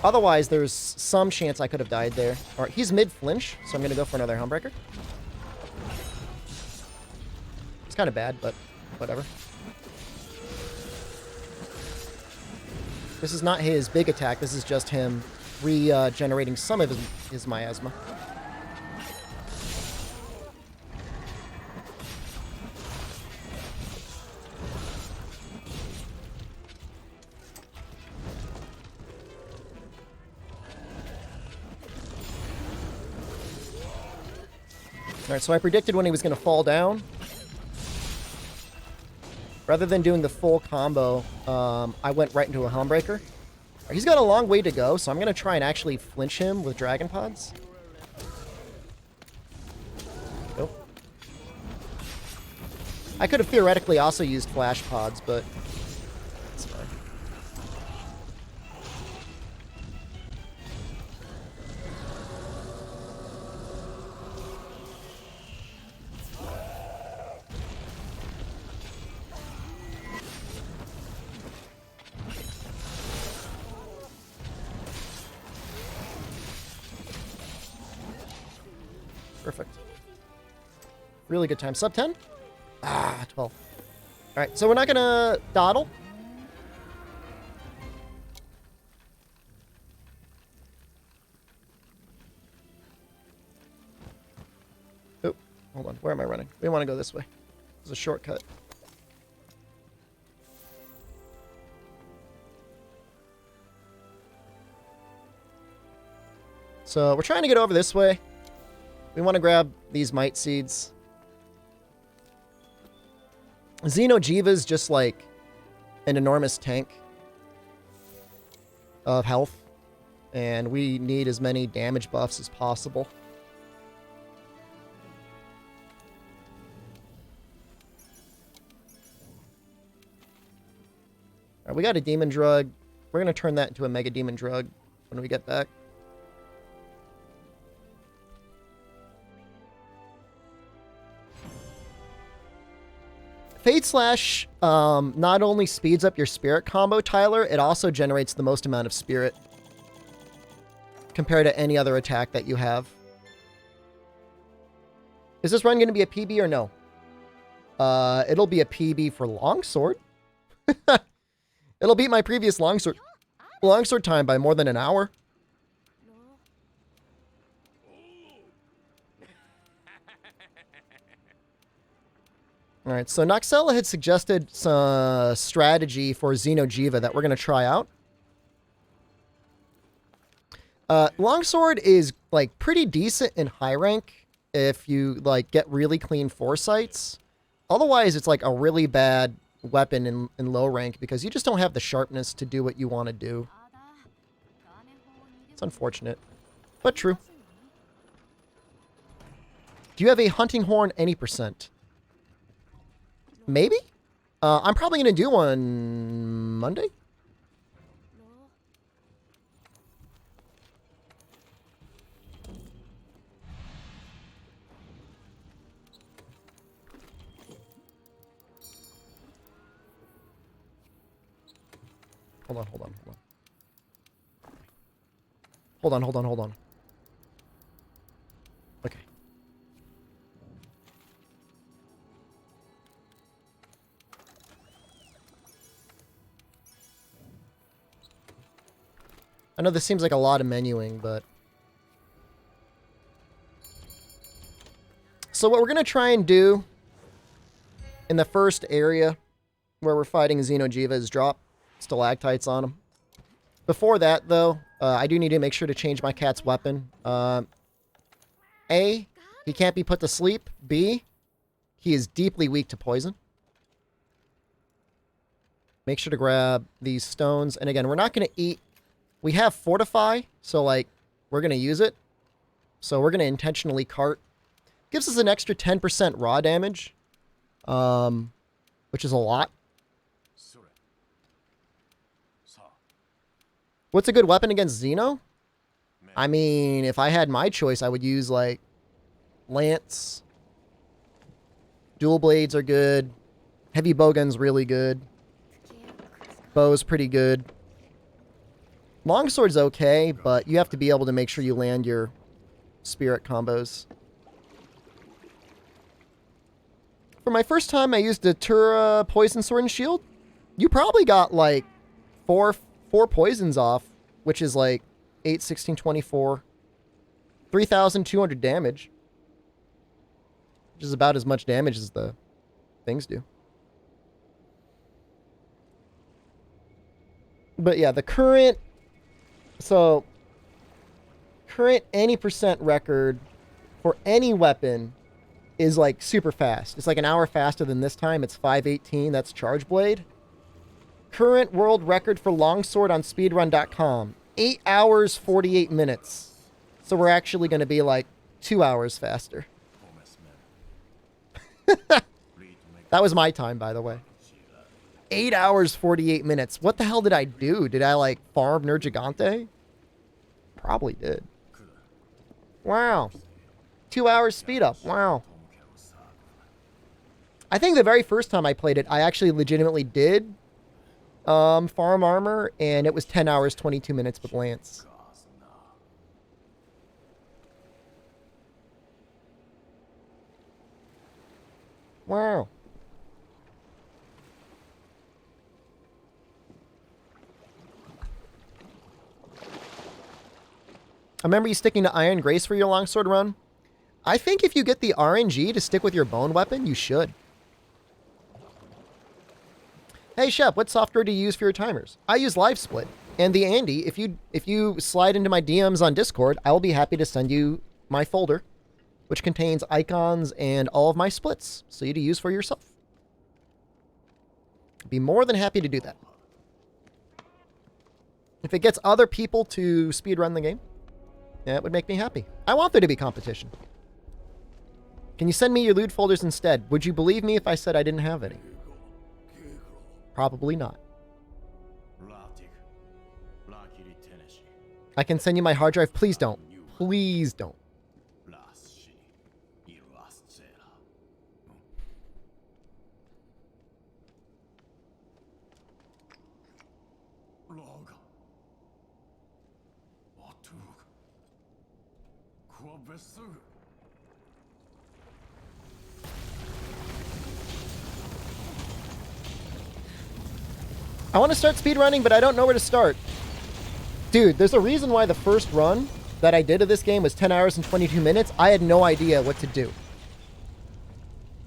Otherwise, there's some chance I could have died there. Alright, he's mid-flinch, so I'm going to go for another Helmbreaker. It's kind of bad, but whatever. This is not his big attack. This is just him regenerating some of his miasma. Alright, so I predicted when he was going to fall down. Rather than doing the full combo, I went right into a Helmbreaker. He's got a long way to go, so I'm going to try and actually flinch him with Dragon Pods. Nope. I could have theoretically also used Flash Pods, but it's fine. Perfect. Really good time. Sub 10? Ah, 12. Alright, so we're not gonna dawdle. Oh, hold on. Where am I running? We want to go this way. There's a shortcut. So we're trying to get over this way. We want to grab these Might Seeds. Xeno Jiva's just like an enormous tank of health. And we need as many damage buffs as possible. Alright, we got a Demon Drug. We're going to turn that into a Mega Demon Drug when we get back. Fade Slash not only speeds up your spirit combo, Tyler, it also generates the most amount of spirit compared to any other attack that you have. Is this run going to be a PB or no? It'll be a PB for Longsword. It'll beat my previous Longsword time by more than an hour. All right, so Noxella had suggested some strategy for Xeno that we're going to try out. Longsword is like pretty decent in high rank if you like get really clean foresights. Otherwise, it's like a really bad weapon in low rank because you just don't have the sharpness to do what you want to do. It's unfortunate, but true. Do you have a hunting horn any percent? Maybe? I'm probably going to do one Monday. Hold on. Hold on. Okay. I know this seems like a lot of menuing, but... So what we're going to try and do in the first area where we're fighting Xeno is drop stalactites on him. Before that, though, I do need to make sure to change my cat's weapon. A, he can't be put to sleep. B, he is deeply weak to poison. Make sure to grab these stones. And again, we're not going to eat... We have Fortify, so, like, we're going to use it. So we're going to intentionally cart. Gives us an extra 10% raw damage, which is a lot. What's a good weapon against Xeno? I mean, if I had my choice, I would use, like, Lance. Dual blades are good. Heavy bowgun's really good. Bow's pretty good. Longsword's okay, but you have to be able to make sure you land your spirit combos. For my first time, I used a Tura Poison Sword and Shield. You probably got, like, four poisons off, which is like 8, 16, 24, 3,200 damage, which is about as much damage as the things do. But yeah, the current any percent record for any weapon is like super fast. It's like an hour faster than this time. It's 5:18. That's Charge Blade. Current world record for longsword on speedrun.com. 8 hours, 48 minutes. So we're actually going to be like 2 hours faster. That was my time, by the way. 8 hours, 48 minutes. What the hell did I do? Did I like farm Nergigante? Probably did. Wow. 2 hours speed up. Wow. I think the very first time I played it, I actually legitimately did farm armor, and it was 10 hours, 22 minutes with Lance. Wow. I remember you sticking to Iron Grace for your longsword run. I think if you get the RNG to stick with your bone weapon, you should. Hey Shep, what software do you use for your timers? I use LiveSplit. And the Andy, if you slide into my DMs on Discord, I will be happy to send you my folder, which contains icons and all of my splits, so you to use for yourself. Be more than happy to do that. If it gets other people to speedrun the game, yeah, it would make me happy. I want there to be competition. Can you send me your loot folders instead? Would you believe me if I said I didn't have any? Probably not. I can send you my hard drive. Please don't. Please don't. I want to start speedrunning, but I don't know where to start. Dude, there's a reason why the first run that I did of this game was 10 hours and 22 minutes. I had no idea what to do.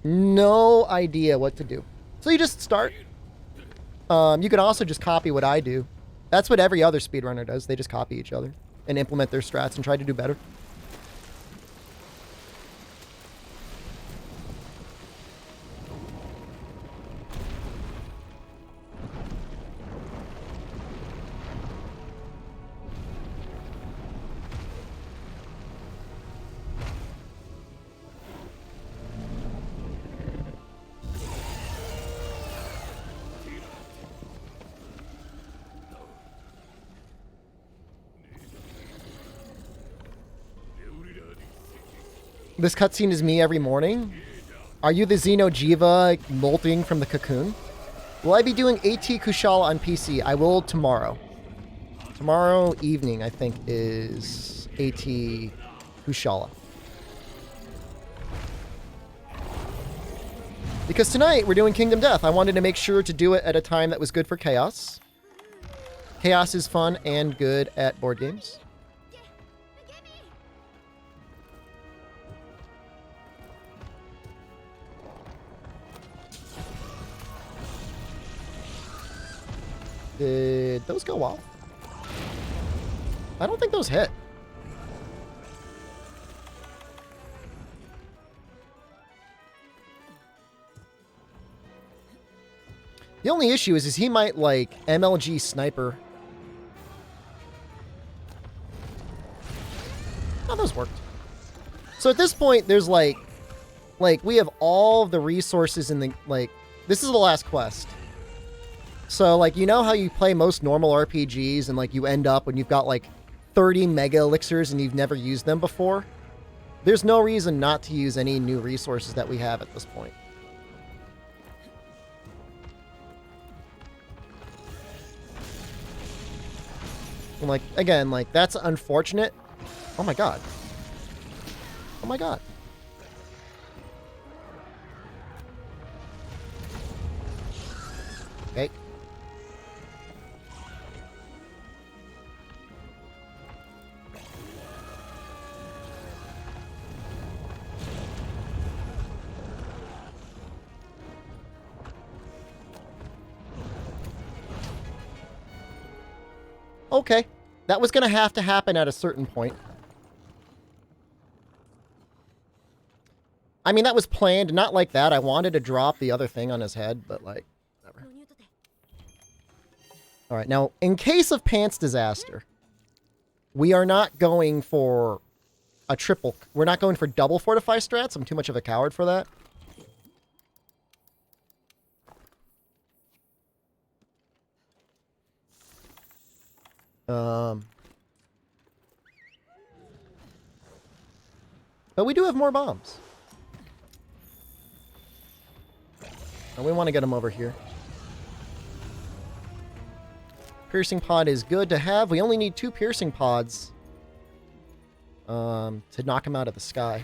No idea what to do. So you just start. You can also just copy what I do. That's what every other speedrunner does. They just copy each other and implement their strats and try to do better. This cutscene is me every morning. Are you the Xeno Jiva molting from the cocoon? Will I be doing AT Kushala on PC? I will tomorrow. Tomorrow evening, I think, is AT Kushala. Because tonight we're doing Kingdom Death. I wanted to make sure to do it at a time that was good for Chaos. Chaos is fun and good at board games. Did those go off? I don't think those hit. The only issue is he might, like, MLG sniper. Oh, those worked. So at this point, there's, like, we have all the resources in the, like, this is the last quest. So, like, you know how you play most normal RPGs and, like, you end up when you've got, like, 30 mega elixirs and you've never used them before? There's no reason not to use any new resources that we have at this point. And, like, again, like, that's unfortunate. Oh my god. Oh my god. Okay. Okay. That was going to happen at a certain point. I mean, that was planned. Not like that. I wanted to drop the other thing on his head, but, like, whatever. Alright, now, in case of pants disaster, we are not going for a triple... We're not going for double fortify strats. I'm too much of a coward for that. But we do have more bombs. And we want to get them over here. Piercing pod is good to have. We only need 2 piercing pods to knock him out of the sky.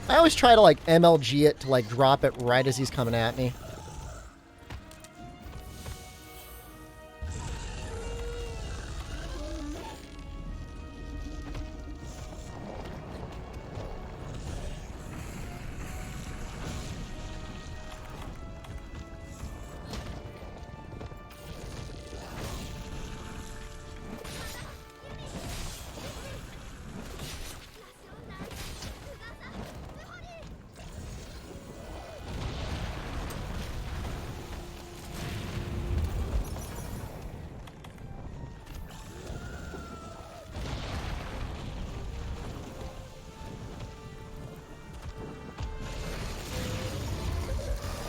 I always try to, like, MLG it to, like, drop it right as he's coming at me.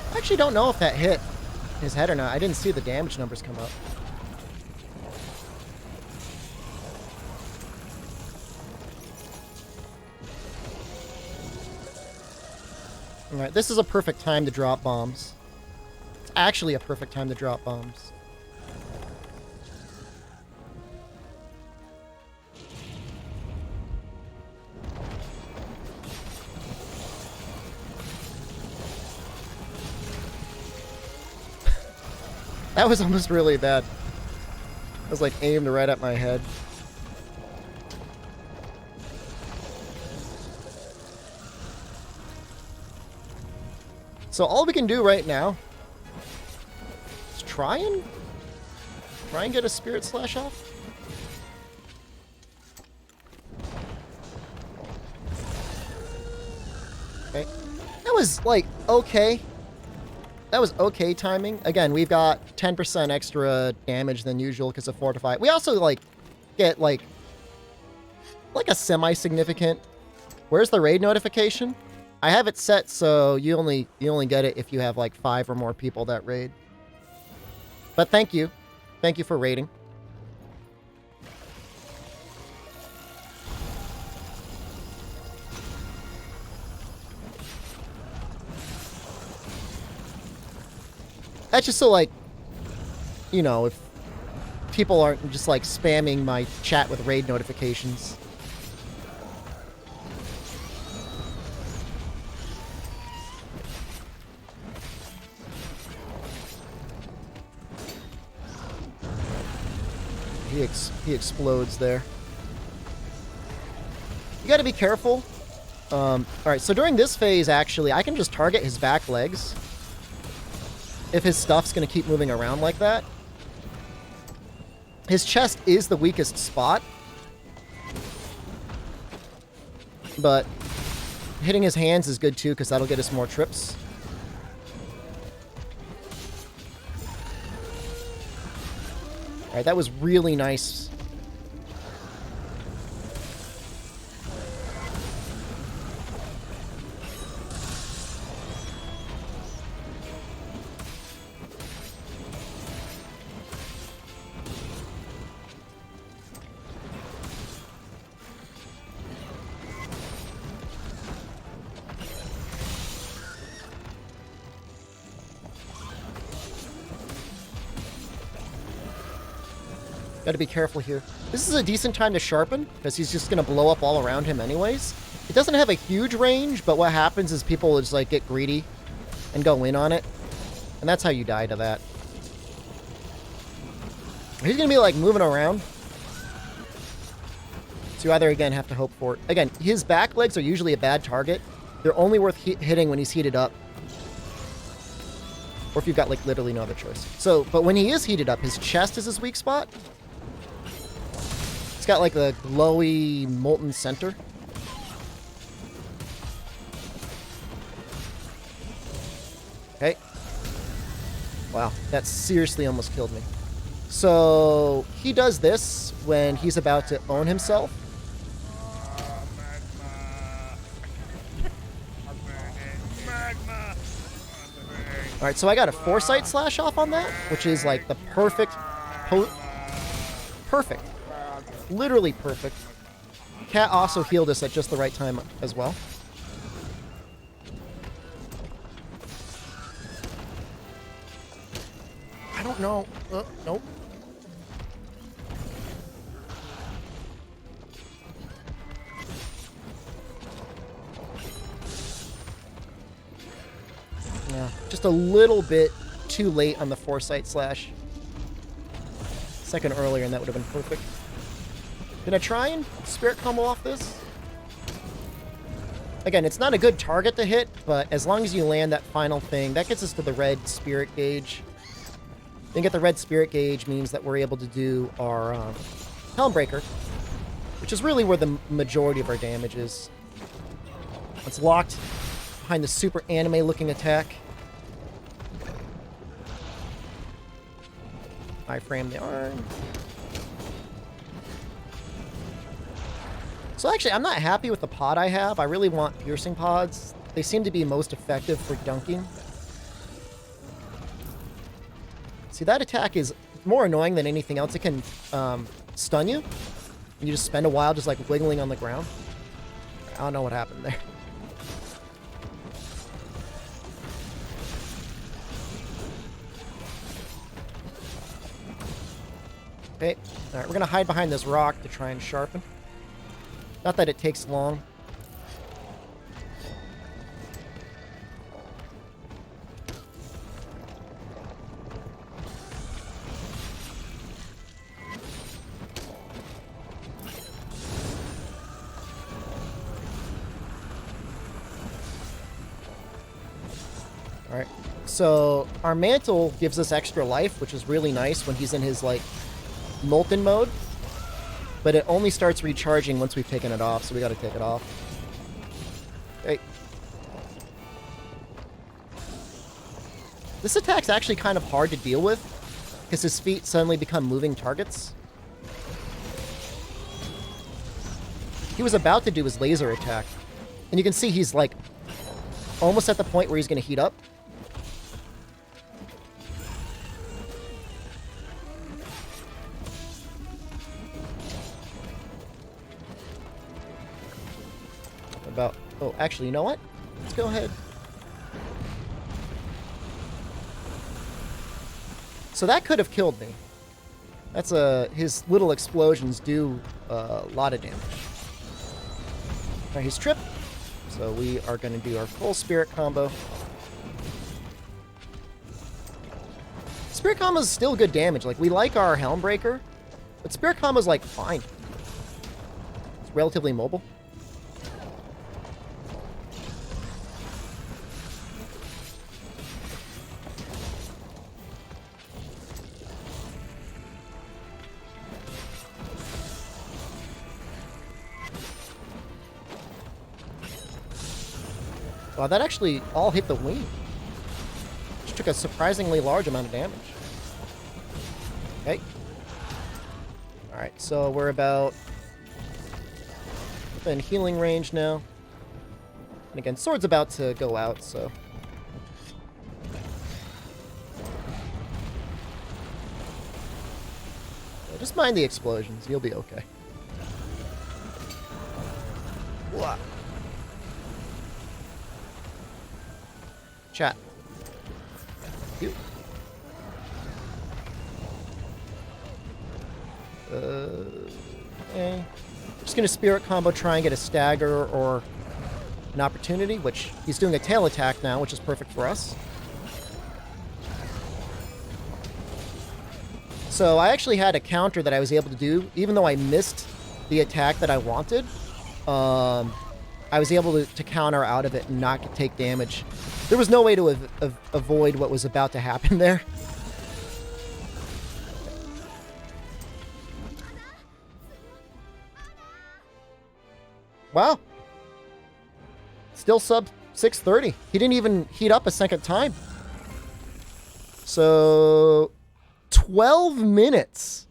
I actually don't know if that hit his head or not. I didn't see the damage numbers come up. Alright, this is a perfect time to drop bombs. It's actually a perfect time to drop bombs. That was almost really bad. It was like aimed right at my head. So all we can do right now is try and get a Spirit Slash off. Okay. That was, like, okay. That was okay timing. Again, we've got 10% extra damage than usual because of Fortify. We also, like, get, like a semi-significant... Where's the raid notification? I have it set so you only get it if you have, like, 5 or more people that raid. But thank you. Thank you for raiding. That's just so, like, you know, if people aren't just, like, spamming my chat with raid notifications. He explodes there. You gotta be careful. Alright, so during this phase, actually, I can just target his back legs. If his stuff's going to keep moving around like that. His chest is the weakest spot. But hitting his hands is good too, because that'll get us more trips. Alright, that was really nice. Gotta be careful here. This is a decent time to sharpen, because he's just gonna blow up all around him anyways. It doesn't have a huge range, but what happens is people just, like, get greedy and go in on it. And that's how you die to that. He's gonna be, like, moving around. So you either, again, have to hope for it. Again, his back legs are usually a bad target. They're only worth hitting when he's heated up. Or if you've got, like, literally no other choice. So, but when he is heated up, his chest is his weak spot. It's got, like, the glowy, molten center. Okay. Wow, that seriously almost killed me. So, he does this when he's about to own himself. Alright, so I got a Foresight Slash off on that, which is, like, the perfect... Perfect. Literally perfect. Cat also healed us at just the right time as well. I don't know. Nope. Yeah, just a little bit too late on the Foresight Slash. A second earlier and that would have been perfect. Gonna try and Spirit Combo off this. Again, it's not a good target to hit, but as long as you land that final thing, that gets us to the red Spirit Gauge. Then get the red Spirit Gauge means that we're able to do our Helmbreaker, which is really where the majority of our damage is. It's locked behind the super anime-looking attack. I frame the arm. So actually, I'm not happy with the pod I have. I really want piercing pods. They seem to be most effective for dunking. See, that attack is more annoying than anything else. It can stun you. And you just spend a while just, like, wiggling on the ground. I don't know what happened there. Okay. Alright, we're going to hide behind this rock to try and sharpen. Not that it takes long. Alright. So, our mantle gives us extra life, which is really nice when he's in his, like, molten mode. But it only starts recharging once we've taken it off, so we gotta take it off. Okay. This attack's actually kind of hard to deal with, because his feet suddenly become moving targets. He was about to do his laser attack. And you can see he's, like, almost at the point where he's going to heat up. About... Oh, actually, you know what? Let's go ahead. So that could have killed me. That's his little explosions do a lot of damage. Alright, he's tripped. So we are going to do our full spirit combo. Spirit combo is still good damage. Like, we like our Helmbreaker, but spirit combo is, like, fine. It's relatively mobile. Wow, that actually all hit the wing. Which took a surprisingly large amount of damage. Okay. Alright, so we're about in healing range now. And again, sword's about to go out, so... Yeah, just mind the explosions, you'll be okay. Wow. Chat. You. Okay. Just gonna spirit combo, try and get a stagger or an opportunity, which he's doing a tail attack now, which is perfect for us. So I actually had a counter that I was able to do, even though I missed the attack that I wanted. I was able to counter out of it and not take damage. There was no way to avoid what was about to happen there. Wow. Still sub 630. He didn't even heat up a second time. So, 12 minutes.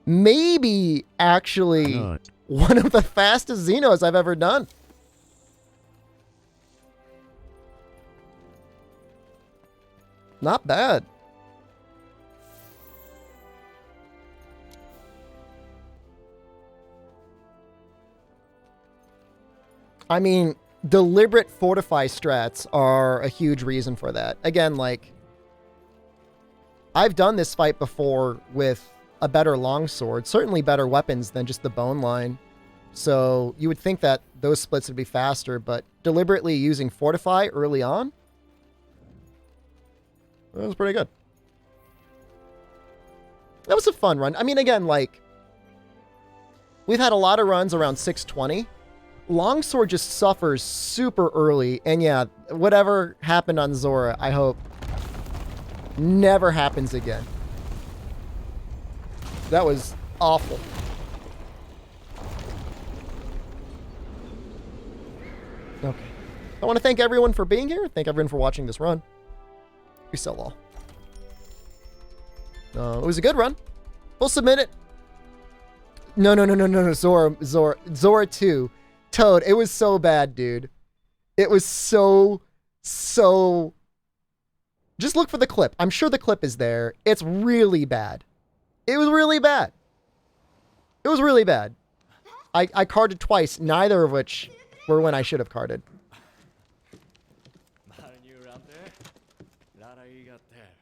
Maybe actually one of the fastest Xenos I've ever done. Not bad. I mean, deliberate fortify strats are a huge reason for that. Again, like, I've done this fight before with a better longsword, certainly better weapons than just the bone line. So you would think that those splits would be faster, but deliberately using fortify early on, that was pretty good. That was a fun run. I mean, again, like, we've had a lot of runs around 620. Longsword just suffers super early. And yeah, whatever happened on Zora, I hope never happens again. That was awful. Okay. I want to thank everyone for being here. Thank everyone for watching this run. We sell all. It was a good run. We'll submit it. No. Zora 2. Toad, it was so bad, dude. It was so... Just look for the clip. I'm sure the clip is there. It's really bad. It was really bad. It was really bad. I carded twice, neither of which were when I should have carded.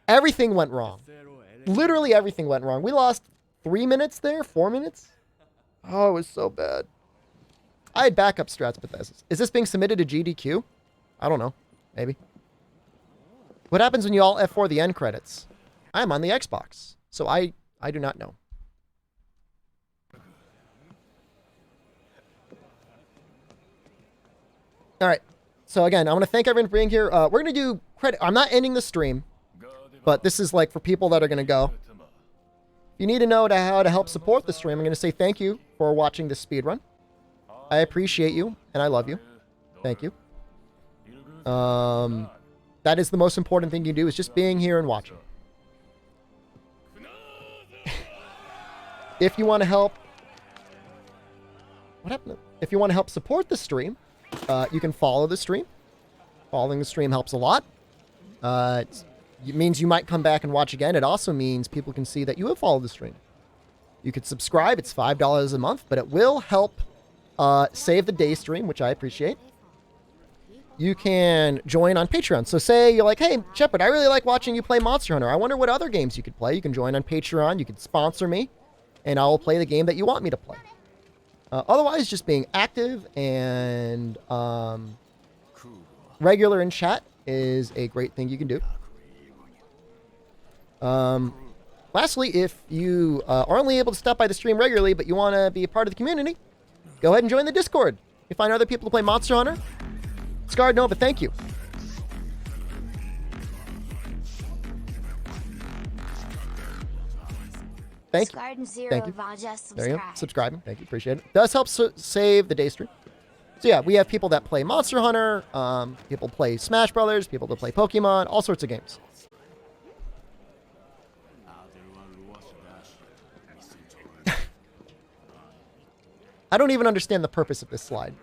Everything went wrong. Literally everything went wrong. We lost 3 minutes there, 4 minutes. Oh, it was so bad. I had backup strats, but is this being submitted to GDQ? I don't know. Maybe. What happens when you all F4 the end credits? I'm on the Xbox, so I do not know. All right. So again, I want to thank everyone for being here. We're going to do credit. I'm not ending the stream, but this is like for people that are going to go. If you need to know how to help support the stream, I'm going to say thank you for watching this speedrun. I appreciate you, and I love you. Thank you. That is the most important thing you do, is just being here and watching. If you want to help... What happened? If you want to help support the stream, you can follow the stream. Following the stream helps a lot. It means you might come back and watch again. It also means people can see that you have followed the stream. You could subscribe. It's $5 a month, but it will help save the day stream, which I appreciate. You can join on Patreon. So say you're like, hey, Shepard, I really like watching you play Monster Hunter. I wonder what other games you could play. You can join on Patreon. You can sponsor me, and I will play the game that you want me to play. Otherwise, just being active and regular in chat is a great thing you can do. Lastly, if you are only able to stop by the stream regularly, but you want to be a part of the community, go ahead and join the Discord. You find other people to play Monster Hunter. Scarred Nova, thank you. Thank you. Thank you. There you go. Subscribing. Thank you. Appreciate it. Does help save the day stream. So yeah, we have people that play Monster Hunter, people play Smash Brothers, people that play Pokemon, all sorts of games. I don't even understand the purpose of this slide.